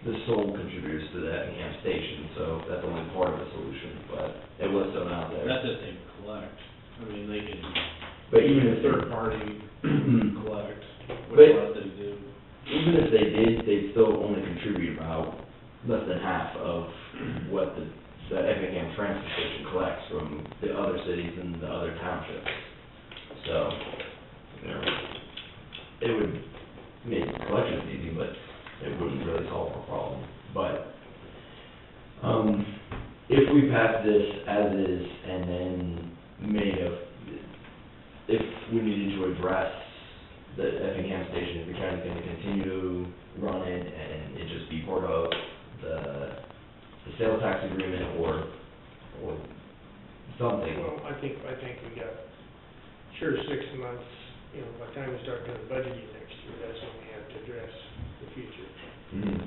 the sole contributors to the Effingham station, so that's only part of the solution, but it was thrown out there. That's if they collect. I mean, they can, But even if third party collect, But- which a lot of cities do. even if they did, they'd still only contribute about less than half of what the Effingham transfer station collects from the other cities and the other townships. So, you know, it would make collections easy, but it wouldn't really solve the problem. But, if we pass this as is and then if we needed to address the Effingham station, if the county's gonna continue to run it and it just be part of the sales tax agreement or something. Well, I think we got, sure, 6 months, you know, by the time we start doing budgeting next year, that's when we have to address the future. Mhm.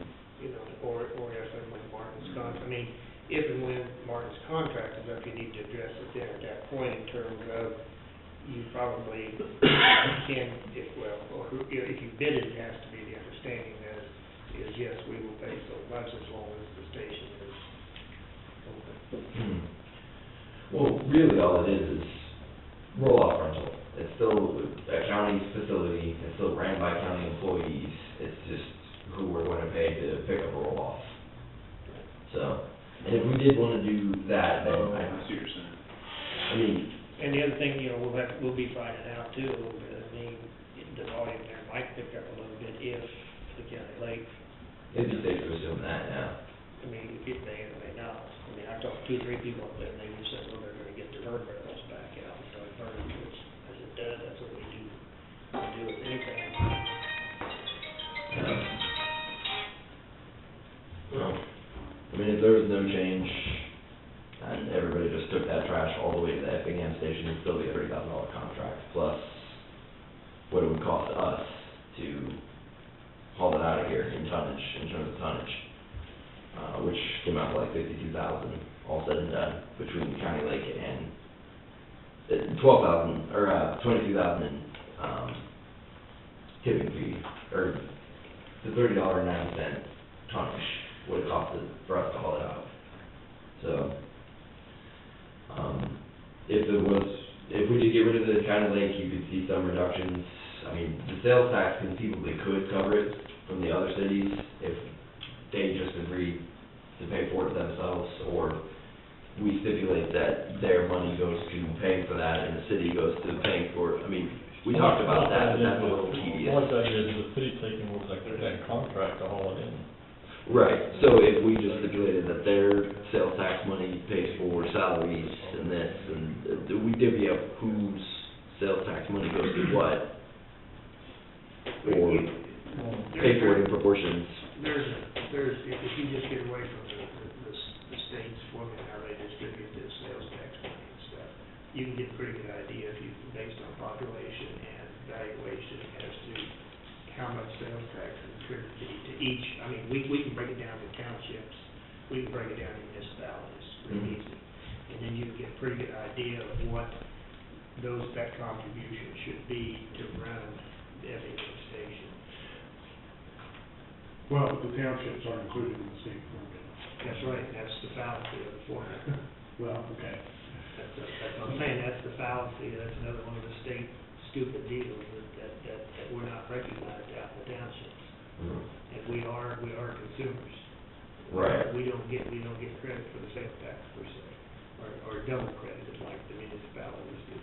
You know, or if and when Martin's contract, I mean, if and when Martin's contract is up, you need to address it then at that point in terms of, you probably can, if you bid it, it has to be the understanding that is yes, we will pay so much as long as the station is open. Hmm. Well, really all it is roll-off rental. It's still a county facility, it's still ran by county employees, it's just who we're gonna pay to pick up a roll-off. So, and if we did wanna do that, then I see what you're saying. I mean, And the other thing, you know, we'll be finding out too a little bit, I mean, the volume there might pick up a little bit if the county lake, it'd be safe to assume that, yeah. I mean, if they may not. I mean, I've talked to 2 or 3 people up there, and they just said, well, they're gonna get their burn barrels back out, and start burning, which, I said, that's what we do with anything. Yeah. Well, I mean, if there was no change, and everybody just took that trash all the way to the Effingham station, it'd still be a $30,000 contract, plus what it would cost us to haul it out of here in tonnage, in terms of tonnage, which came out to like 52,000, all said and done, between County Lake and 12,000, or 22,000 in, tipping fee, or the $30.90 tonnage would have costed for us to haul it out. So, if we did get rid of the County Lake, you could see some reductions, I mean, the sales tax conceivably could cover it from the other cities if they just agree to pay for it themselves, or we stipulate that their money goes to paying for that and the city goes to paying for it. I mean, we talked about that, but that's a little tedious. One idea is the city taking what like that contract to haul it in. Right, so if we just stipulated that their sales tax money pays for salaries and this, and we divvy up whose sales tax money goes to what, or pay for it in proportions. There's, if you just get away from the state's formula, how they distribute this sales tax money and stuff, you can get a pretty good idea if you, based on population and valuation as to how much sales tax is attributed to each. I mean, we can break it down to townships, we can break it down to municipalities, really easy. And then you can get a pretty good idea of what that contribution should be to run the FHA station. Well, the townships are included in the state formula. That's right, that's the fallacy of the formula. Well, okay. That's what I'm saying, that's the fallacy, that's another one of the state stupid deals that we're not recognized out in the townships. And we are consumers. Right. We don't get credit for the sales tax per se, or double credited like the municipalities do.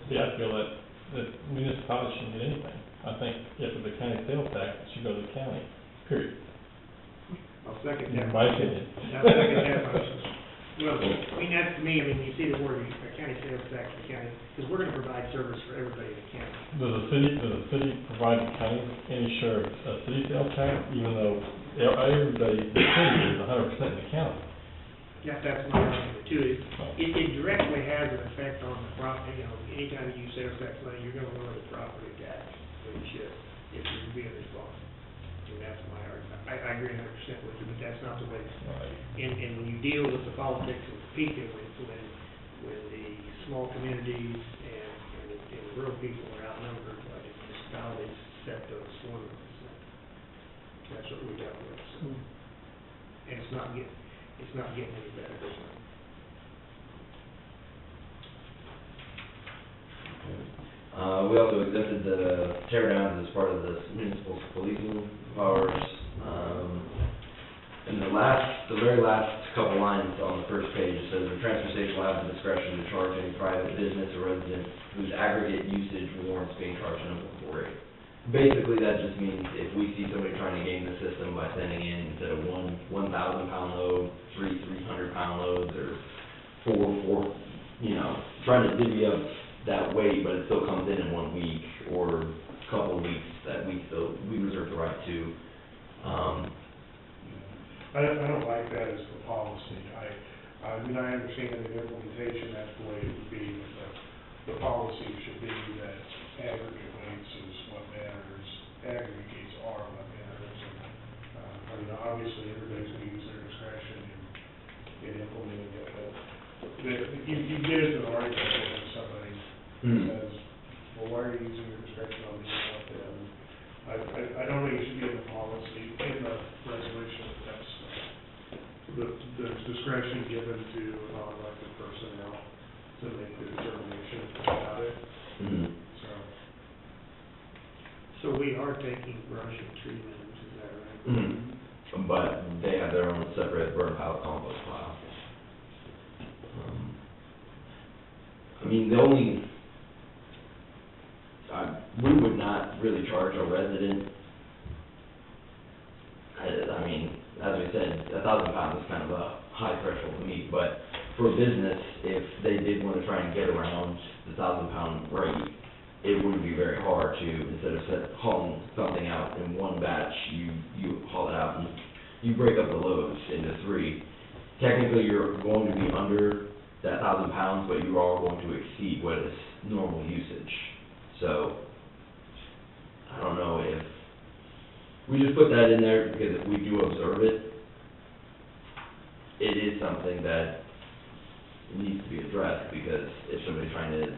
See, I feel that municipalities shouldn't get anything. I think if it's a county sales tax, it should go to the county, period. I'll second that. In my opinion. I'll second that motion. Well, I mean, that's to me, I mean, you see the word, a county sales tax for county, because we're gonna provide service for everybody in the county. Does the city provide the county any share of a city sales tax, even though everybody, the city is 100% in the county? Yeah, that's my argument too. It directly has an effect on the property, you know, anytime you use sales tax money, you're gonna lower the property tax, or you should, if you're being responsible. And that's my argument. I agree 100% with you, but that's not the way. And when you deal with the politics of people, when the small communities and the rural people are outnumbered by the municipalities set those formulas. That's what we dealt with, so. And it's not getting any better, is it? We also accepted the tear downs as part of the municipal policing powers. And the very last couple lines on the first page, it says the transfer station will have the discretion to charge any private business or resident whose aggregate usage warrants being charged an applicable rate. Basically, that just means if we see somebody trying to game the system by sending in, instead of 1,000 pound load, 300 pound loads, or four, trying to divvy up that weight, but it still comes in 1 week, or a couple of weeks that we reserve the right to. I don't like that as the policy. I mean, I understand the implementation, that's the way it would be, but the policy should be that aggregate weights is what matters, aggregates are what matters. And, I mean, obviously, everybody's going to use their discretion in implementing it, but you get into an argument with somebody who says, well, why are you using your discretion on these like that? And I don't think it should be in the policy, in the resolution, that's, there's discretion given to non-elected personnel to make the determination about it, So we are taking brush and tree limbs, is that right? But they have their own separate burn pile compost pile. I mean, we would not really charge a resident. I mean, as we said, 1,000 pounds is kind of a high threshold to meet, but for a business, if they did want to try and get around the 1,000 pound rate, it wouldn't be very hard to, instead of hauling something out in one batch, you haul it out and you break up the loads into 3. Technically, you're going to be under that 1,000 pounds, but you are going to exceed what is normal usage. So, I don't know if, we just put that in there because if we do observe it, it is something that needs to be addressed, because if somebody's trying to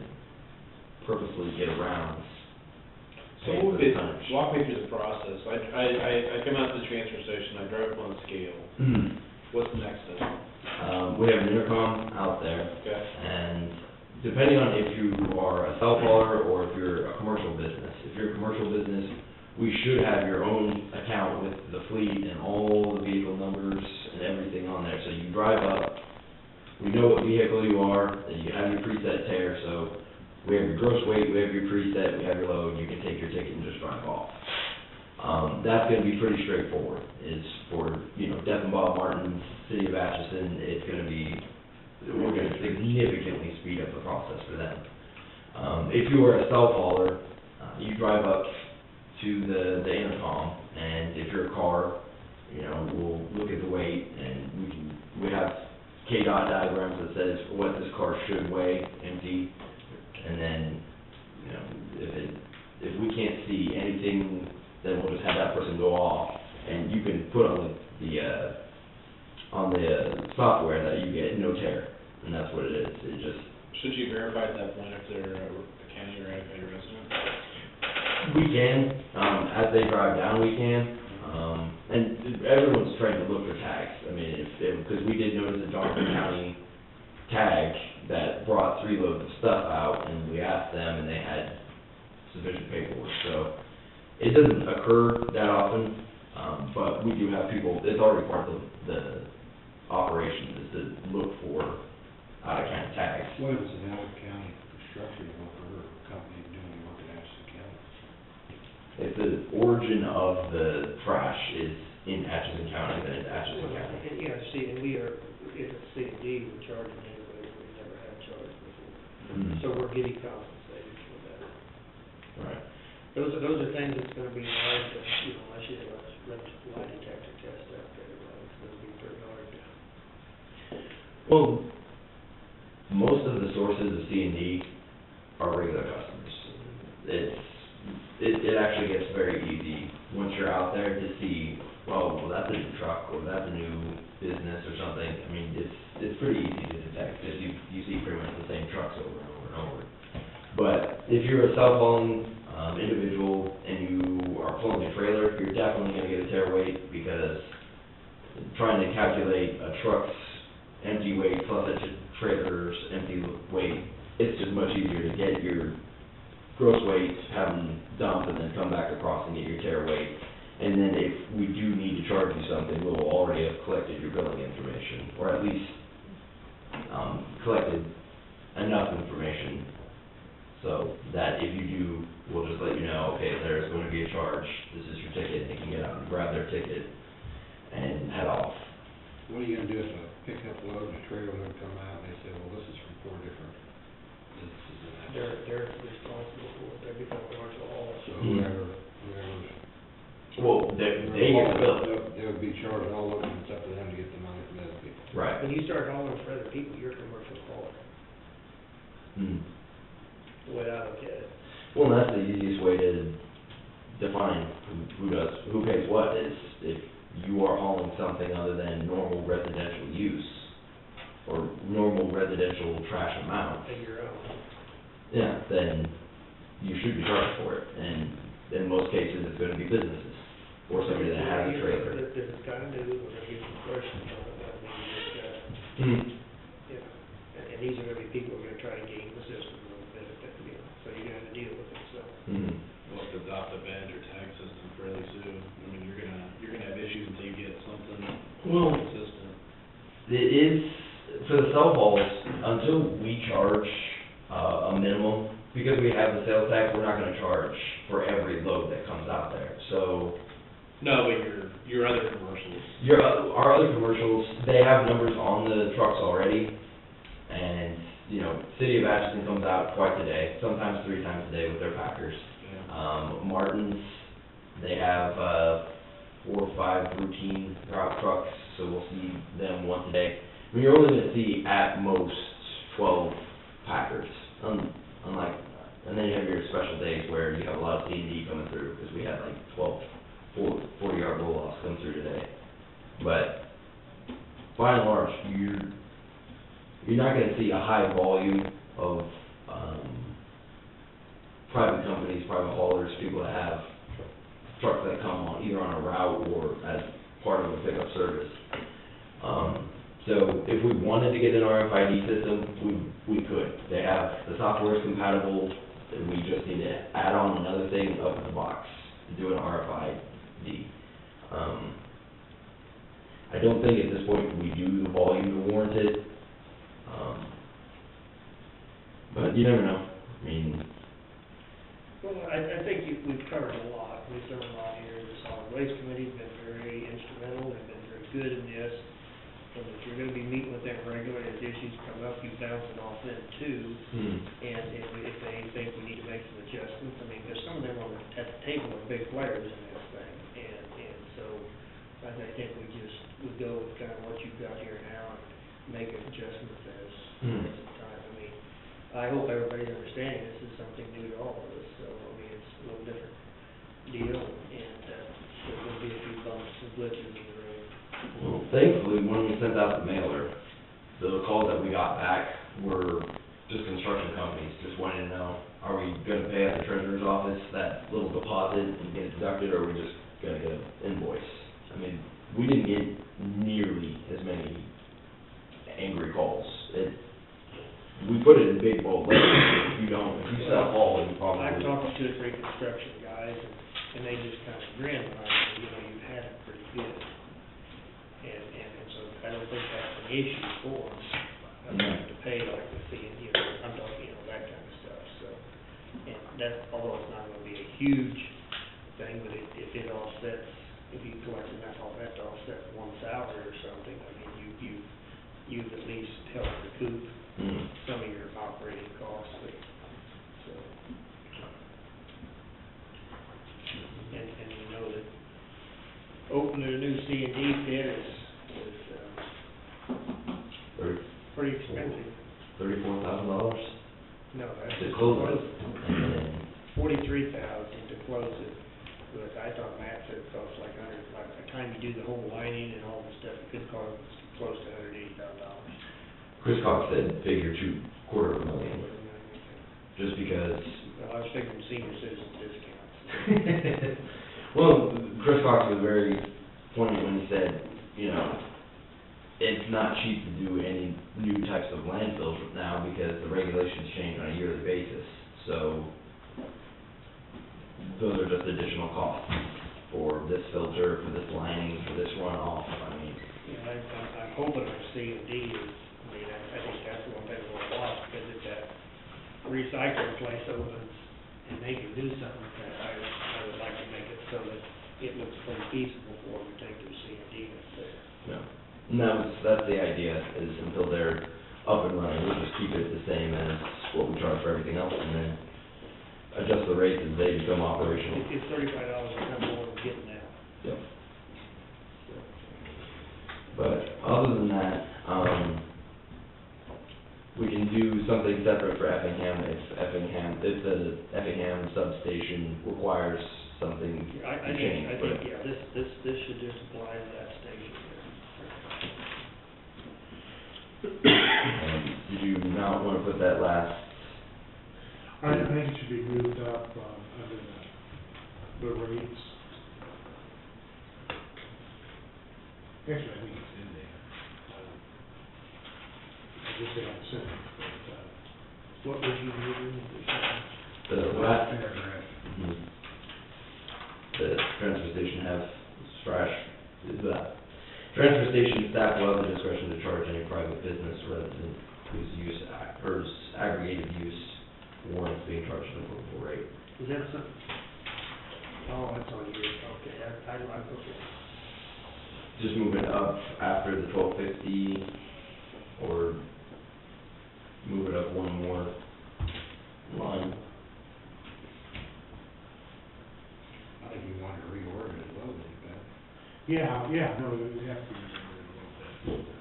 purposely get around. So walk me through the process. I come out to the transfer station, I drive up on the scale. What's the next step? We have an intercom out there. Okay. And depending on if you are a self-hauler or if you're a commercial business. If you're a commercial business, we should have your own account with the fleet and all the vehicle numbers and everything on there. So you drive up, we know what vehicle you are, and you have your preset tear, so we have your gross weight, we have your preset, we have your load, you can take your ticket and just drive off. That's gonna be pretty straightforward. It's for, Death and Bob Martin, City of Atchison, it's gonna be, we're gonna significantly speed up the process for them. If you are a self-hauler, you drive up to the intercom, and if you're a car, we'll look at the weight, and we have KDOT diagrams that says what this car should weigh empty, and then, if we can't see anything, then we'll just have that person go off, and you can put on the software that you get no tear, and that's what it is. It just. Should you verify at that point if they're a county or a resident? We can, as they drive down, we can, and everyone's trying to look for tags. I mean, because we did notice a Johnson County tag that brought 3 loads of stuff out, and we asked them, and they had sufficient paperwork, so it doesn't occur that often, but we do have people, it's already part of the operations, is to look for out-of-county tags. What is an out-of-county construction worker or company doing work in Atchison County? If the origin of the trash is in Atchison County, then it's Atchison County. And, see, and we are, if it's C and D, we're charging anyway, we never have charged before. Mhm. So we're getting compensated for that. Right. Those are things that's gonna be hard to, unless you have a lie detector test out there, it's gonna be pretty hard to. Well, most of the sources of C&D are regular customers. It actually gets very easy once you're out there to see, well, that's a new truck, or that's a new business or something. I mean, it's pretty easy to detect, because you see pretty much the same trucks over and over and over. But if you're a self-hauling individual and you are pulling a trailer, you're definitely gonna get a tear weight, because trying to calculate a truck's empty weight plus a trailer's empty weight, it's just much easier to get your gross weight, have them dump, and then come back across and get your tear weight. And then if we do need to charge you something, we'll already have collected your billing information, or at least collected enough information so that if you do, we'll just let you know, okay, there's going to be a charge, this is your ticket, they can get out and grab their ticket and head off. What are you gonna do if a pickup load and a trailer load come out, and they say, well, this is from 4 different businesses in that? They're responsible for it, they become commercial haul. So whoever's. Well, they get the bill. They'll be charged all of them, it's up to them to get the money from other people. Right. When you start hauling for other people, you're a commercial hauler, Mm. the way I look at it. Well, that's the easiest way to define who pays what, is if you are hauling something other than normal residential use, or normal residential trash amount, And your own. yeah, then you should be charged for it, and in most cases, it's gonna be businesses, or somebody that has a trailer. If it's kind of new, we're gonna get some questions on it, I mean, you just gotta, Mm. and these are gonna be people who are gonna try to game the system a little bit, so you gotta deal with it, so. Mm. We'll have to adopt a badge or tag system fairly soon. I mean, you're gonna have issues until you get something Well, consistent. it is, for the self-hauls, until we charge a minimum, because we have the sales tax, we're not gonna charge for every load that comes out there. So, No, but your other commercials. our other commercials, they have numbers on the trucks already, and, City of Atchison comes out twice a day, sometimes 3 times a day with their packers. Yeah. Martin's, they have 4 or 5 routine drop trucks, so we'll see them once a day. I mean, you're only gonna see at most 12 packers, unlike, and then you have your special days where you have a lot of C&D coming through, because we had like 12 40-yard roll-offs come through today. But by and large, you're not gonna see a high volume of private companies, private haulers, people that have trucks that come on, either on a route or as part of a pickup service. So if we wanted to get an RFID system, we could. They have, the software is compatible, and we just need to add on another thing up in the box to do an RFID. I don't think at this point we do the volume to warrant it. But you never know. I mean, Well, I think we've covered a lot, we've done a lot here, the solid waste committee's been very instrumental, they've been very good in this. And if you're gonna be meeting with them regularly, as issues come up, you bounce it off them too. And if they think we need to make some adjustments, I mean, there's some of them at the table are big players in this thing. And so, I think we go with kind of what you've got here now and make adjustments as the time. I mean, I hope everybody's understanding this is something new to all of us, so, I mean, it's a little different deal, and there will be a few bumps and glitches in the road. well, thankfully, when we sent out the mailer, the calls that we got back were just construction companies, just wanting to know, are we gonna pay at the treasurer's office that little deposit and get it deducted, or are we just gonna get an invoice? I mean, we didn't get nearly as many angry calls. We put it in big bold letters. If you sell all, you probably. I've talked to 2 or 3 construction guys, and they just kind of grin when I say, you've had it pretty good. And so I don't think that's an issue for them. I don't have to pay like the fee, I'm talking, that kind of stuff, so. And that, although it's not gonna be a huge thing, but if it offsets, if you collect enough off that to offset one salary or something, I mean, you've at least helped recoup some of your operating costs, but, so. And you know that opening a new C and D pit is pretty expensive. $34,000? No, that's To just close close it. $43,000 to close it. But I thought Matt said it costs like by the time you do the whole lining and all the stuff, it could cost close to $180,000. Chris Cox said figure $250,000, just because. Well, I was figuring senior citizen discounts. Well, Chris Cox was very poignant when he said, it's not cheap to do any new types of landfills now because the regulations change on a yearly basis. So those are just additional costs for this filter, for this lining, for this runoff. I mean, I'm hoping our C and D is, I think that's the one thing we'll watch, because if that recycling place opens and they can do something with that, I would like to make it so that it looks pretty feasible for them to take their C and D that's there. yeah. And that's the idea, is until they're up and running, we'll just keep it the same as what we charge for everything else, and then adjust the rates as they become operational. It's $35 a ton more than getting now. Yep. But other than that, we can do something separate for Effingham if the Effingham substation requires something to change. I think, yeah, this should just apply to that station Did you not want to put that last? I think it should be moved up, under the rates. Actually, I think it's in there. I just say I'm sitting, What would you do? The last paragraph. The transfer station transfer station staff will have the discretion to charge any private business resident whose use or aggregated use warrants being charged an applicable rate. Is that something? Oh, that's on here, okay, I'm okay. Just move it up after the 1250, or move it up one more line. I think you want to reorder it a little bit, but. Yeah, no, it would have to be a little bit.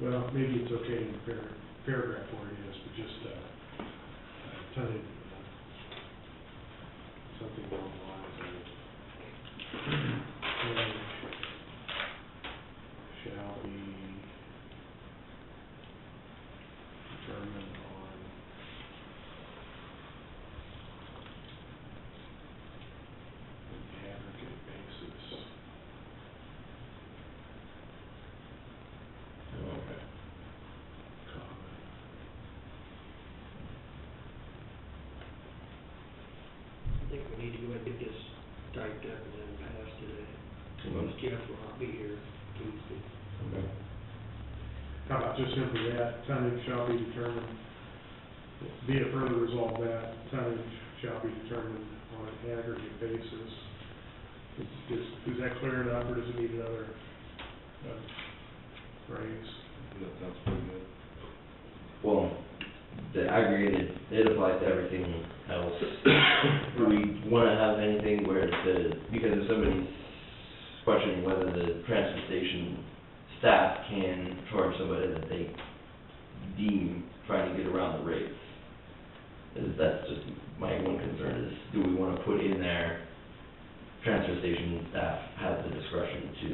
Well, maybe it's okay in the paragraph where it is, but just, tell you, something along the lines of, shall be determined on think we need to go ahead and get this typed up and then passed today. Mhm. Because Jeff will not be here Tuesday. Okay. How about just simply that, tonnage shall be determined, be it further resolved that tonnage shall be determined on an aggregate basis. Is that clear enough, or does it need another, phrase? That sounds pretty good. Well, the aggregated, it applies to everything else. Do we wanna have anything where because if somebody's questioning whether the transfer station staff can charge somebody that they deem trying to get around the rates? That's just my one concern is, do we wanna put in there, transfer station staff has the discretion to,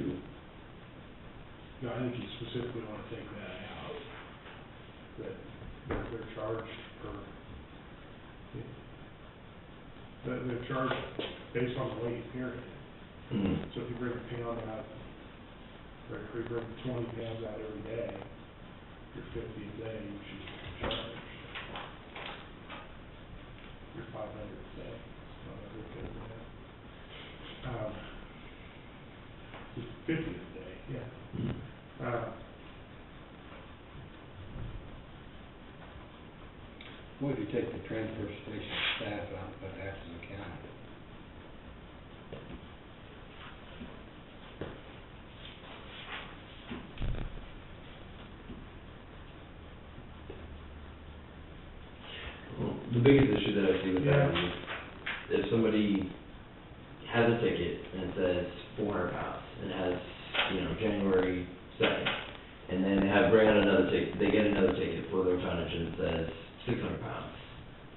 No, I think you specifically want to take that out, that they're charged they're charged based on the weight, period. So if you bring a pound out, or if you bring 20 pounds out every day, you're 50 a day, you should charge. You're 500 a day, so I would get that. It's 50 a day, yeah. What if you take the transfer station staff out, but half of the county? the biggest issue that I see with that is if somebody has a ticket and it says 400 pounds and it has, January 2nd, and then they bring out another ticket, they get another ticket for their tonnage and it says 600 pounds.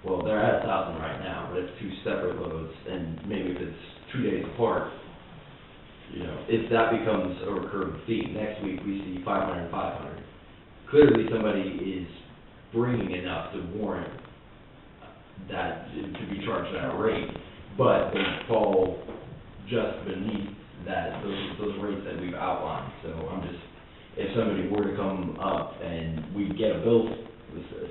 Well, they're at 1,000 right now, but it's two separate loads, and maybe if it's 2 days apart, if that becomes a recurring fee, next week we see 500 and 500. Clearly somebody is bringing enough to warrant that, to be charged that rate, but they fall just beneath those rates that we've outlined. So if somebody were to come up and we get a bill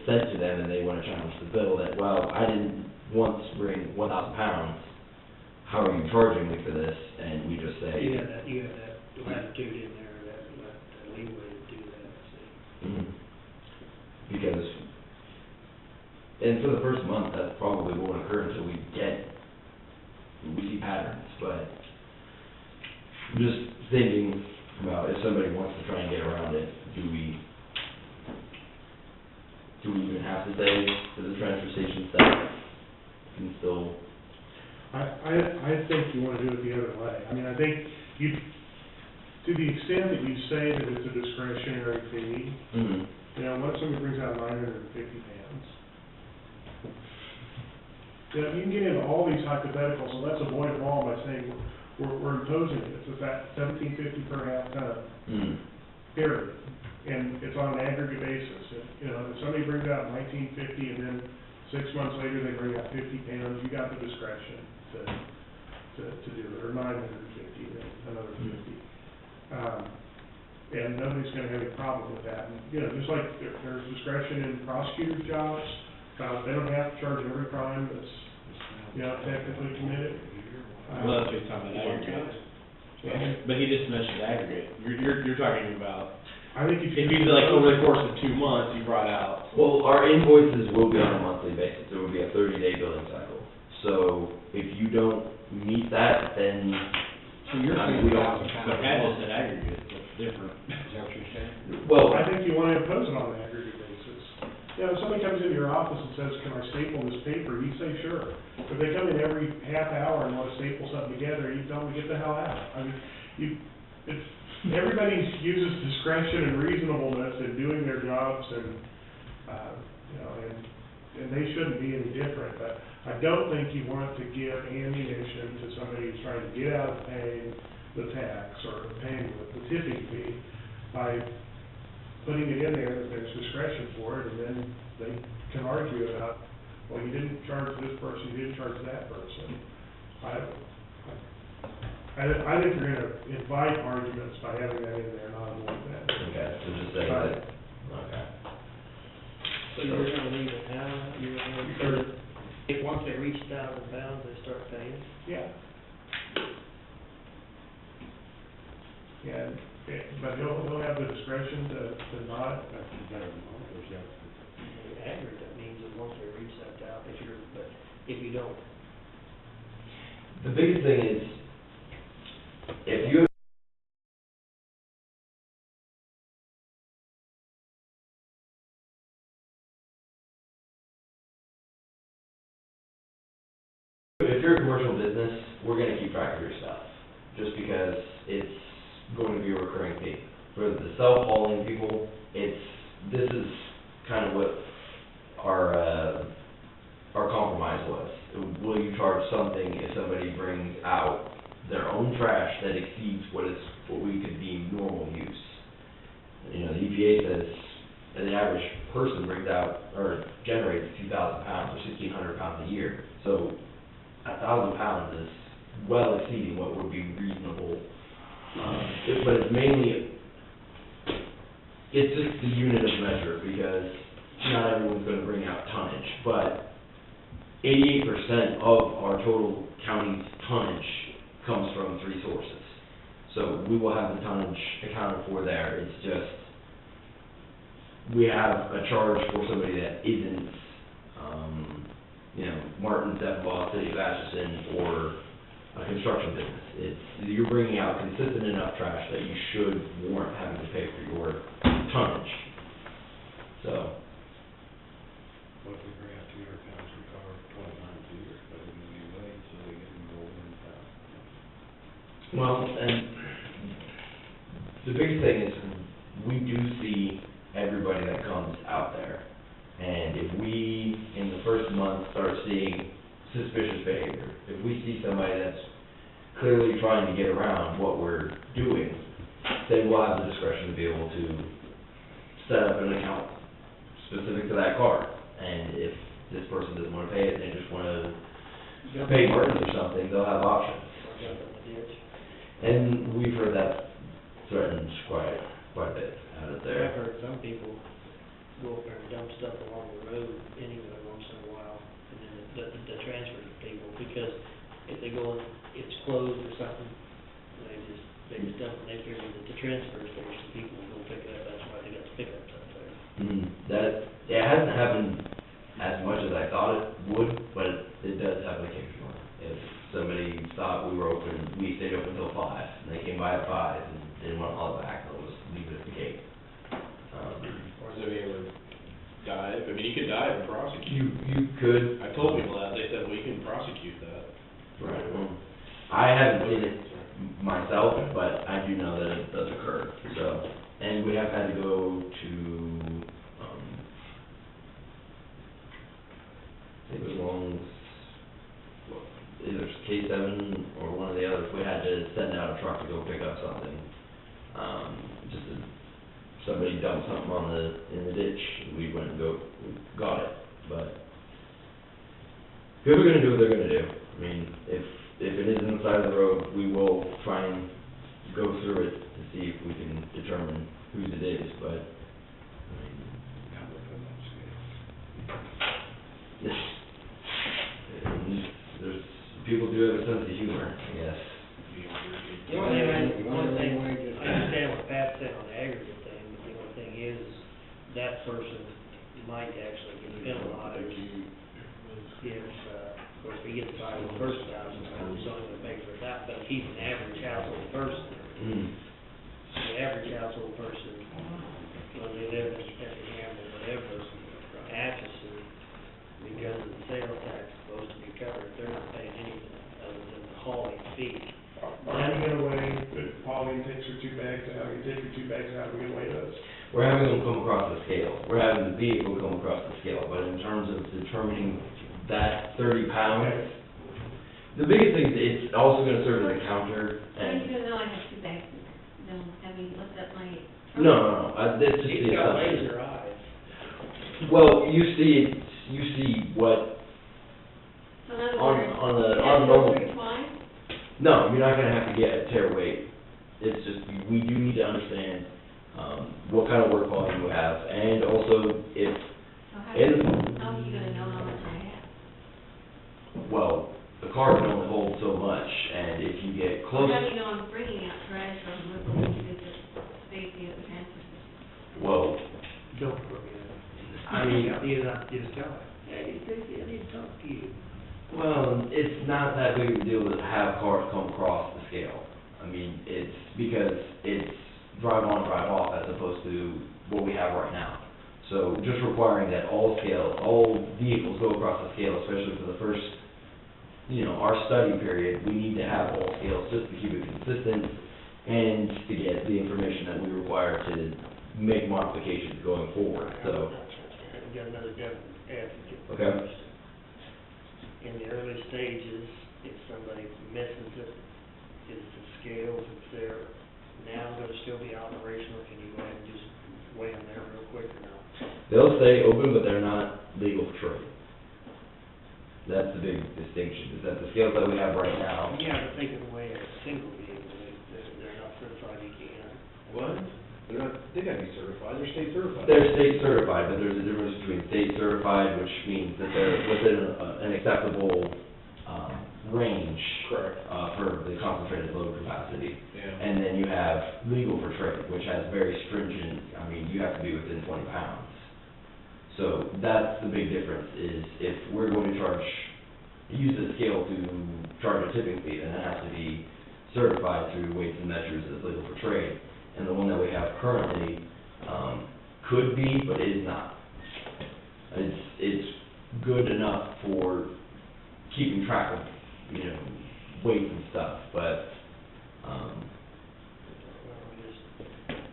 sent to them and they want to challenge the bill that, well, I didn't once bring 1,000 pounds, how are you charging me for this? And we just say. You have that latitude in there, that leeway to do that, see. Mhm. Because, and for the first month, that probably won't occur until we see patterns, but I'm just thinking about if somebody wants to try and get around it, do we even have to say to the transfer station staff, can still? I think you want to do it the other way. I mean, I think to the extent that you say that it's a discretionary fee, what if somebody brings out 950 pounds? You can get into all these hypotheticals, so let's avoid them all by saying we're imposing it. It's at $17.50 per half ton, period. And it's on an aggregate basis. If somebody brings out 1950 and then 6 months later they bring out 50 pounds, you got the discretion to do it, or 950, then another 50. And nobody's gonna have any problem with that. And, just like there's discretion in prosecutors' jobs, they don't have to charge every crime that's, technically committed. Well, that's what he's talking about, aggregate. But he just mentioned aggregate. You're talking about, I think if if he's like over the course of 2 months, you brought out. Well, our invoices will be on a monthly basis. It will be a 30-day billing cycle. So if you don't meet that, then So you're saying we don't. But that is an aggregate, it's different. Is that what you're saying? Well, I think you want to impose it on an aggregate basis. If somebody comes into your office and says, can I staple this paper, you say, sure. If they come in every half hour and want to staple something together, you tell them to get the hell out. I mean, everybody uses discretion and reasonableness in doing their jobs, and and they shouldn't be any different. But I don't think you want to give ammunition to somebody who's trying to get out of paying the tax or paying the tipping fee by putting it in there that there's discretion for it, and then they can argue about, well, you didn't charge this person, you didn't charge that person. I think you're gonna invite arguments by having that in there, not avoid that. okay, so just say that, okay. So you're gonna leave it now, you're gonna, If once they reach 1,000 pounds, they start paying. Yeah. Yeah, but he'll have the discretion to not, Aggregate, that means that once they reach that but if you don't, The biggest thing is, if you if you're a commercial business, we're gonna keep track of your stuff, just because it's going to be a recurring fee. For the self-hauling people, this is kind of what our compromise was. Will you charge something if somebody brings out their own trash that exceeds what we could deem normal use? You know, the EPA says that the average person brings out, or generates 2,000 pounds, or 1,600 pounds a year. So 1,000 pounds is well exceeding what would be reasonable. But it's mainly, it's just the unit of measure, because not everyone's gonna bring out tonnage, but 88% of our total county's tonnage comes from 3 sources. So we will have the tonnage accounted for there. It's just, we have a charge for somebody that isn't, Martin, Steppenbaugh, City of Atchison, or a construction business. You're bringing out consistent enough trash that you should warrant having to pay for your tonnage. So. What if we bring out 200 pounds, we cover 20 pounds a year, but we're gonna be late, so we get them rolled in town. Well, and the big thing is, we do see everybody that comes out there. And if we, in the first month, start seeing suspicious behavior, if we see somebody that's clearly trying to get around what we're doing, then we'll have the discretion to be able to set up an account specific to that car. And if this person doesn't want to pay it, they just want to pay Martin or something, they'll have options. And we've heard that threatened quite a bit out of there. I've heard some people go up there and dump stuff along the road anyway once in a while, and then the transfer to people, because if they go in, it's closed or something, they just dump, and they figure that the transfer station people will go pick it up, that's why they got the pickups up there. It hasn't happened as much as I thought it would, but it does happen occasionally. If somebody thought we were open, we stayed open until 5, and they came by at 5 and didn't want to haul it back, they'll just leave it at the gate. Or has anybody ever died? I mean, you could die and prosecute. You could. I told people that, they said, well, you can prosecute that. Right. I haven't seen it myself, but I do know that it does occur. So, and we have had to go to, I think it was either K7 or one of the others. We had to send out a truck to go pick up something. Somebody dumped something in the ditch, we went and got it. But people are gonna do what they're gonna do. I mean, if it is on the side of the road, we will try and go through it to see if we can determine whose it is, but, I mean, people do have a sense of humor, I guess. The only thing, I understand what Pat said on the aggregate thing, but the only thing is, that person might actually get penalized if, of course, if he gets by the first 1,000 pounds, he's only gonna pay for that, but if he's an average household person, the average household person, when they live in Effingham or whatever, Atchison, because of the sales tax supposed to be covered, they're not paying anything other than the hauling fee. how do you get away, Pauline takes her 2 bags out, you take your 2 bags out, we get away with this? We're having them come across the scale. We're having the vehicle come across the scale, but in terms of determining that 30 pounds, the biggest thing is it's also gonna serve as a counter, How are you and, gonna know I have 2 bags? No, have you looked at my trunk? no, that's just He's the got assumption. laser eyes. Well, you see what, So in other on words, the normal. that's twice? No, you're not gonna have to get a tear weight. It's just, we do need to understand, what kind of work volume you have, and also if, So how are and you gonna know how much I have? well, the car can only hold so much, and if you get close, How do you know I'm bringing out trash from Whipple to the safety of the transfer system? well, Don't put me in. I mean, You not just tell it, hey, Tracy, I need to talk to you. well, it's not that big of a deal to have cars come across the scale. I mean, it's because it's drive on, drive off as opposed to what we have right now. So just requiring that all vehicles go across the scale, especially for the first, our study period, we need to have all scales just to keep it consistent and to get the information that we require to make modifications going forward, so, I've got another government advocate. okay? In the early stages, if somebody misses it, is the scales, if they're now gonna still be operational, can you go ahead and just weigh them there real quick or not? They'll stay open, but they're not legal for trade. That's the big distinction, is that the scales that we have right now, Yeah, but they can weigh a single vehicle, they're not certified, you can't. What? They're not, they gotta be certified, they're state certified. they're state certified, but there's a difference between state certified, which means that they're within an acceptable, range. Correct. For the concentrated load capacity. Yeah. And then you have legal for trade, which has very stringent, you have to be within 20 pounds. So that's the big difference, is if we're going to use the scale to charge a tipping fee, then it has to be certified through Weights and Measures as legal for trade. And the one that we have currently, could be, but is not. It's good enough for keeping track of, weight and stuff, but, Well,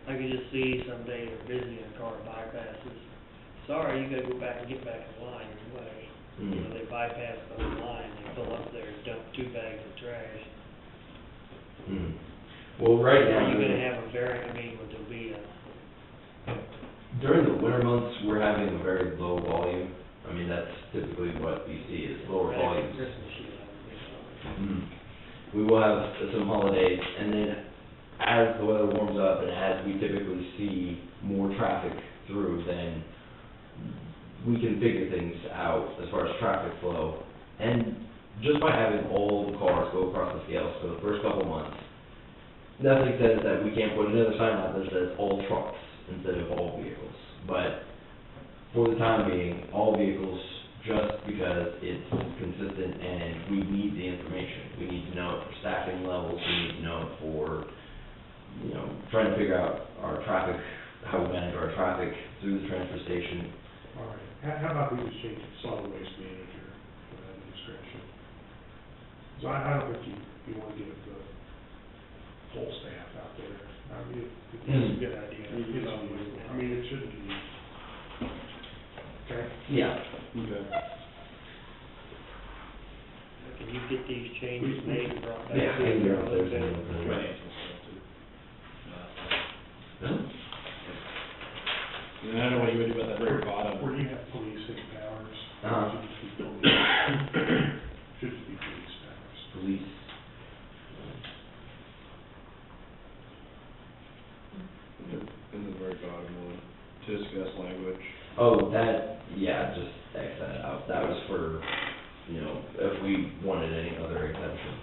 I can just see someday you're busy and a car bypasses. Sorry, you gotta go back and get back in line your way. They bypass the whole line, they pull up there and dump 2 bags of trash. Well, right now. Are you gonna have a would there be a, During the winter months, we're having a very low volume. That's typically what you see is lower volumes. Christmas, you know, We will have some holidays, and then as the weather warms up and as we typically see more traffic through, then we can figure things out as far as traffic flow. And just by having all the cars go across the scales for the first couple months, nothing says that we can't put another sign out that says all trucks instead of all vehicles. But for the time being, all vehicles, just because it's consistent and we need the information. We need to know it for staffing levels, we need to know it for, trying to figure out our traffic, how we manage our traffic through the transfer station. All right, how about we just change it to solid waste manager for that description? So I don't think you want to give the whole staff out there. It's a good idea. It shouldn't be. Okay? Yeah. Okay. can you get these changes made and brought back? Yeah, to and you? you're upstairs Okay. and everything. Financial stuff too. No? And I don't know what you would do about that very bottom. Where you have policing powers. Uh-huh. Should just be police powers. Police. In the very bottom one, to discuss language. Oh, that, yeah, just X that out. That was for, if we wanted any other exemptions.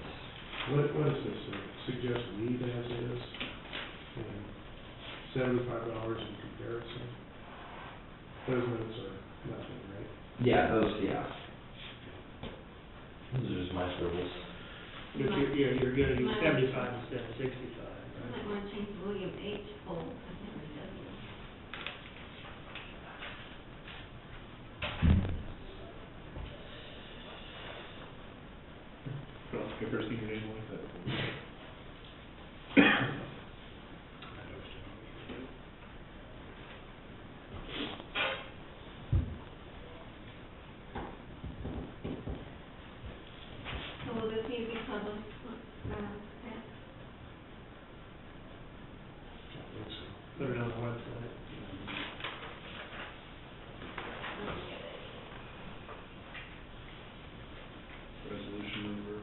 What is this, suggest leave as is, and $75 in comparison? Those notes are nothing, right? Yeah, those, yeah. Those are just my scribbles. But you're gonna do 75 instead of 65, You right? might wanna change William H. Cole to Henry W. I've never seen a name like that before. So will this need to be published, Pat? Put it on the website. Resolution number.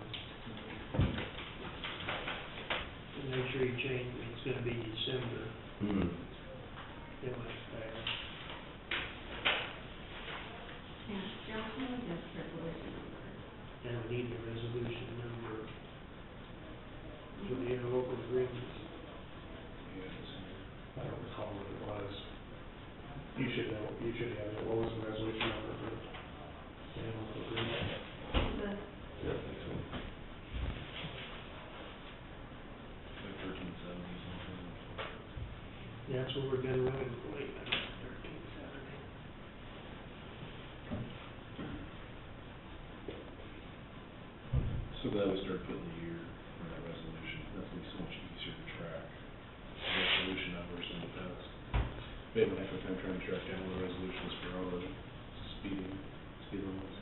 Make sure you change, it's gonna be December, Mm-hmm. it might expire. Yeah, Johnson, that's resolution number. and we need the resolution number for the interlocal agreements. I don't recall what it was. You should know, you should have it. What was the resolution number for the interlocal agreement? The, Yeah, next one. Like 1370 something. Yeah, that's what we've been running for late, 1370. So glad we started putting the year in that resolution, that's gonna be so much easier to track. Resolution numbers in the past. We have an extra time trying to track down the resolutions for all the speed limits.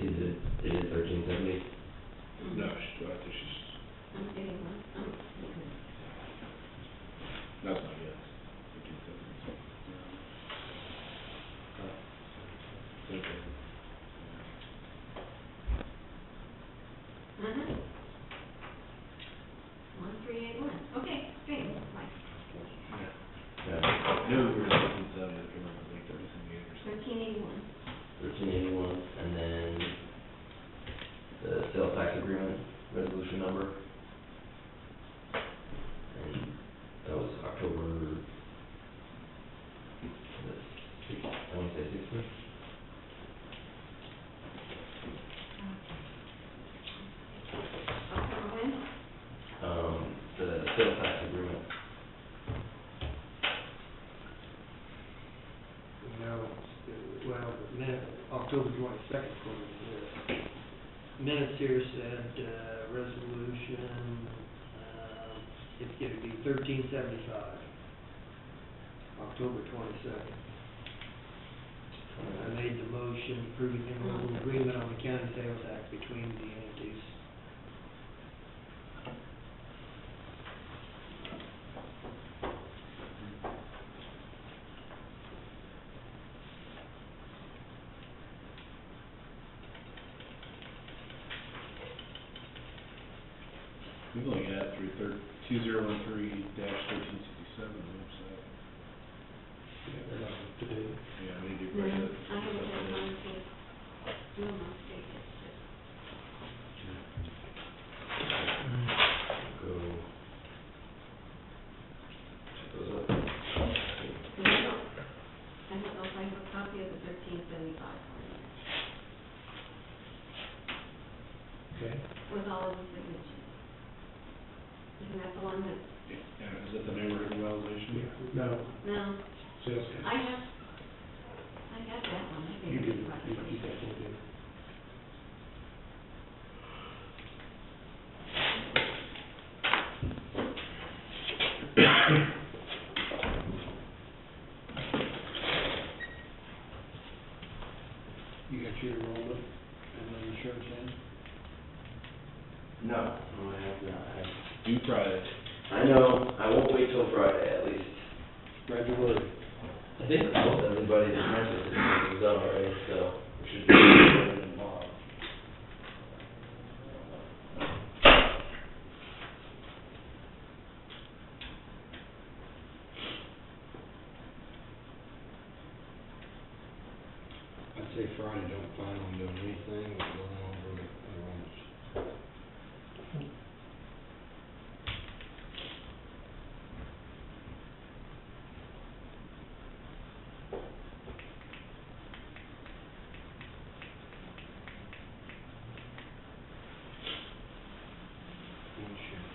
It is 1370. No, I think she's, I'm getting one, okay. that's not yet, 1370. Okay. Uh-huh. 1381, okay, great, Mike. Yeah. No, we were 1370, I can't remember, like 1378 or something. 1381. 1381, and then the sales tax agreement resolution number. And that was October, I wanna say 16th. October when? The sales tax agreement. No, well, the minute, October 22nd, according to this. Minutes here said, resolution, it's gonna be 1375, October 22nd. I made the motion approving the interlocal agreement on the county sales tax between the entities. We've only got through 2013-1367 on the website. Yeah, they're not up to date. Yeah, we need to break that. I haven't had mine since, no, my state, Go. Check those out. I don't know if I have a copy of the 1375 for you, Okay. with all of the signatures. Isn't that the one that, Yeah, is that the neighborhood realization? No, no, sales tax. I have that one, I think. You do, it's right. you definitely do. You got your enrollment and the insurance in? No, I have not. Due Friday. I know, I won't wait till Friday at least. Spread the word. I think most everybody that mentioned it is done already, so we should be ready tomorrow. I'd say Friday, don't plan on doing anything, but going over the enrollments. We should do,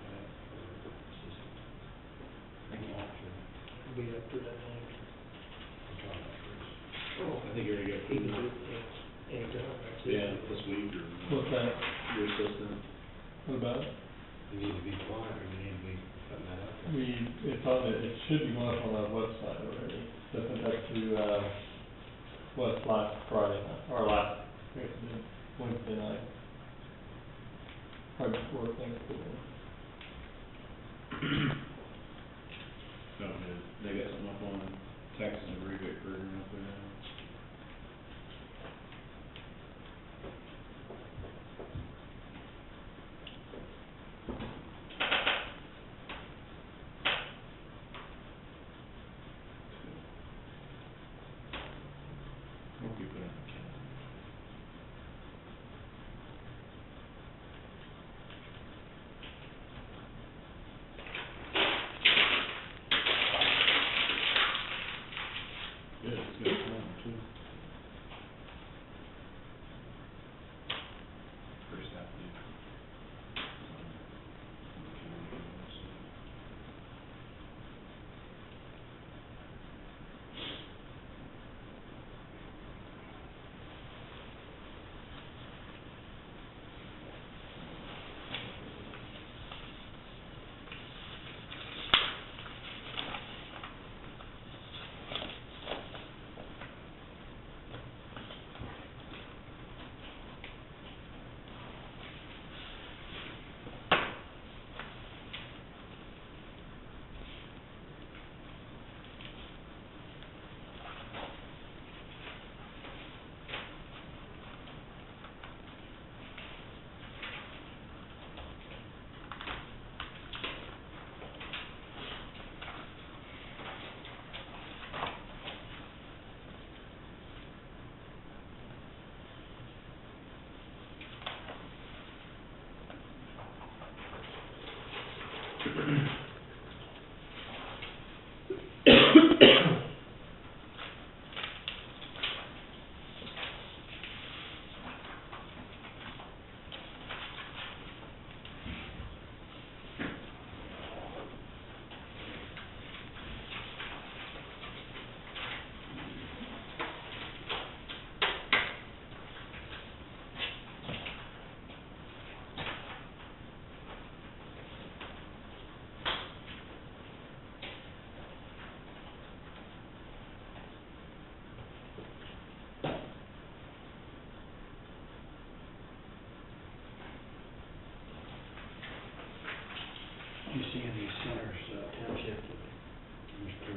that for assistant. Alternate. Be up to that thing. I'm talking about Chris. I think you're gonna get, He can do it anytime, that's it. yeah, this week or What's that? your assistant. What about it? You need to be quiet, or you need to be putting that up there. It's on, it should be going up on our website already. So I think that's to, last Friday, or last, I guess it was Wednesday night. Right before Thanksgiving. Oh, man, they got something up on taxes and rebate program up there now. We'll keep it on the calendar. You see in these centers, township, Mr.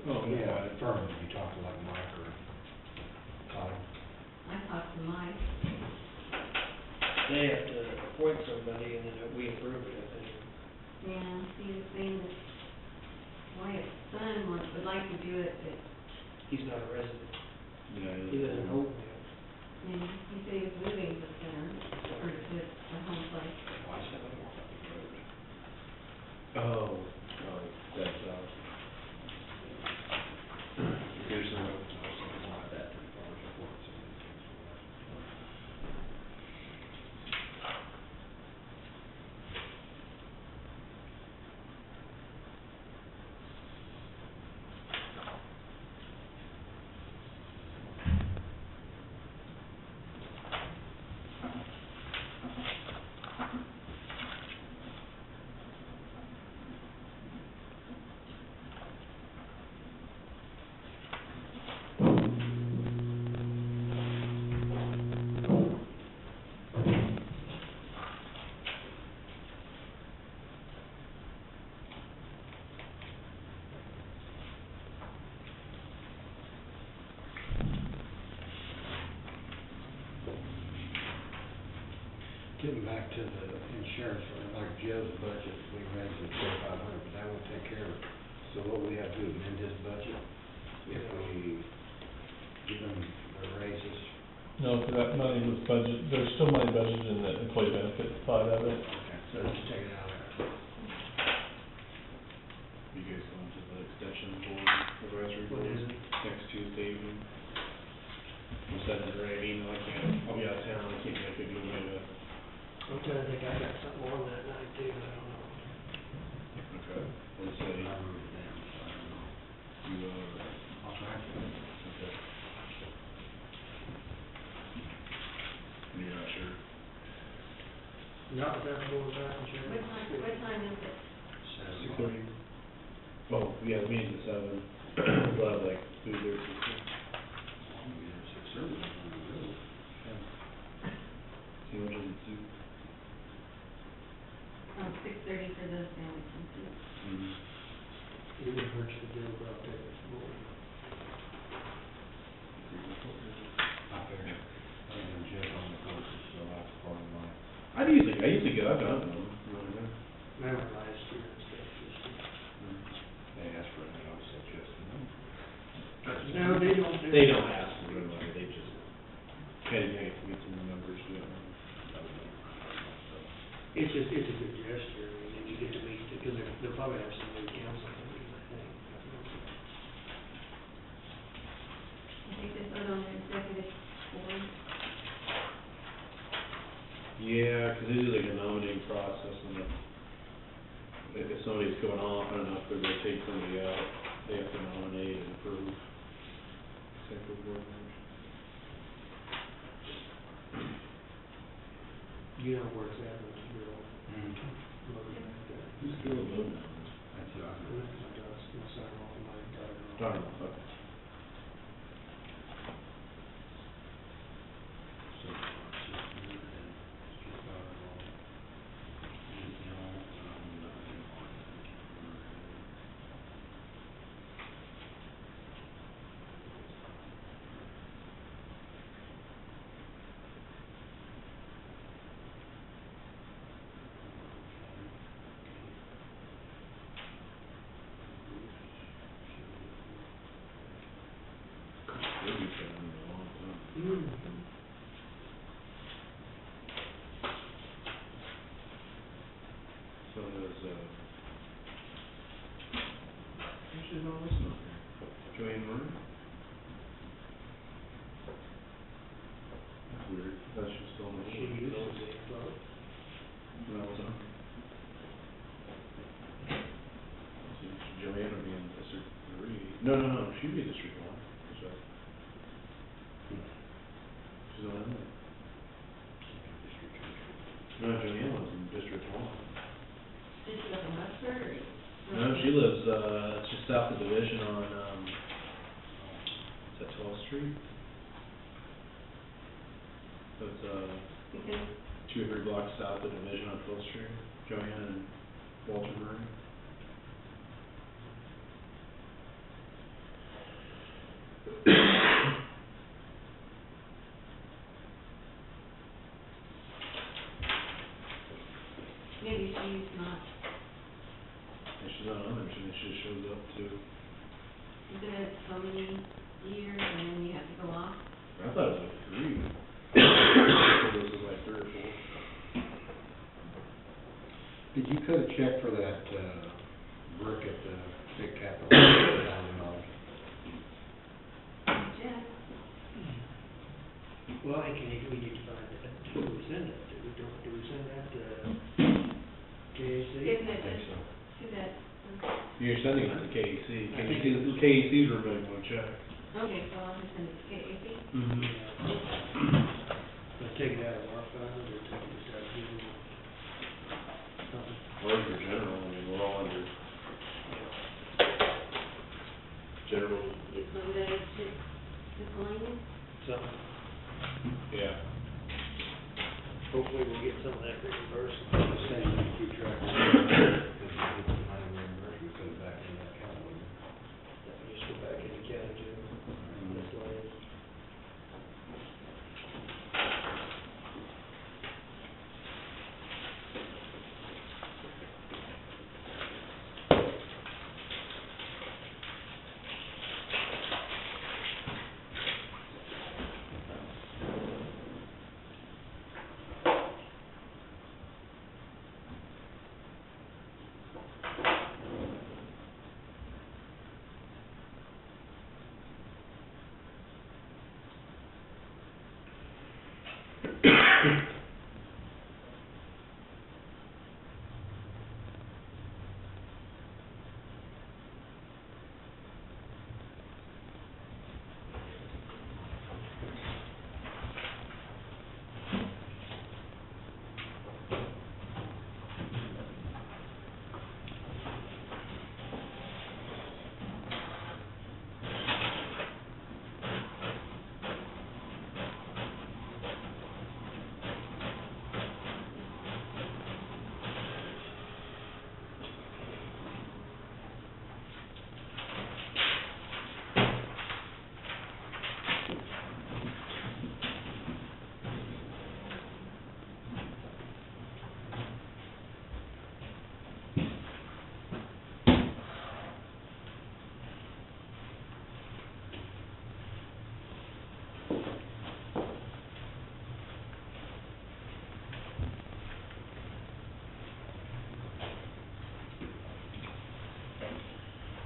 Oh, Yeah, Furman, you talked to like Mike or Todd. I talked to Mike. They have to appoint somebody and then we approve it, I think. Yeah, he was saying that Wyatt's son would like to do it, but, He's not a resident. Yeah, He doesn't hold it. yeah, he said he was moving to the center, or to a home place. Oh, that's, here's some notes. Getting back to the insurance, like Joe's budget, we raised it to 500, but that won't take care of it. So what we have to do, amend his budget, if we give him the raises. No, so that money was budget, there's still money budgeted in the employee benefits side of it. Okay, so just take it out of there. You guys going to the extension board advisory What board is it? next Tuesday evening? I'm sending it right email, I can't, I'll be out of town, I can't make it, you want me to? I'm trying to think, I got something on that night too, I don't know. Okay. Let's say, I wrote it down, so I don't know. you, I'll try to. okay. You're not sure? Not that board back in Sherman. What time is it? 6:30. Oh, yeah, the meeting's at 7. We'll have like food there, 6:30. See what you can do. 6:30 for the sandwich and soup. It would hurt you to do about that this morning. I figured, other than Jeff on the courses, so that's part of my. I usually go, I've done them. Remember last year and stuff, just. They asked for it, and I said yes and no. No, they don't do. They don't ask for the money, they just, hey, get some numbers, do it. It's just, it's a good gesture, and then you get to meet, because they'll probably have some new council members, I think. I think this was on the executive board. Yeah, 'cause they do like a nominating process, and if somebody's going off, I don't know if they're gonna take somebody out, they have to nominate and approve. Central board members. You know where it's at, Mr. Bill. Looking at that. Who's still a vote now? That's what I And heard. that's my dust, my sign off, and my daughter. Darn, okay. So, They've been saying it a long time. So there's, who's she not listening here? Joanne Murray? That's weird, I thought she was still on the board. She used to be, but. No, it's not. Joanne would be in District 3. No, she'd be District 1. That's right. She's on that. No, Joanne lives in District 1. Did she live in Westford or? No, she lives, just south of Division on, is that 12th Street? That's, Because 2 or 3 blocks south of Division on 12th Street, Joanne and Walter Murray. maybe she's not, And she's not on there, she just shows up to, isn't it so many years and then you have to go off? I thought it was like 3. It was like 3 or 4. Did you cut a check for that, brick at the big capital, $1,000? Jeff? Well, I think we need to find it, who we send it to, do we send that to KAC? Isn't it I think just so. to that, You're sending it to KEC. KEC's removing 1 check. okay, so I'll just send it to KAC. Mm-hmm. Let's take it out of our fund, or take it just out of the, something. Or under general, I mean, we're all under general, It's moved that to miscellaneous? Something. yeah. Hopefully we'll get some of that reimbursed. The same, we keep track of it, because we get the money reimbursed, we put it back in that account. Just go back into county jail, miscellaneous.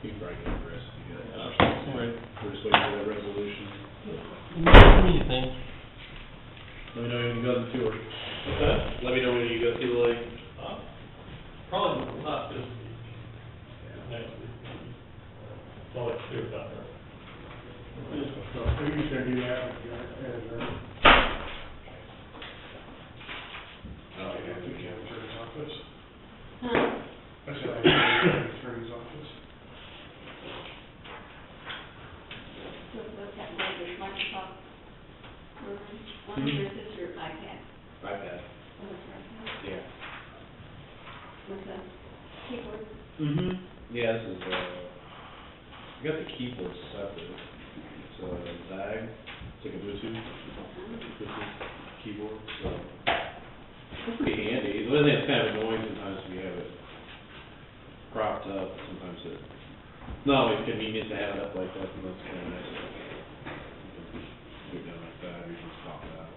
You can probably get the rest if you get it. We're just waiting for that resolution. What do you think? Let me know when you go to the tour. What's that? Let me know when you go see the lake. Probably not this week. Next week. It's always clear out there. So, you said you have, Oh, yeah. the attorney's office. Huh? I said I have the attorney's office. What's that, like, this Microsoft program? One versus your iPad? iPad. Oh, it's right there. Yeah. With the keyboard? Mm-hmm. Yeah, this is, I got the keyboard separate. It's a ZAG, it's like a Bluetooth keyboard, so. It's pretty handy. The only thing that's kind of annoying sometimes if you have it propped up, sometimes it, not always convenient to have it up like that, and that's kind of nice. Put it down like that, you can just pop it out.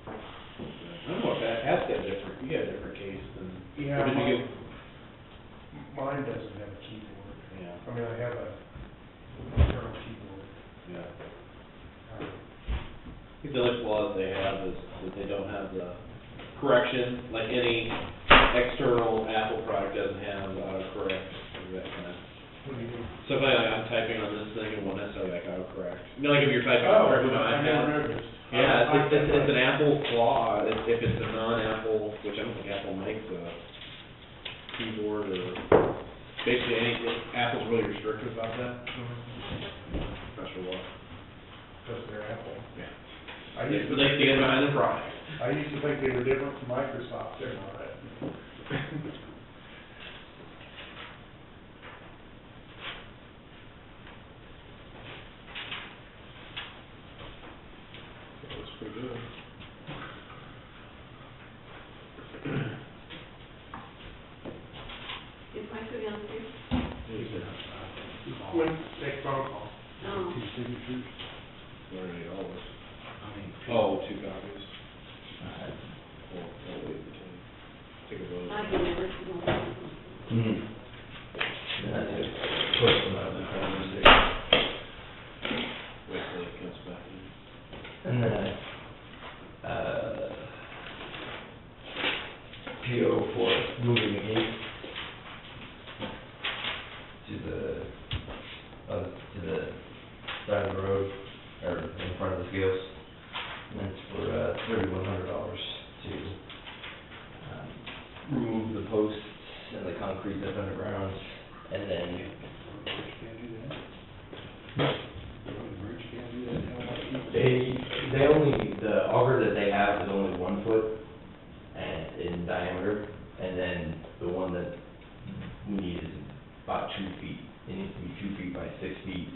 I don't know if that's got different, you got a different case than, Yeah, what did you get? Mine doesn't have a keyboard. Yeah. I mean, I have a internal keyboard. Yeah. I think the only flaws they have is that they don't have the correction, like any external Apple product doesn't have autocorrect, or that kind of. What do you do? So if I'm typing on this thing, it won't necessarily like autocorrect. You know, like if you're typing Oh, correctly on I never iPad. noticed. Yeah, it's an Apple flaw, if it's a non-Apple, which I don't think Apple makes a keyboard or basically Apple's really restrictive about that. Not sure why. Because they're Apple. Yeah. I used to They think stand behind the product. I used to think they were different from Microsoft, they're not. That's pretty good. Is my food downstairs? When, next phone call. Oh. Two signatures, $108. I mean. Oh, 2 copies. We'll wait until, take a vote. I can never smoke. Mm-hmm. That's it. Push them out of the conversation. Wait till it comes back in. And then, PO for moving the gate to the side of the road, or in front of the scales. And it's for, $3,100 to, remove the posts and the concrete that's underground, and then, Can't do that. Road and bridge can't do that, how about you? they only, the auger that they have is only 1 foot and in diameter, and then the one that we need is about 2 feet. It needs to be 2 feet by 6 feet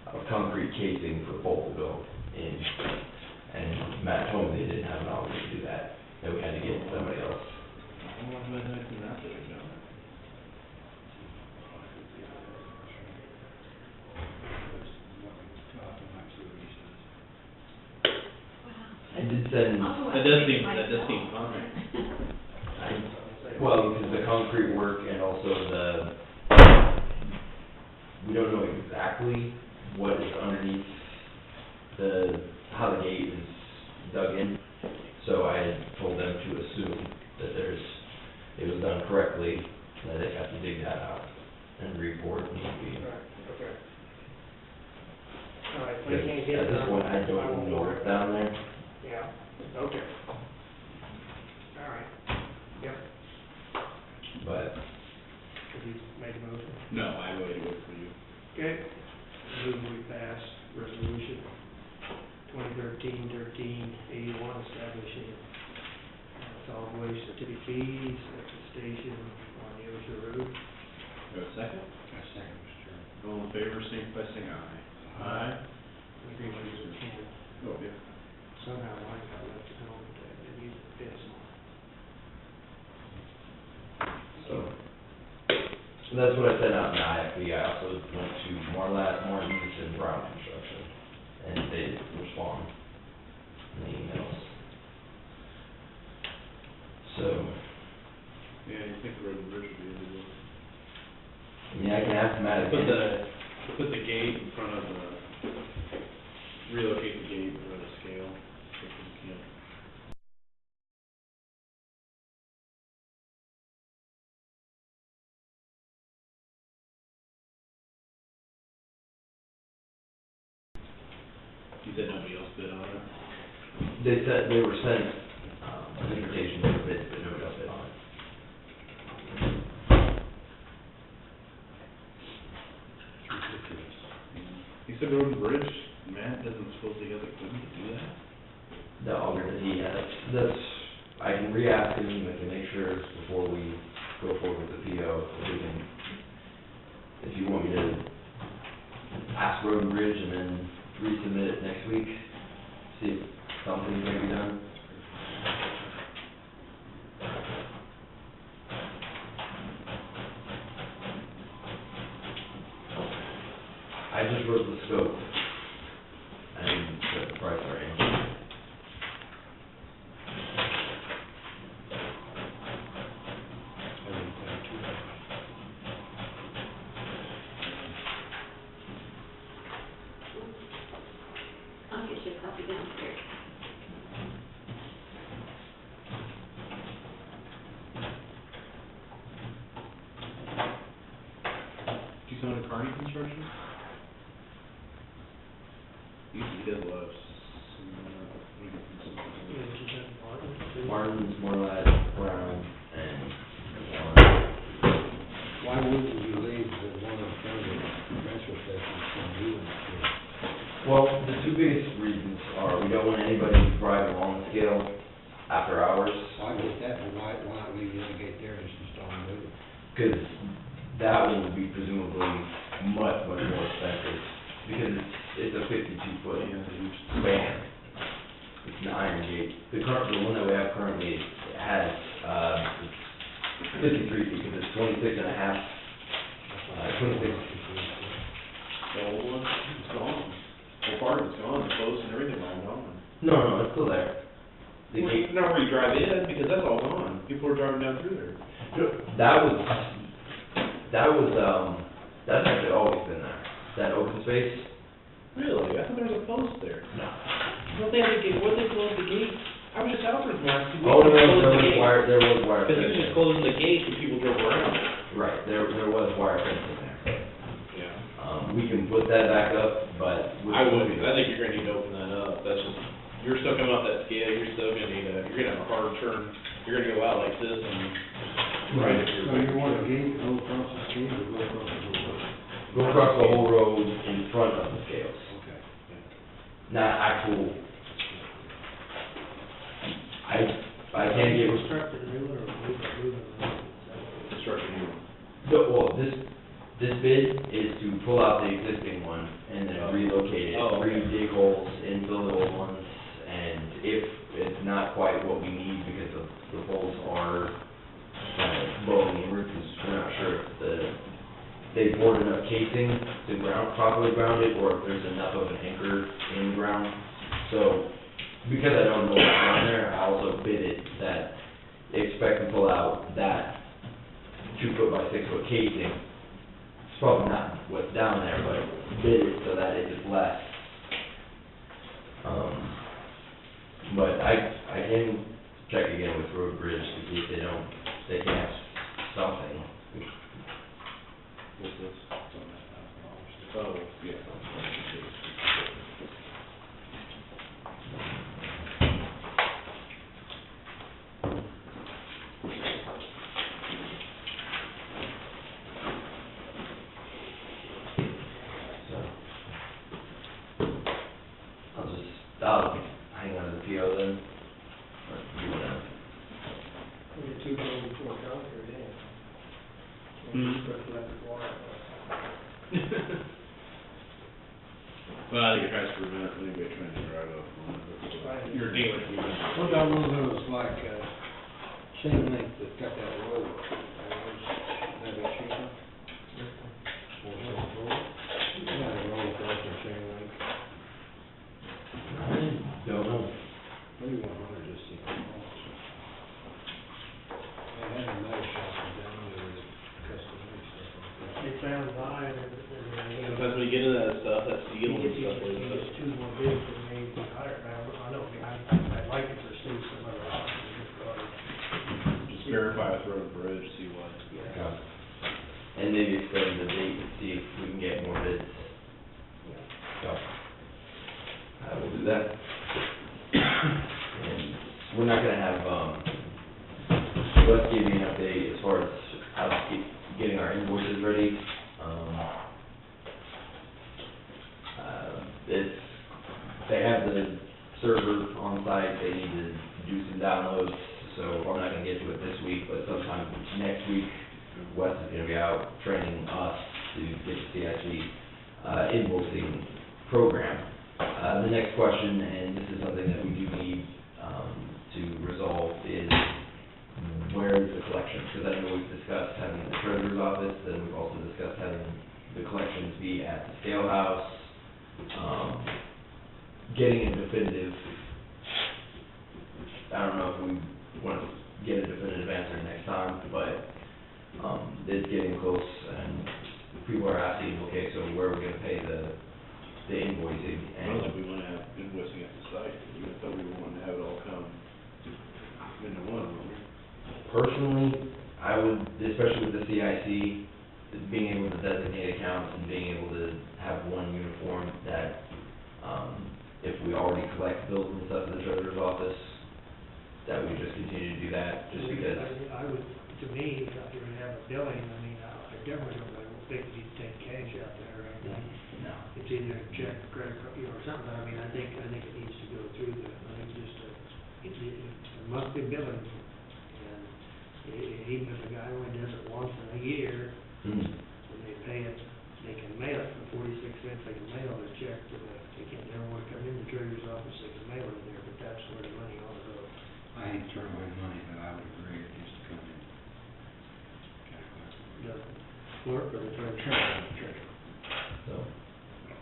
of concrete casing for both to go in. And Matt told me they didn't have an auger to do that, that we had to get somebody else. How long have I been out there now? I did send, That does seem fine. well, because the concrete work and also we don't know exactly what is underneath how the gate is dug in. So I had told them to assume that it was done correctly, that they have to dig that out and re-bore it maybe. Okay. All right, we Because can't get at this done. point, I don't know what's down there, Yeah, okay. All right, yep. but Have you made a motion? No, I waited for you. Okay, move we pass resolution 2013-13-81, establishing solid waste certificate fees at the station on Yoshua Road. Go second? I second, Mr. Chairman. All in favor, signify by saying aye. Aye. Maybe we can Oh, yeah. somehow like I left it home today, maybe it's So that's what I sent out in the IFB. I also went to Marlatt, Martin's, and Brown Construction, and they didn't respond in the emails. So, Yeah, you think the road and bridge would be able to do it? I mean, I can ask Matt again. Put the gate in front of relocate the gate in front of the scale. So we can't. You said nobody else bid on it? They said they were sent, invitations to bid, but nobody else bid on it. He said road and bridge, Matt doesn't supposedly have the equipment to do that? The auger that he has, I can re-ask him, I can make sure before we go forward with the PO, if we can, if you want me to ask Road and Bridge and then resubmit it next week, see if something can be done. I just wrote the scope and the price range. I'll get you a copy downstairs. Do you sell to Carney Construction? He does a lot of, Martin's, Morlat, Brown, and Why wouldn't you leave the one in front of the transfer station from you and well, the two biggest reasons are we don't don't want anybody driving along the scale after hours, I get that, but why not leave the other gate there, just install a new one? because that one would be presumably much, much more expensive, because it's a 52-foot span. It's an iron gate. The one that we have currently has, 53 feet, because it's 26 and a half, 26. The old one, it's gone. Well, part of it's gone, the post and everything all gone. No, it's still there. The gate, Not where you drive in, because that's all gone. People are driving down through there. that's actually always been there, that open space. Really? I thought there was a post there. No. What they had the gate, what they closed the gate? I was just out for last 2 weeks. Oh, no, They closed there the was gate. there was wire Because he was just fencing. closing the gate and people drove around. Right, there was wire fencing there. Yeah. We can put that back up, but. I would, because I think you're gonna need to open that up. That's just, you're still coming off that scale, you're still gonna need you're gonna have a hard turn. You're gonna go out like this and, right, if So you're. you want a gate to go across the street or go across the road? Go across the whole road in front of the scales, Okay. not actual. I can't get. Construct a new one or move it? Construction new. This bid is to pull out the existing one and then relocate it, Oh, okay. re-dig holes, infill the old ones, and if it's not quite what we need because the holes are blowing inward, because we're not sure if they poured enough casing to properly ground it, or if there's enough of an anchor in the ground. So, because I don't know what's down there, I also bid it that expect to pull out that 2-foot by 6-foot casing. It's probably not what's down there, but bid it so that it is less. But I can check again with Road Bridge to see if they can have something. What's this? Oh, yeah. I'll hang on to the PO then. Or do whatever. We get 2 bills before concrete, yeah. Put electric water. Well, I think it tries to prevent anybody trying to drive up on it. Your dealer. What about one of those like, chain link that got that road? That be cheaper? Yeah, the road across the chain link. Don't know. Maybe 100 just to see. They had a metal shop down there that custom made stuff like that. They found mine and, Sometimes when you get into that stuff, that steel he and gets, stuff like he that. gets 2 more bids and maybe higher. I know, I'd like to pursue some other options because, Just verify with Road and Bridge, see what. Okay. And maybe extend the date and see if we can get more bids. So, I will do that. And we're not gonna have, let's give you an update as far as how to keep getting our invoices ready. They have the server on site, they need to do some downloads, so I'm not gonna get to it this week, but sometime next week, Wes is gonna be out training us to get the CIC invoicing program. The next question, and this is something that we do need to resolve, is where is the collection? Because I know we've discussed having it in the treasurer's office, then we've also discussed having the collections be at the scale house. Getting a definitive, I don't know if we want to get a definitive answer next time, but it's getting close, and people are asking, okay, so where are we gonna pay the invoicing? I don't think we wanna have invoicing at the site, you thought we were wanting to have it all come into one, weren't we? Personally, I would, especially with the CIC, being able to designate accounts and being able to have one uniform that, if we already collect bills and stuff in the treasurer's office, that we just continue to do that, just because. I would, to me, if you're gonna have a billing, I definitely don't think you need to take cash out there or anything. No. It's either a check, credit card, or something, I think it needs to go through monthly billing. And even if a guy only does it once in a year, Hmm. when they pay it, they can mail it for 46 cents, they can mail the check to the, they can't, they don't wanna come in the treasurer's office, they can mail it there, but that's where the money ought to go. I hate to turn away money, but I would agree it needs to come in. The clerk or the treasurer? Treasurer. So,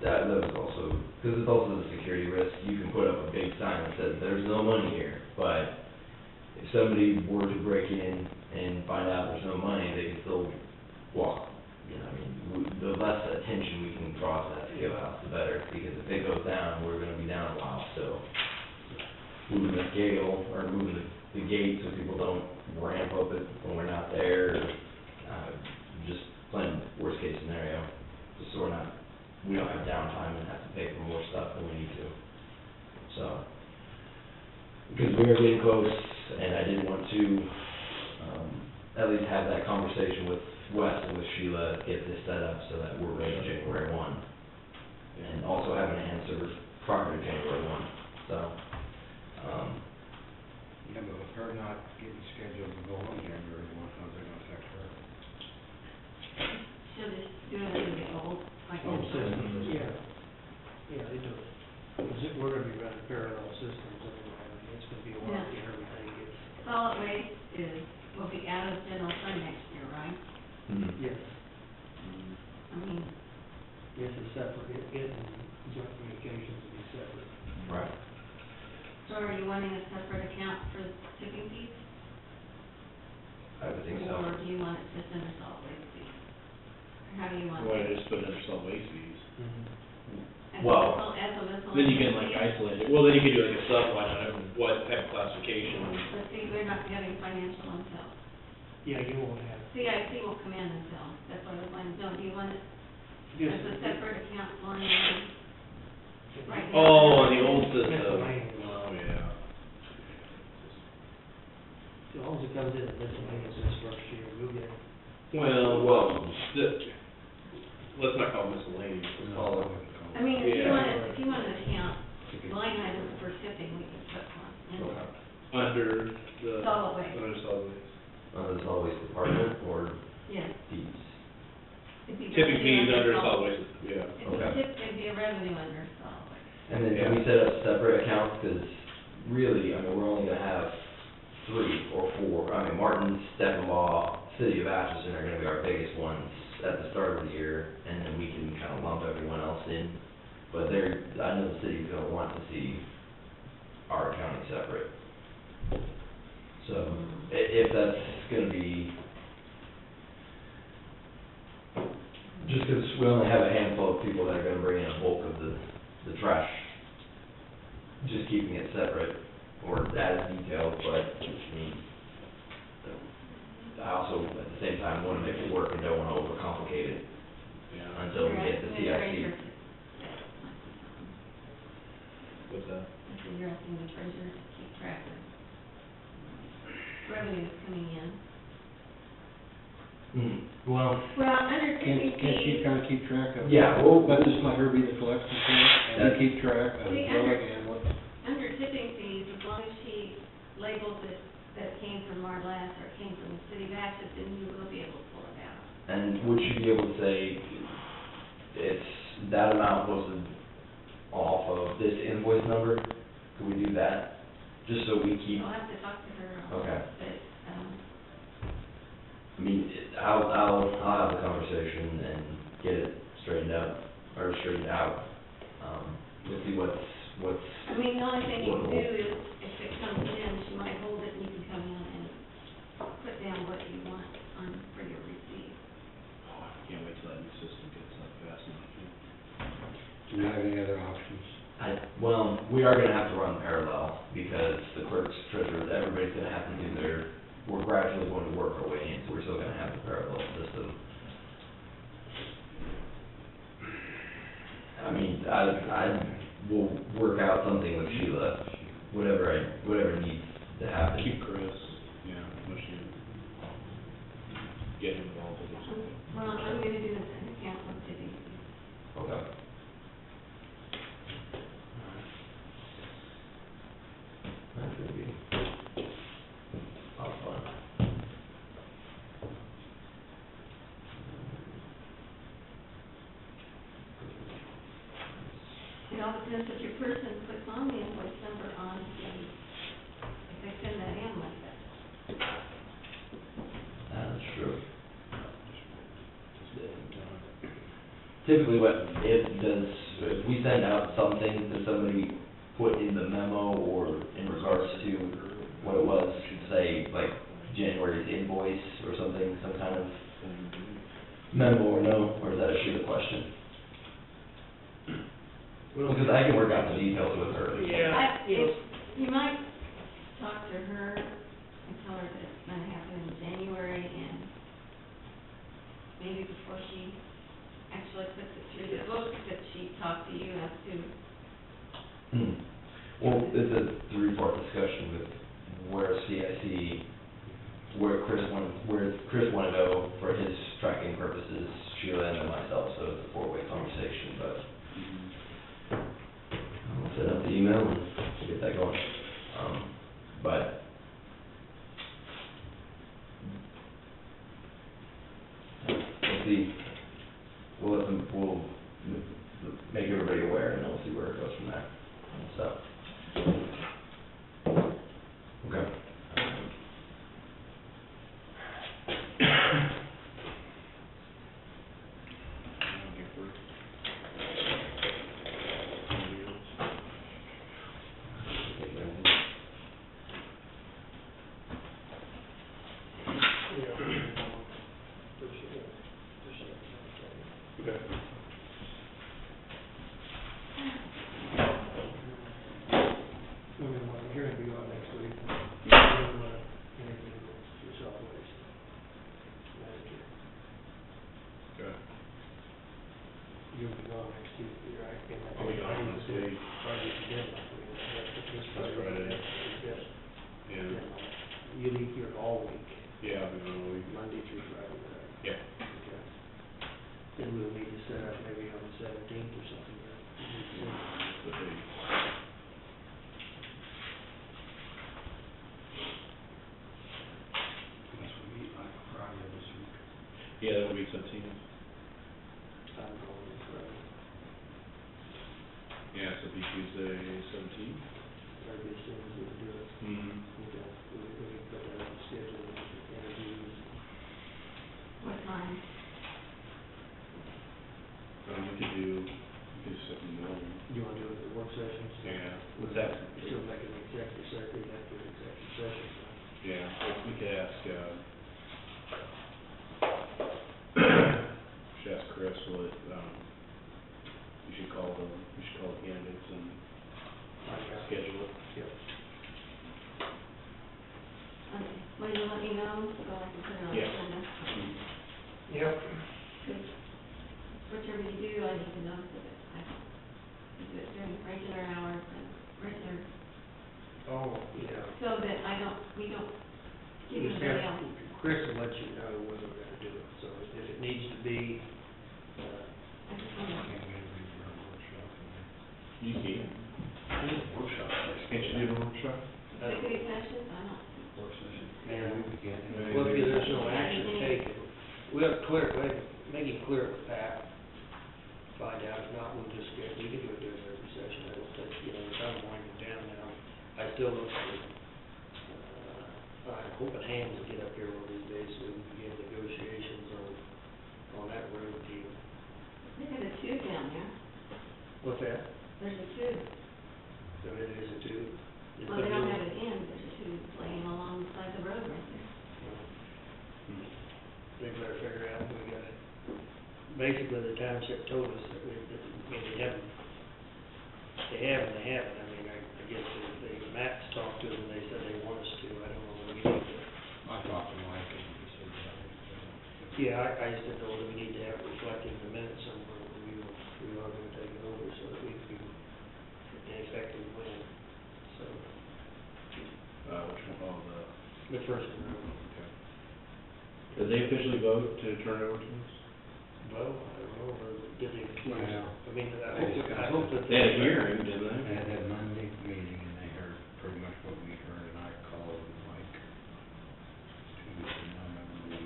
that was also, because it's also the security risk, you can put up a big sign that says, there's no money here, but if somebody were to break in and find out there's no money, they can still walk. You know, I mean, the less attention we can draw to that scale house, the better, because if it goes down, we're gonna be down a while, so. Moving the scale, or moving the gate so people don't ramp up it when we're not there, just playing worst case scenario, just so we don't have downtime and have to pay for more stuff than we need to. So, because we are getting close, and I did want to, at least have that conversation with Wes and with Sheila, get this set up so that we're ready January 1. And also have an answer prior to January 1, so, Yeah, but with her not getting scheduled to go on January 1, how's it gonna affect her? She'll just do it as we get old, like. Oh, systems, yeah. Yeah, they do it. 'Cause we're gonna be running parallel systems anyway, I mean, it's gonna be a while to get everything gets. Solid waste will be out of general fund next year, right? Yes, I mean, yes, it's separate, it and joint communications will be separate. right. so are you wanting a separate account for tipping fees? I would think so. Or do you want it just under solid waste fees? Or how do you want Why it? just put it under solid waste fees? As a Well, as a miscellaneous? Then you can like fee? isolate it, well, then you could do like a sub-line item, what type of classification. But see, we're not getting financial until, Yeah, you won't have. CIC won't come in until, that's what I was wanting to know, do you want it Yes. as a separate account line item? Right now? Oh, on the old system. Miscellaneous. Oh, yeah. As long as it comes in at miscellaneous this first year, we'll get. Well, let's not call it miscellaneous, let's call it. I mean, if you Yeah. want an account, line items for tipping, we can put one in there. Under the. Solid waste. Under solid waste. It's always department or Yes. fees. It'd be Tipping revenue fees under solid waste. waste, yeah. Okay. It'd be a revenue under solid waste. And then can we set up separate accounts, because really, I mean, we're only gonna have 3 or 4. I mean, Martin, Steppenlaw, City of Atchison are gonna be our biggest ones at the start of the year, and then we can kind of lump everyone else in. But I know the city's gonna want to see our accounting separate. So, if that's gonna be, just because we only have a handful of people that are gonna bring in a bulk of the trash, just keeping it separate or as detailed, but, I mean, I also, at the same time, wanna make it work and don't wanna overcomplicate it Yeah. until we get the CIC. What's that? I said you're asking the treasurer to keep track of revenues coming in. Well, Well, under tipping fees, kind of keep track of? yeah, well, Let her be the collection point, and keep track of See, billing and under tipping fees, as long as she labels it that it came from Marlatt or it came from the city of Atchison, you will be able to pull it out. and would you be able to say, it's that amount posted off of this invoice number? Could we do that? Just so we keep, I'll have to talk to her on Okay. that, but, I mean, I'll have the conversation and get it straightened out, or straightened out. We'll see what's, I mean, the only thing you can do is, if it comes in, she might hold it and you can come in and put down what you want for your receipt. Oh, I can't wait till that new system gets up fast enough. Do you have any other options? well, we are gonna have to run parallel, because the clerks, treasurers, everybody's gonna have to do we're gradually going to work our way in, so we're still gonna have the parallel system. I mean, I will work out something with Sheila, whatever needs to happen. Keep Chris, yeah, unless you get him involved with it. Well, I'm gonna do an account of tipping fees. Okay. That's gonna be sense if your person puts on the invoice number on the, if they send that in like that. That's true. Typically, if we send out something, does somebody put in the memo or in regards to what it was, say, like January's invoice or something, some kind of memo or no, or is that a shoot question? Because I can work out the details with her. If, you might talk to her and tell her that it's gonna happen in January, and maybe before she actually puts it through the books, that she talked to you as to, Well, it's a three-part discussion with where CIC, where Chris wanted to go for his tracking purposes, Sheila and then myself, so it's a four-way conversation, but I'll set up the email and get that going. But we'll see. We'll make everybody aware, and we'll see where it goes from there. So, okay. You're gonna be on next week. You're gonna interview your solid waste manager. Okay. You'll be gone next Tuesday, right? I'll be gone next week. Friday, deadline. This That's Friday. Yes. Yeah. You leave here all week, Yeah, I'll be gone all week. Monday through Friday, right? Yeah. Okay. Then we'll need to set up maybe on the 17th or something, right? The date. Unless we meet like Friday this week. Yeah, that would be 17th. I'm going on Friday. Yeah, so it'd be Tuesday, 17th. Maybe as soon as we can do it. Mm-hmm. Okay, we can put that on the schedule, interviews. what time? We could set in the morning. You wanna do it at the work sessions? Yeah. What's that? Still make an executive session, after the executive session. Yeah, we could ask, should ask Chris what, we should call the candidates and schedule it. Yep. Okay, will you let me know, so I can put it on the Yeah. agenda? Yep. Because whichever you do, I need to know so that I can do it during regular hours and regular, Oh, yeah. so that we don't give Just anybody have, else. Chris will let you know when we're gonna do it, so if it needs to be, I just wanna- Can't get a regular workshop in there. You can. Workshop. Can't you do the workshop? Executive sessions, I don't. Work session. Yeah, we could get it. well, if there's no action taken, we'll make it clear with Pat. Find out, if not, we'll just we can do it during every session, I don't think, we're kind of winding down now. I still look for, I'm hoping Hans will get up here one of these days so we can begin negotiations on that road deal. They have a tube down there. What's that? There's a tube. So it is a two? Well, they don't have it in, there's a tube laying alongside the road right there. We better figure out, we gotta, basically the township told us that they haven't, I mean, I guess Matt's talked to them, they said they want us to, I don't know, we need to. I talked to Mike and he said that. Yeah, I just didn't know whether we need to have it reflected in the minutes somewhere, we are gonna take it over so that we can be effective when, so, Which one, the first one. okay. Did they officially vote to turn it over to us? Well, I don't know, or did they, Well, I mean, I hope that. They had a hearing, didn't They they? had that Monday meeting and they heard pretty much what we heard and I called Mike Tuesday, no, I don't know.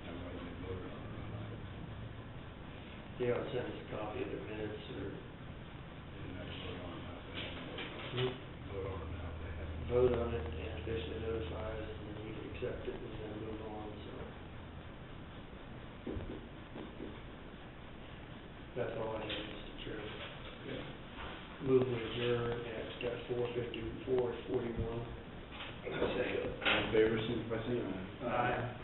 Everybody they voted on it. they ought to send us a copy of the minutes or vote on it and officially notify us, and then we can accept it and then move on, so. That's all I have, Mr. Chairman. Move to adjourn at 4:41. Second. All in favor, signify by saying aye. Aye.